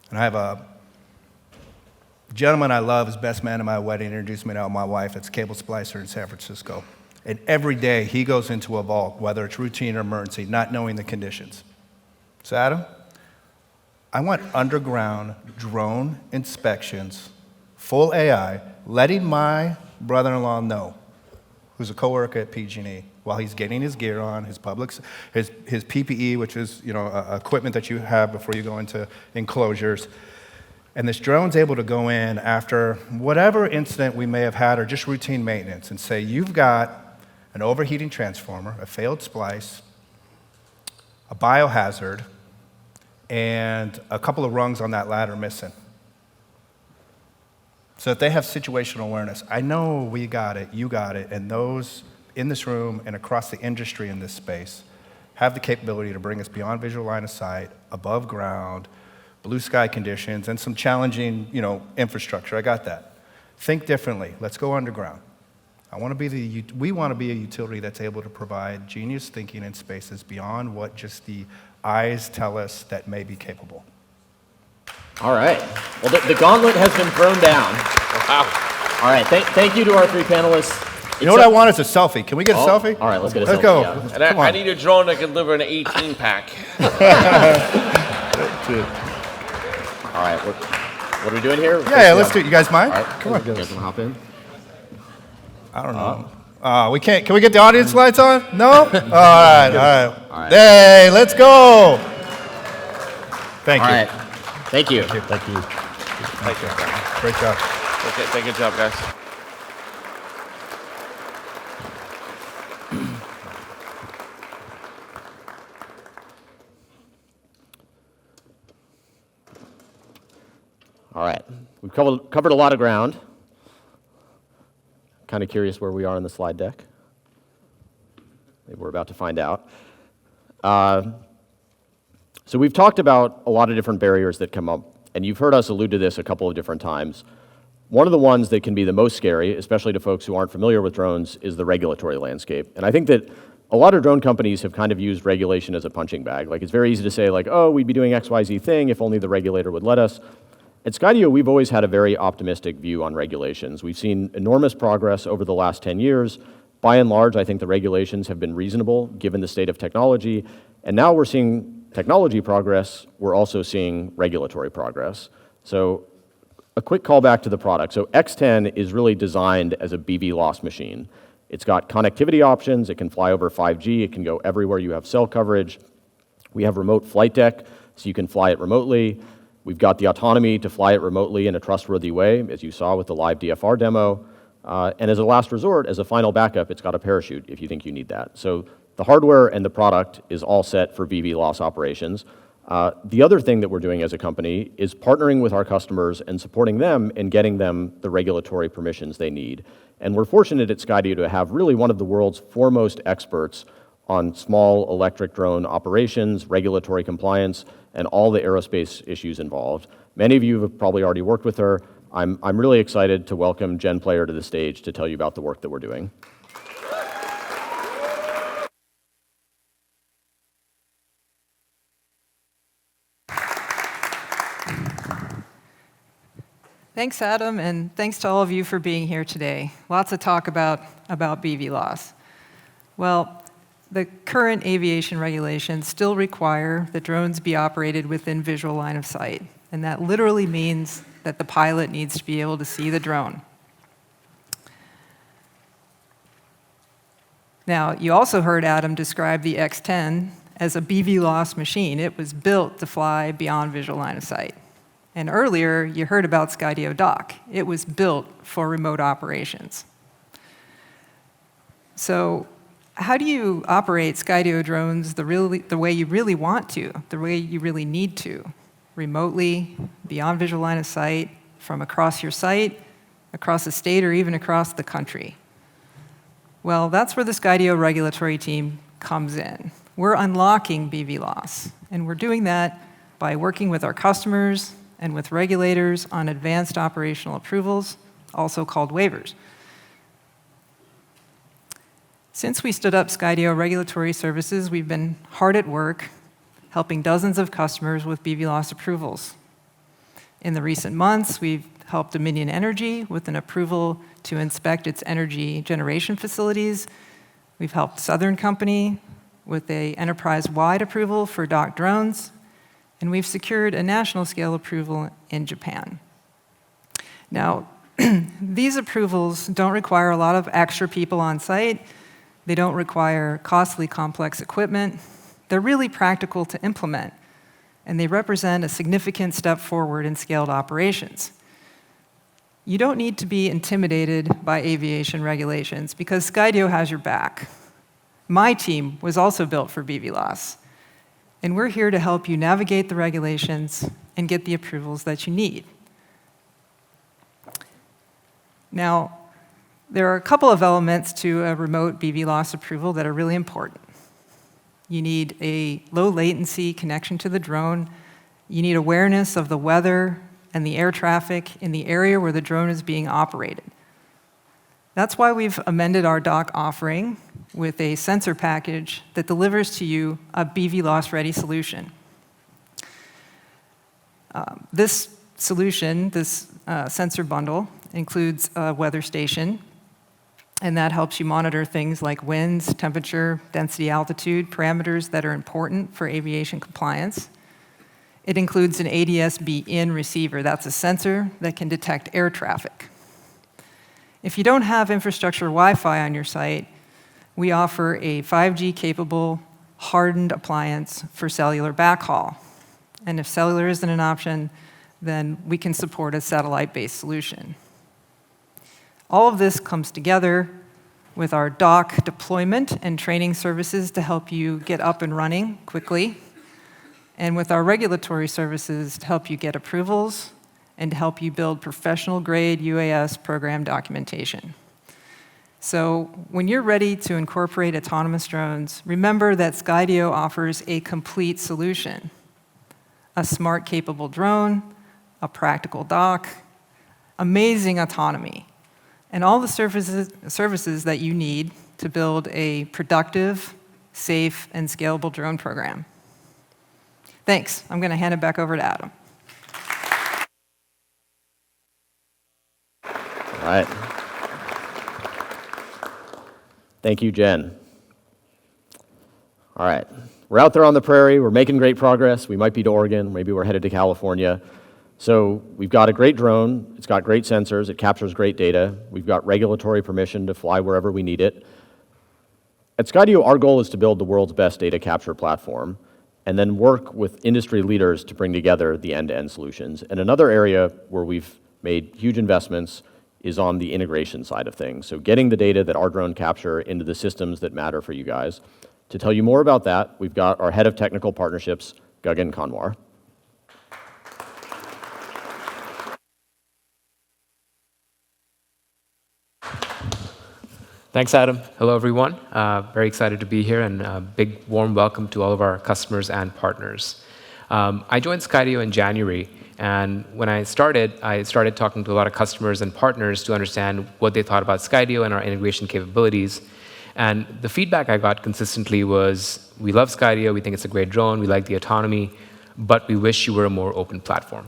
And I have a gentleman I love, his best man at my wedding, introduced me to my wife. It's a cable splicer in San Francisco. And every day he goes into a vault, whether it's routine or emergency, not knowing the conditions. So Adam, I want underground drone inspections, full AI, letting my brother-in-law know, who's a coworker at PG&E, while he's getting his gear on, his PPE, which is equipment that you have before you go into enclosures. And this drone's able to go in after whatever incident we may have had or just routine maintenance and say, you've got an overheating transformer, a failed splice, a biohazard, and a couple of rungs on that ladder missing. So if they have situational awareness, I know we got it, you got it, and those in this room and across the industry in this space have the capability to bring us beyond visual line of sight, above ground, blue sky conditions, and some challenging, infrastructure. I got that. Think differently. Let's go underground. We want to be a utility that's able to provide genius thinking in spaces beyond what just the eyes tell us that may be capable. All right. Well, the gauntlet has been thrown down. Wow. All right. Thank you to our three panelists. You know what I want is a selfie. Can we get a selfie? All right, let's get a selfie. Let's go. Yeah. And I need a drone that can deliver an 18-pack. All right. What are we doing here? Yeah, let's do it. You guys mind? All right. Come on. You guys want to hop in? I don't know. We can't. Can we get the audience lights on? No? All right. Hey, let's go. Thank you. All right. Thank you. Thank you. Great job. Okay, good job, guys. All right. We've covered a lot of ground. Kind of curious where we are in the slide deck. Maybe we're about to find out. So we've talked about a lot of different barriers that come up, and you've heard us allude to this a couple of different times. One of the ones that can be the most scary, especially to folks who aren't familiar with drones, is the regulatory landscape. And I think that a lot of drone companies have kind of used regulation as a punching bag. Like, it's very easy to say, like, oh, we'd be doing XYZ thing if only the regulator would let us. At Skydio, we've always had a very optimistic view on regulations. We've seen enormous progress over the last 10 years. By and large, I think the regulations have been reasonable given the state of technology. And now we're seeing technology progress, we're also seeing regulatory progress. So a quick callback to the product. So X10 is really designed as a Bvlos machine. It's got connectivity options, it can fly over 5G, it can go everywhere you have cell coverage. We have remote flight deck, so you can fly it remotely. We've got the autonomy to fly it remotely in a trustworthy way, as you saw with the live DFR demo. And as a last resort, as a final backup, it's got a parachute if you think you need that. So the hardware and the product is all set for Bvlos operations. The other thing that we're doing as a company is partnering with our customers and supporting them and getting them the regulatory permissions they need. And we're fortunate at Skydio to have really one of the world's foremost experts on small electric drone operations, regulatory compliance, and all the aerospace issues involved. Many of you have probably already worked with her. I'm really excited to welcome Jen Player to the stage to tell you about the work that we're doing. Thanks, Adam, and thanks to all of you for being here today. Lots of talk about Bvlos. Well, the current aviation regulations still require that drones be operated within visual line of sight, and that literally means that the pilot needs to be able to see the drone. Now, you also heard Adam describe the X10 as a Bvlos machine. It was built to fly beyond visual line of sight. And earlier, you heard about Skydio Dock. It was built for remote operations. So how do you operate Skydio drones the way you really want to, the way you really need to? Remotely, beyond visual line of sight, from across your site, across the state, or even across the country? Well, that's where the Skydio regulatory team comes in. We're unlocking Bvlos, and we're doing that by working with our customers and with regulators on advanced operational approvals, also called waivers. Since we stood up Skydio Regulatory Services, we've been hard at work helping dozens of customers with Bvlos approvals. In the recent months, we've helped Dominion Energy with an approval to inspect its energy generation facilities. We've helped Southern Company with an enterprise-wide approval for docked drones, and we've secured a national scale approval in Japan. Now, these approvals don't require a lot of extra people on site. They don't require costly, complex equipment. They're really practical to implement, and they represent a significant step forward in scaled operations. You don't need to be intimidated by aviation regulations because Skydio has your back. My team was also built for Bvlos, and we're here to help you navigate the regulations and get the approvals that you need. Now, there are a couple of elements to a remote Bvlos approval that are really important. You need a low latency connection to the drone. You need awareness of the weather and the air traffic in the area where the drone is being operated. That's why we've amended our dock offering with a sensor package that delivers to you a Bvlos-ready solution. This solution, this sensor bundle, includes a weather station, and that helps you monitor things like winds, temperature, density, altitude, parameters that are important for aviation compliance. It includes an ADS-B-in receiver. That's a sensor that can detect air traffic. If you don't have infrastructure Wi-Fi on your site, we offer a 5G-capable, hardened appliance for cellular backhaul. And if cellular isn't an option, then we can support a satellite-based solution. All of this comes together with our dock deployment and training services to help you get up and running quickly, and with our regulatory services to help you get approvals and to help you build professional-grade UAS program documentation. So when you're ready to incorporate autonomous drones, remember that Skydio offers a complete solution: a smart, capable drone, a practical dock, amazing autonomy, and all the services that you need to build a productive, safe, and scalable drone program. Thanks. I'm going to hand it back over to Adam. All right. Thank you, Jen. All right. We're out there on the prairie. We're making great progress. We might be to Oregon. Maybe we're headed to California. So we've got a great drone. It's got great sensors. It captures great data. We've got regulatory permission to fly wherever we need it. At Skydio, our goal is to build the world's best data capture platform. and then work with industry leaders to bring together the end-to-end solutions. And another area where we've made huge investments is on the integration side of things. So getting the data that our drone capture into the systems that matter for you guys. To tell you more about that, we've got our head of technical partnerships, Gagan Kanwar. Thanks, Adam. Hello, everyone. Very excited to be here, and a big warm welcome to all of our customers and partners. I joined Skydio in January, and when I started talking to a lot of customers and partners to understand what they thought about Skydio and our integration capabilities. And the feedback I got consistently was, we love Skydio, we think it's a great drone, we like the autonomy, but we wish you were a more open platform.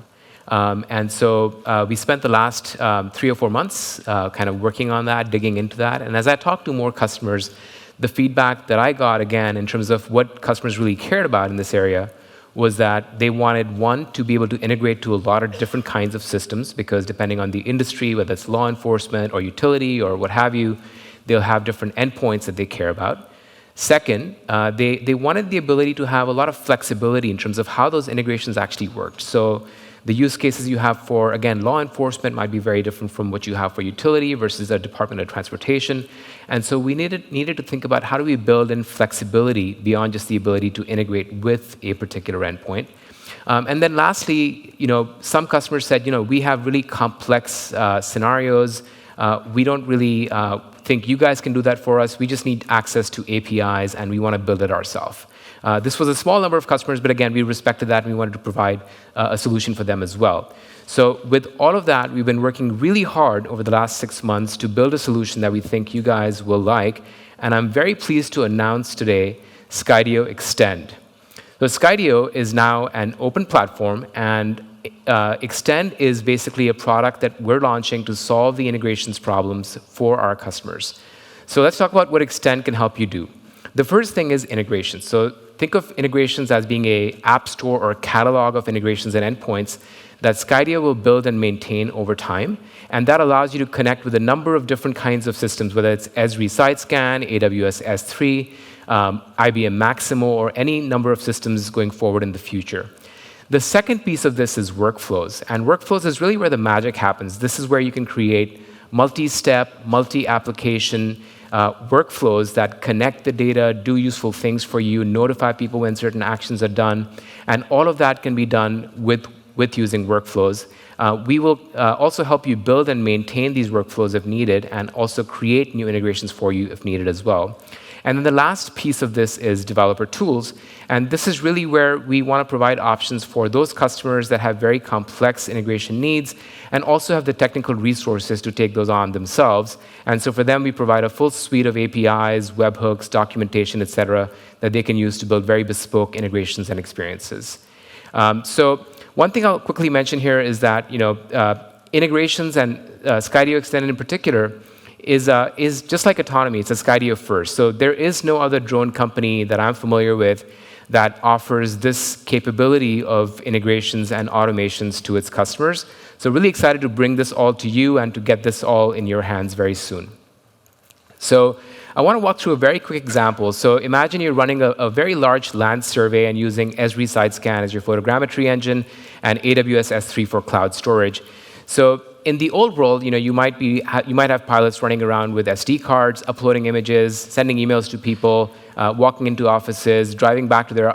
And so we spent the last 3 or 4 months kind of working on that, digging into that. And as I talked to more customers, the feedback that I got, again, in terms of what customers really cared about in this area, was that they wanted, one, to be able to integrate to a lot of different kinds of systems, because depending on the industry, whether it's law enforcement or utility or what have you, they'll have different endpoints that they care about. Second, they wanted the ability to have a lot of flexibility in terms of how those integrations actually worked. So the use cases you have for, again, law enforcement might be very different from what you have for utility versus a Department of Transportation. And so we needed to think about how do we build in flexibility beyond just the ability to integrate with a particular endpoint. And then lastly, some customers said, we have really complex scenarios. We don't really think you guys can do that for us. We just need access to APIs, and we want to build it ourselves. This was a small number of customers, but again, we respected that, and we wanted to provide a solution for them as well. So with all of that, we've been working really hard over the last 6 months to build a solution that we think you guys will like, and I'm very pleased to announce today Skydio X10. So Skydio is now an open platform, and X10 is basically a product that we're launching to solve the integrations problems for our customers. So let's talk about what X10 can help you do. The first thing is integration. So think of integrations as being an app store or a catalog of integrations and endpoints that Skydio will build and maintain over time. And that allows you to connect with a number of different kinds of systems, whether it's Esri SiteScan, AWS S3, IBM Maximo, or any number of systems going forward in the future. The second piece of this is workflows. And workflows is really where the magic happens. This is where you can create multi-step, multi-application workflows that connect the data, do useful things for you, notify people when certain actions are done. And all of that can be done with using workflows. We will also help you build and maintain these workflows if needed, and also create new integrations for you if needed as well. And then the last piece of this is developer tools. And this is really where we want to provide options for those customers that have very complex integration needs and also have the technical resources to take those on themselves. And so for them, we provide a full suite of APIs, webhooks, documentation, et cetera, that they can use to build very bespoke integrations and experiences. So one thing I'll quickly mention here is that integrations and Skydio X10 in particular is just like autonomy. It's a Skydio first. So there is no other drone company that I'm familiar with that offers this capability of integrations and automations to its customers. So really excited to bring this all to you and to get this all in your hands very soon. So I want to walk through a very quick example. So imagine you're running a very large land survey and using Esri SiteScan as your photogrammetry engine and AWS S3 for cloud storage. So in the old world, you might have pilots running around with SD cards, uploading images, sending emails to people, walking into offices, driving back to their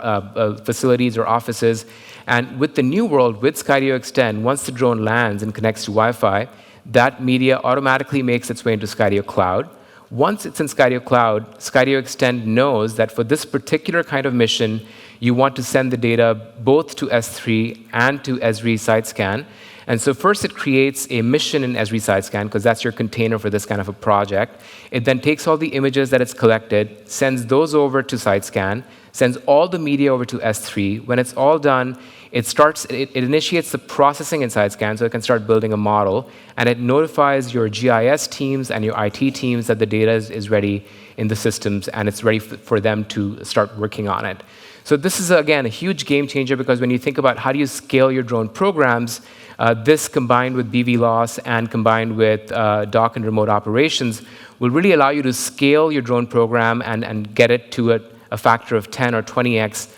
facilities or offices. And with the new world, with Skydio X10, once the drone lands and connects to Wi-Fi, that media automatically makes its way into Skydio Cloud. Once it's in Skydio Cloud, Skydio X10 knows that for this particular kind of mission, you want to send the data both to S3 and to Esri SiteScan. And so first it creates a mission in Esri SiteScan, because that's your container for this kind of a project. It then takes all the images that it's collected, sends those over to SiteScan, sends all the media over to S3. When it's all done, it initiates the processing in SiteScan, so it can start building a model, and it notifies your GIS teams and your IT teams that the data is ready in the systems, and it's ready for them to start working on it. So this is, again, a huge game changer, because when you think about how do you scale your drone programs, this combined with Bvlos and combined with dock and remote operations will really allow you to scale your drone program and get it to a factor of 10 or 20x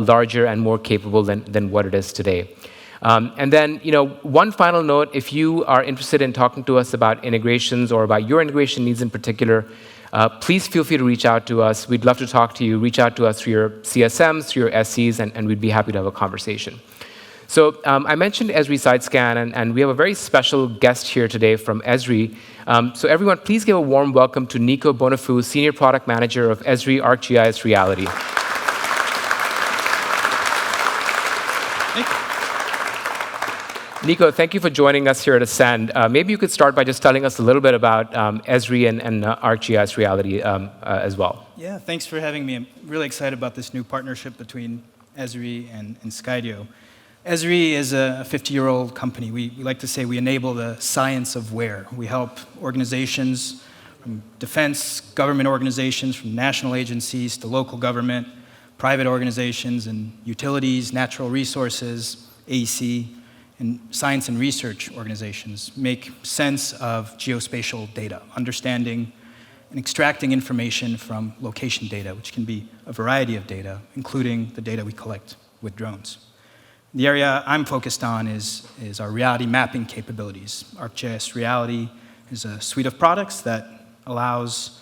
larger and more capable than what it is today. And then, one final note, if you are interested in talking to us about integrations or about your integration needs in particular, please feel free to reach out to us. We'd love to talk to you. Reach out to us through your CSMs, through your SCs, and we'd be happy to have a conversation. So I mentioned Esri SiteScan, and we have a very special guest here today from Esri. So everyone, please give a warm welcome to Nico Bonifou, Senior Product Manager of Esri ArcGIS Reality. Nico, thank you for joining us here at Ascend. Maybe you could start by just telling us a little bit about Esri and ArcGIS Reality as well. Yeah, thanks for having me. I'm really excited about this new partnership between Esri and Skydio. Esri is a 50-year-old company. We like to say we enable the science of where. We help organizations from defense, government organizations, from national agencies to local government, private organizations and utilities, natural resources, AEC, and science and research organizations make sense of geospatial data, understanding and extracting information from location data, which can be a variety of data, including the data we collect with drones. The area I'm focused on is our reality mapping capabilities. ArcGIS Reality is a suite of products that allows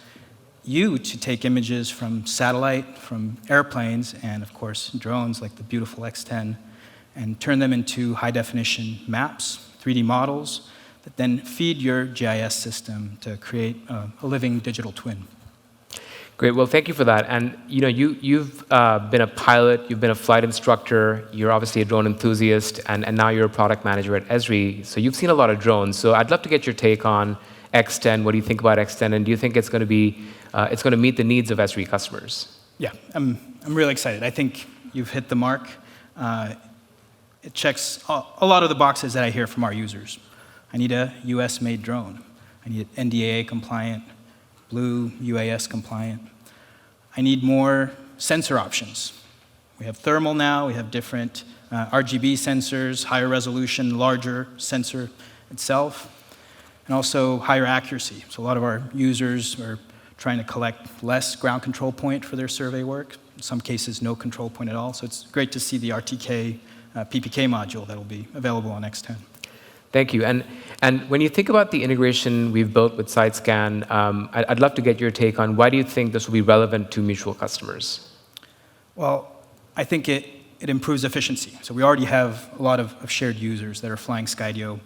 you to take images from satellite, from airplanes, and of course drones like the beautiful X10, and turn them into high-definition maps, 3D models, that then feed your GIS system to create a living digital twin. Great. Well, thank you for that. And you've been a pilot, you've been a flight instructor, you're obviously a drone enthusiast, and now you're a product manager at Esri. So you've seen a lot of drones. So I'd love to get your take on X10. What do you think about X10? And do you think it's going to meet the needs of Esri customers? Yeah, I'm really excited. I think you've hit the mark. It checks a lot of the boxes that I hear from our users. I need a US-made drone. I need it NDAA compliant, Blue UAS compliant. I need more sensor options. We have thermal now, we have different RGB sensors, higher resolution, larger sensor itself, and also higher accuracy. So a lot of our users are trying to collect less ground control point for their survey work, in some cases no control point at all. So it's great to see the RTK PPK module that will be available on X10. Thank you. And when you think about the integration we've built with SiteScan, I'd love to get your take on why do you think this will be relevant to mutual customers? Well, I think it improves efficiency. So we already have a lot of shared users that are flying Skydio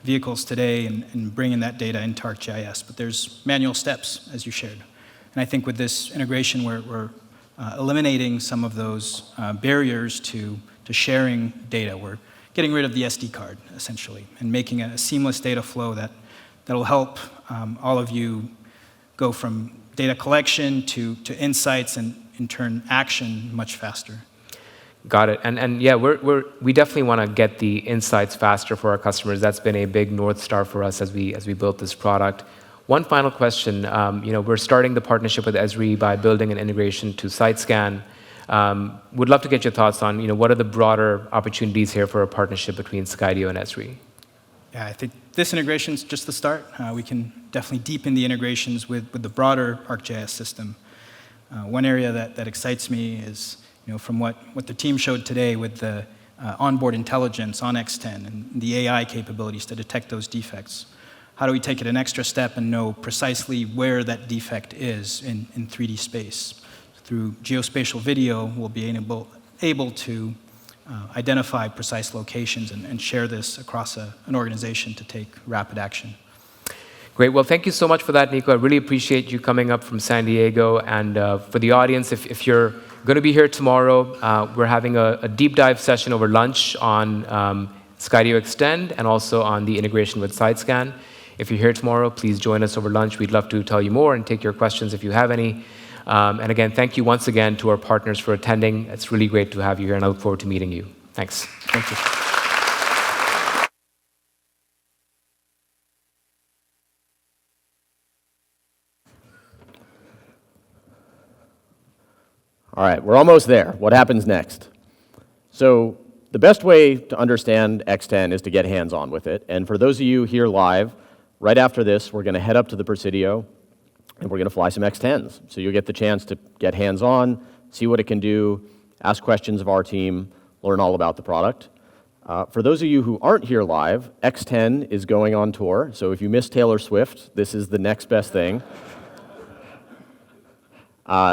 vehicles today and bringing that data into ArcGIS, but there's manual steps, as you shared. And I think with this integration, we're eliminating some of those barriers to sharing data. We're getting rid of the SD card, essentially, and making a seamless data flow that'll help all of you go from data collection to insights and, in turn, action much faster. Got it. And yeah, we definitely want to get the insights faster for our customers. That's been a big North Star for us as we built this product. One final question. We're starting the partnership with Esri by building an integration to SiteScan. Would love to get your thoughts on, what are the broader opportunities here for a partnership between Skydio and Esri? Yeah, I think this integration is just the start. We can definitely deepen the integrations with the broader ArcGIS system. One area that excites me is, from what the team showed today with the onboard intelligence on X10 and the AI capabilities to detect those defects. How do we take it an extra step and know precisely where that defect is in 3D space? Through geospatial video, we'll be able to identify precise locations and share this across an organization to take rapid action. Great. Well, thank you so much for that, Nico. I really appreciate you coming up from San Diego. And for the audience, if you're going to be here tomorrow, we're having a deep dive session over lunch on Skydio X10 and also on the integration with SiteScan. If you're here tomorrow, please join us over lunch. We'd love to tell you more and take your questions if you have any. And again, thank you once again to our partners for attending. It's really great to have you here, and I look forward to meeting you. Thanks. Thank you. All right, we're almost there. What happens next? So the best way to understand X10 is to get hands-on with it. And for those of you here live, right after this, we're going to head up to the Presidio, and we're going to fly some X10s. So you'll get the chance to get hands-on, see what it can do, ask questions of our team, learn all about the product. For those of you who aren't here live, X10 is going on tour, so if you miss Taylor Swift, this is the next best thing.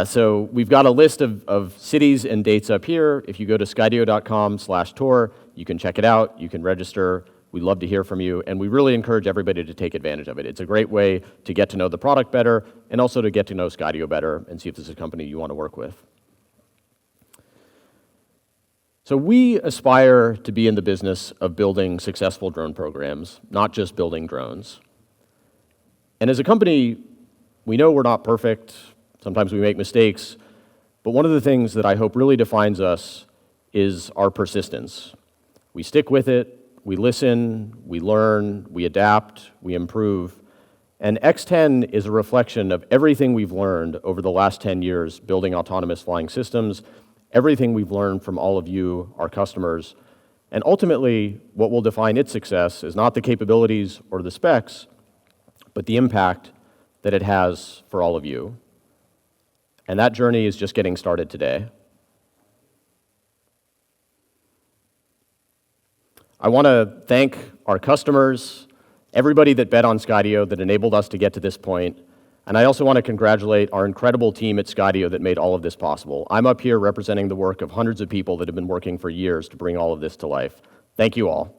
So we've got a list of cities and dates up here. If you go to skydio.com/tour, you can check it out, you can register. We'd love to hear from you, and we really encourage everybody to take advantage of it. It's a great way to get to know the product better, and also to get to know Skydio better and see if this is a company you want to work with. So we aspire to be in the business of building successful drone programs, not just building drones. And as a company, we know we're not perfect. Sometimes we make mistakes. But one of the things that I hope really defines us is our persistence. We stick with it, we listen, we learn, we adapt, we improve. And X10 is a reflection of everything we've learned over the last 10 years building autonomous flying systems, everything we've learned from all of you, our customers. And ultimately, what will define its success is not the capabilities or the specs, but the impact that it has for all of you. And that journey is just getting started today. I want to thank our customers, everybody that bet on Skydio that enabled us to get to this point. And I also want to congratulate our incredible team at Skydio that made all of this possible. I'm up here representing the work of hundreds of people that have been working for years to bring all of this to life. Thank you all.